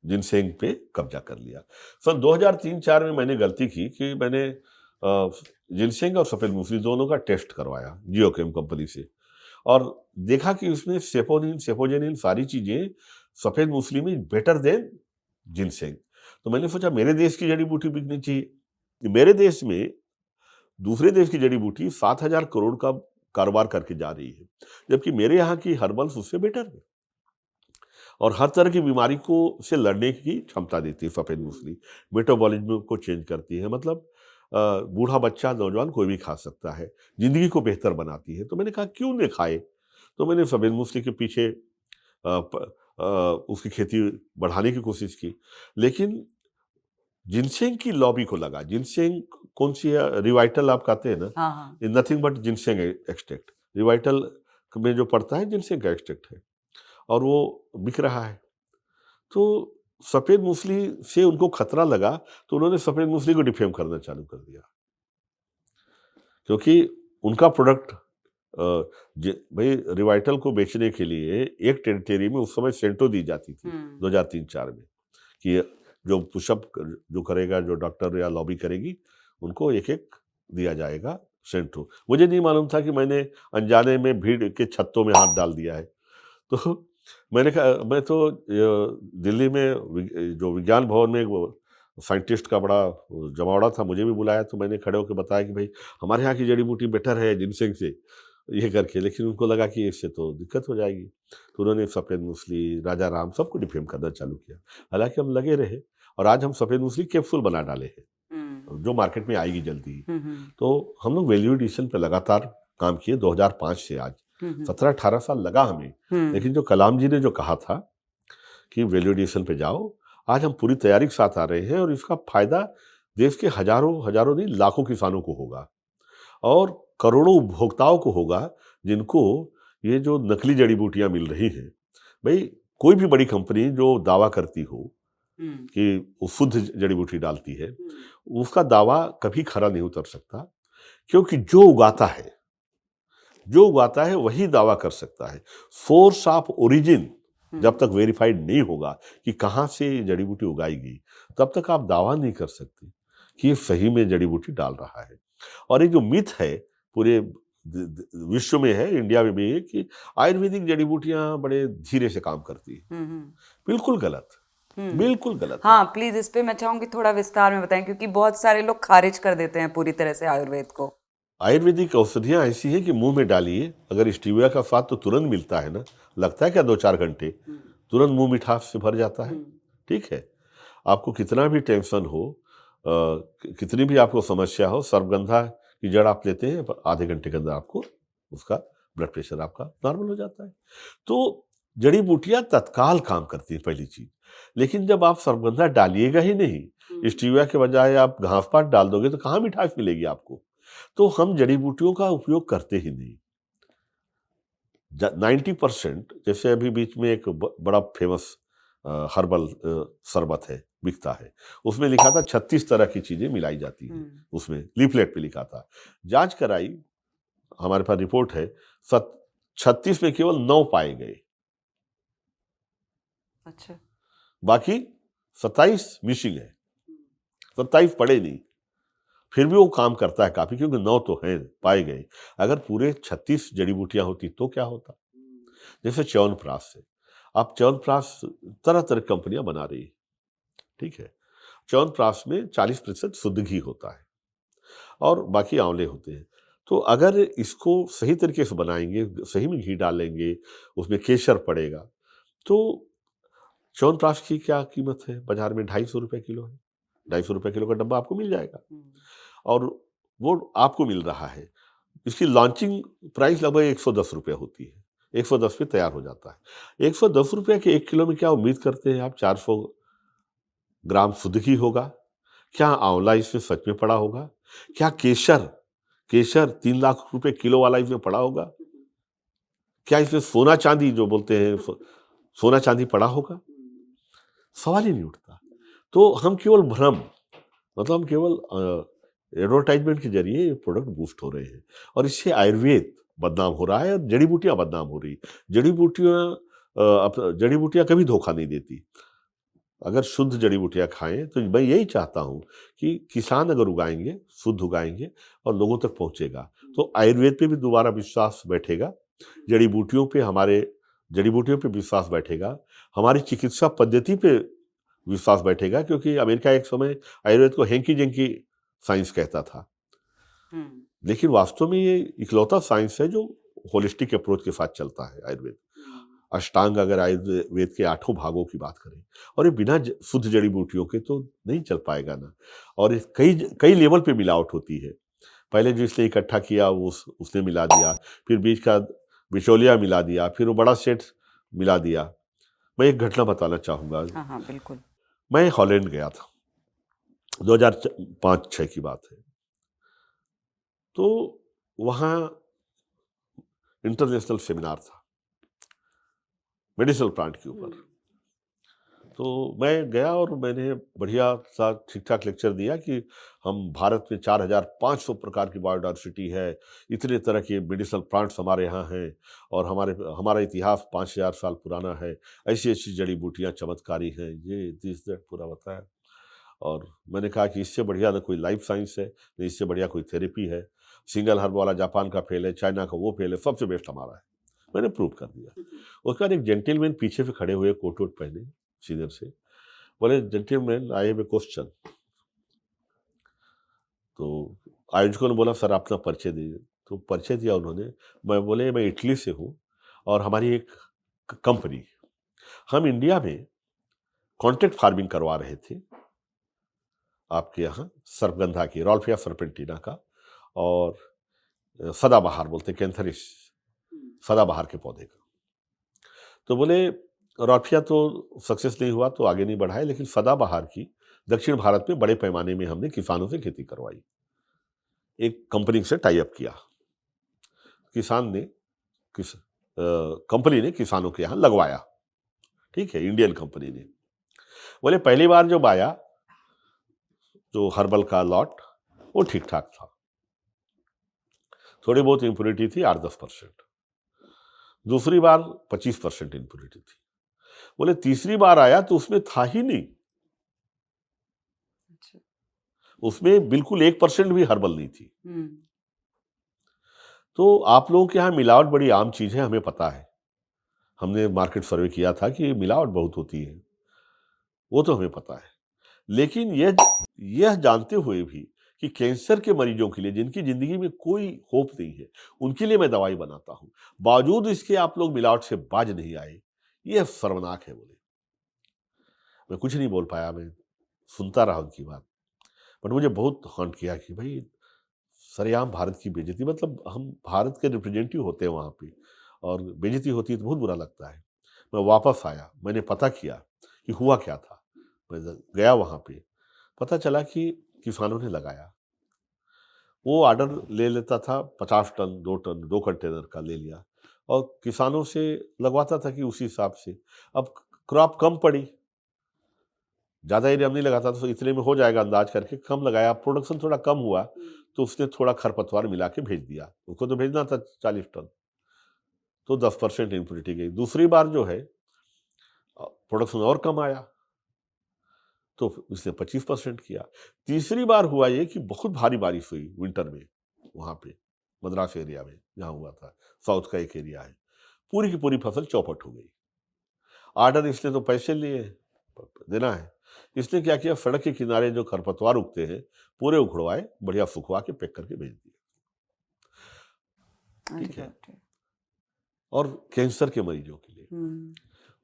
जिनसेंग पे कब्जा कर लिया। सन 2003-4 में मैंने गलती की कि मैंने जिनसेंग और सफेद मूसली दोनों का टेस्ट करवाया जियोकेम कंपनी से, और देखा कि उसमें सेपोनिन सेपोजेनिन सारी चीजें सफेद मूसली में बेटर देन जिनसेंग। तो मैंने सोचा मेरे देश की जड़ी बूटी बिकनी चाहिए। मेरे देश में दूसरे देश की जड़ी बूटी 7,000 करोड़ का कारोबार करके जा रही है, जबकि मेरे यहाँ की हर्बल्स उससे बेटर है और हर तरह की बीमारी को से लड़ने की क्षमता देती है। सफेद मूसली मेटाबॉलिज्म को चेंज करती है, मतलब बूढ़ा बच्चा नौजवान कोई भी खा सकता है, जिंदगी को बेहतर बनाती है। तो मैंने कहा क्यों नहीं खाए, तो मैंने सफेद मूसली के पीछे उसकी खेती बढ़ाने की कोशिश की। लेकिन जिनसेंग की लॉबी को लगा, जिनसेंग कौन सी है, रिवाइटल आप कहते हैं ना, nothing but ginseng extract, Revital में जो पड़ता है जिनसेंग का एक्सट्रैक्ट है, और वो बिक रहा है। तो सफेद मूसली से उनको खतरा लगा, तो उन्होंने सफेद मूसली को डिफेम करना चालू कर दिया, क्योंकि उनका प्रोडक्ट भाई रिवाइटल को बेचने के लिए एक टेरिटरी में उस समय सेंटो दी जाती थी 2003-4 में, कि जो पुशअप जो करेगा, जो डॉक्टर या लॉबी करेगी, उनको एक एक दिया जाएगा सेंटो। मुझे नहीं मालूम था कि मैंने अनजाने में भीड़ के छत्तों में हाथ डाल दिया है। तो मैंने कहा, मैं तो दिल्ली में जो विज्ञान भवन में वो साइंटिस्ट का बड़ा जमावड़ा था, मुझे भी बुलाया, तो मैंने खड़े होकर बताया कि भाई हमारे यहाँ की जड़ी बूटी बेटर है जिनसेंग से, ये करके। लेकिन उनको लगा कि इससे तो दिक्कत हो जाएगी, तो उन्होंने सफ़ेद मूसली, राजा राम सबको डिफेम करना चालू किया। हालांकि हम लगे रहे, और आज हम सफ़ेद मूसली कैप्सूल बना डाले हैं, जो मार्केट में आएगी जल्दी ही। तो हम लोग वैल्यू एडिशन पे लगातार काम किए 2005 से आज 17-18 साल लगा हमें। लेकिन जो कलाम जी ने जो कहा था कि वैल्यू एडिशन पे जाओ, आज हम पूरी तैयारी के साथ आ रहे हैं, और इसका फायदा देश के हजारों नहीं लाखों किसानों को होगा, और करोड़ों उपभोक्ताओं को होगा, जिनको ये जो नकली जड़ी बूटियां मिल रही हैं। भाई कोई भी बड़ी कंपनी जो दावा करती हो कि वो शुद्ध जड़ी बूटी डालती है, उसका दावा कभी खरा नहीं उतर सकता, क्योंकि जो उगाता है वही दावा कर सकता है। सोर्स ऑफ ओरिजिन जब तक वेरीफाइड नहीं होगा कि कहाँ से जड़ी बूटी उगाएगी, तब तक आप दावा नहीं कर सकते कि ये सही में जड़ी बूटी डाल रहा है। और ये जो मिथ है पूरे विश्व में है, इंडिया में भी है, कि आयुर्वेदिक जड़ी बूटियां बड़े धीरे से काम करती है। बिल्कुल गलत, बिल्कुल गलत। हाँ, प्लीज इस पे मैं चाहूंगी थोड़ा विस्तार में बताएं, क्योंकि बहुत सारे लोग खारिज कर देते हैं पूरी तरह से आयुर्वेद को। आयुर्वेदिक औषधियां ऐसी हैं कि मुंह में डालिए, अगर स्टीविया का स्वाद तो तुरंत मिलता है ना, लगता है क्या 2-4 घंटे, तुरंत मुंह मिठास से भर जाता है। ठीक है, आपको कितना भी टेंशन हो, कितनी भी आपको समस्या हो, सर्वगंधा की जड़ आप लेते हैं, आधे घंटे के अंदर आपको उसका ब्लड प्रेशर आपका नॉर्मल हो जाता है। तो जड़ी बूटियां तत्काल काम करती है, पहली चीज। लेकिन जब आप सर्वगंधा डालिएगा ही नहीं, स्टीविया के बजाय आप घास पात डाल दोगे, तो कहाँ मिठास मिलेगी आपको। तो हम जड़ी बूटियों का उपयोग करते ही नहीं। 90%, जैसे अभी बीच में एक बड़ा फेमस हर्बल शरबत है, बिकता है, उसमें लिखा था 36 तरह की चीजें मिलाई जाती हैं, उसमें लीफलेट पे लिखा था। जांच कराई, हमारे पास रिपोर्ट है, 36 में केवल 9 पाए गए। अच्छा, बाकी 27 मिसिंग है, 27 पड़े नहीं। फिर भी वो काम करता है काफी, क्योंकि 9 तो हैं पाए गए। अगर पूरे 36 जड़ी बूटियां होती तो क्या होता। जैसे च्यवनप्राश है, आप च्यवनप्राश तरह तरह की कंपनियां बना रही है, ठीक है। च्यवनप्राश में 40% शुद्ध घी होता है और बाकी आंवले होते हैं। तो अगर इसको सही तरीके से बनाएंगे, सही में घी डालेंगे, उसमें केसर पड़ेगा, तो च्यवनप्राश की क्या कीमत है बाजार में? 250 रुपये किलो है। 250 रुपये किलो का डब्बा आपको मिल जाएगा और वो आपको मिल रहा है। इसकी लॉन्चिंग प्राइस लगभग 110 रुपये होती है। 110 में तैयार हो जाता है। 110 रुपये के 1 किलो में क्या उम्मीद करते हैं आप? 400 ग्राम शुद्ध घी होगा। क्या आंवला इसमें सच में पड़ा होगा? क्या केसर केसर 3 लाख रुपए किलो वाला इसमें पड़ा होगा? क्या इसमें सोना चांदी जो बोलते हैं सोना चांदी पड़ा होगा? सवाल ही नहीं उठता। तो हम केवल भ्रम, मतलब हम केवल एडवर्टाइजमेंट के जरिए ये प्रोडक्ट बूस्ट हो रहे हैं और इससे आयुर्वेद बदनाम हो रहा है और जड़ी बूटियां बदनाम हो रही। जड़ी बूटियां कभी धोखा नहीं देती। अगर शुद्ध जड़ी बूटियां खाएं तो मैं यही चाहता हूं कि किसान अगर उगाएंगे, शुद्ध उगाएंगे और लोगों तक पहुंचेगा, तो आयुर्वेद पे भी दोबारा विश्वास बैठेगा, जड़ी बूटियों पे हमारे जड़ी बूटियों पे विश्वास बैठेगा, हमारी चिकित्सा पद्धति पे विश्वास बैठेगा, क्योंकि अमेरिका एक समय आयुर्वेद को हैंकी जेंकी साइंस कहता था, लेकिन वास्तव में ये इकलौता साइंस है जो होलिस्टिक अप्रोच के साथ चलता है आयुर्वेद। अष्टांग अगर आयुर्वेद के 8 भागों की बात करें, और ये बिना शुद्ध जड़ी बूटियों के तो नहीं चल पाएगा ना। और कई कई लेवल पे मिलावट होती है। पहले जो इसने इकट्ठा किया उसने मिला दिया, फिर बीच का बिचौलिया मिला दिया, फिर वो बड़ा सेठ मिला दिया। मैं एक घटना बताना चाहूंगा। हाँ हाँ बिल्कुल। मैं हॉलैंड गया था, 2005-6 की बात है। तो वहाँ इंटरनेशनल सेमिनार था मेडिसिनल प्लांट के ऊपर। तो मैं गया और मैंने बढ़िया सा ठीक ठाक लेक्चर दिया कि हम भारत में 4500 प्रकार की बायोडाइवर्सिटी है, इतने तरह के मेडिसिनल प्लांट्स हमारे यहाँ हैं और हमारा इतिहास 5000 साल पुराना है, ऐसी ऐसी जड़ी बूटियाँ चमत्कारी हैं, ये दिस दैट पूरा बताया। और मैंने कहा कि इससे बढ़िया ना कोई लाइफ साइंस है, ना इससे बढ़िया कोई थेरेपी है। सिंगल हर्ब वाला जापान का फेल है, चाइना का वो फेल है, सबसे बेस्ट हमारा है। मैंने प्रूव कर दिया। उसके बाद एक जेंटलमैन पीछे से खड़े हुए, कोट वोट पहने, सीनियर से, बोले, gentleman I have a question. तो आयोजकों ने बोला, सर अपना परिचय दीजिए। तो परिचय दिया उन्होंने। मैं बोले, मैं इटली से हूँ और हमारी एक कंपनी, हम इंडिया में कॉन्ट्रैक्ट फार्मिंग करवा रहे थे आपके यहाँ सर्पगंधा की, रॉल्फिया सर्पेंटिना का, और सदाबहार बोलते हैं, कैंथरिस सदाबहार के पौधे का। तो बोले, रॉल्फिया तो सक्सेस नहीं हुआ तो आगे नहीं बढ़ाए, लेकिन सदाबहार की दक्षिण भारत में बड़े पैमाने में हमने किसानों से खेती करवाई। एक कंपनी से टाई अप किया, कंपनी ने किसानों के यहाँ लगवाया, ठीक है, इंडियन कंपनी ने। बोले, पहली बार जब आया जो हर्बल का लॉट, वो ठीक ठाक था, थोड़ी बहुत इंप्योरिटी थी, 8-10%। दूसरी बार 25% इंप्योरिटी थी। बोले, तीसरी बार आया तो उसमें था ही नहीं, उसमें बिल्कुल 1% भी हर्बल नहीं थी। तो आप लोगों के यहाँ मिलावट बड़ी आम चीज है, हमें पता है, हमने मार्केट सर्वे किया था कि मिलावट बहुत होती है, वो तो हमें पता है। लेकिन यह जानते हुए भी कि कैंसर के मरीजों के लिए, जिनकी जिंदगी में कोई होप नहीं है, उनके लिए मैं दवाई बनाता हूं, बावजूद इसके आप लोग मिलावट से बाज नहीं आए, यह शर्मनाक है। बोले, मैं कुछ नहीं बोल पाया, मैं सुनता रहा उनकी बात। बट मुझे बहुत हॉन्ट किया कि भाई सरेआम भारत की बेइज्जती, मतलब हम भारत के रिप्रेजेंटेटिव होते हैं वहाँ पे और बेइज्जती होती है तो बहुत बुरा लगता है। मैं वापस आया, मैंने पता किया कि हुआ क्या था। मैं गया वहाँ पे, पता चला कि किसानों ने लगाया, वो ऑर्डर ले लेता था 50 टन, 2 टन, 2 कंटेनर का ले लिया और किसानों से लगवाता था कि उसी हिसाब से। अब क्रॉप कम पड़ी, ज़्यादा एरिया नहीं लगाता तो इतने में हो जाएगा अंदाज करके, कम लगाया, प्रोडक्शन थोड़ा कम हुआ तो उसने थोड़ा खरपतवार मिला के भेज दिया, उसको तो भेजना था 40 टन, तो 10% इम्प्योरिटी गई। दूसरी बार जो है प्रोडक्शन और कम आया तो उसने 25% किया। तीसरी बार हुआ ये कि बहुत भारी बारिश हुई विंटर में, वहाँ पे मद्रास एरिया में जहाँ हुआ था, साउथ का एक एरिया है, पूरी की पूरी फसल चौपट हो गई ऑर्डर इसने तो पैसे लिए, देना है। इसने क्या किया, सड़क के किनारे जो खरपतवार उगते हैं पूरे उखड़वाए, बढ़िया फुकवा के पैक करके भेज दिए। अरे ठीक है। बाप रे। और कैंसर के मरीजों के लिए हम्म,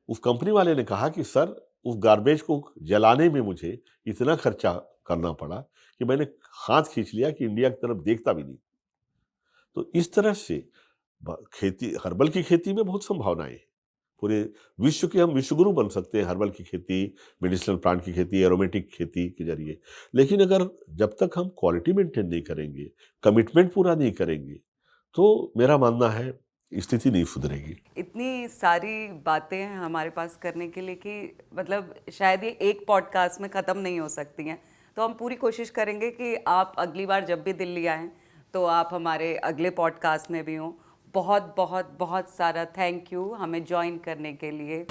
उस कंपनी वाले ने कहा कि सर उस गार्बेज को जलाने में मुझे इतना खर्चा करना पड़ा कि मैंने हाथ खींच लिया कि इंडिया की तरफ देखता भी नहीं। तो इस तरह से खेती, हर्बल की खेती में बहुत संभावनाएं हैं। पूरे विश्व के हम विश्वगुरु बन सकते हैं हर्बल की खेती, मेडिसिनल प्लांट की खेती, एरोमेटिक खेती के जरिए। लेकिन अगर जब तक हम क्वालिटी मेंटेन नहीं करेंगे, कमिटमेंट पूरा नहीं करेंगे, तो मेरा मानना है स्थिति नहीं सुधरेगी। इतनी सारी बातें हैं हमारे पास करने के लिए कि मतलब शायद ये एक पॉडकास्ट में ख़त्म नहीं हो सकती हैं। तो हम पूरी कोशिश करेंगे कि आप अगली बार जब भी दिल्ली आएँ तो आप हमारे अगले पॉडकास्ट में भी हों। बहुत बहुत बहुत सारा थैंक यू हमें ज्वाइन करने के लिए।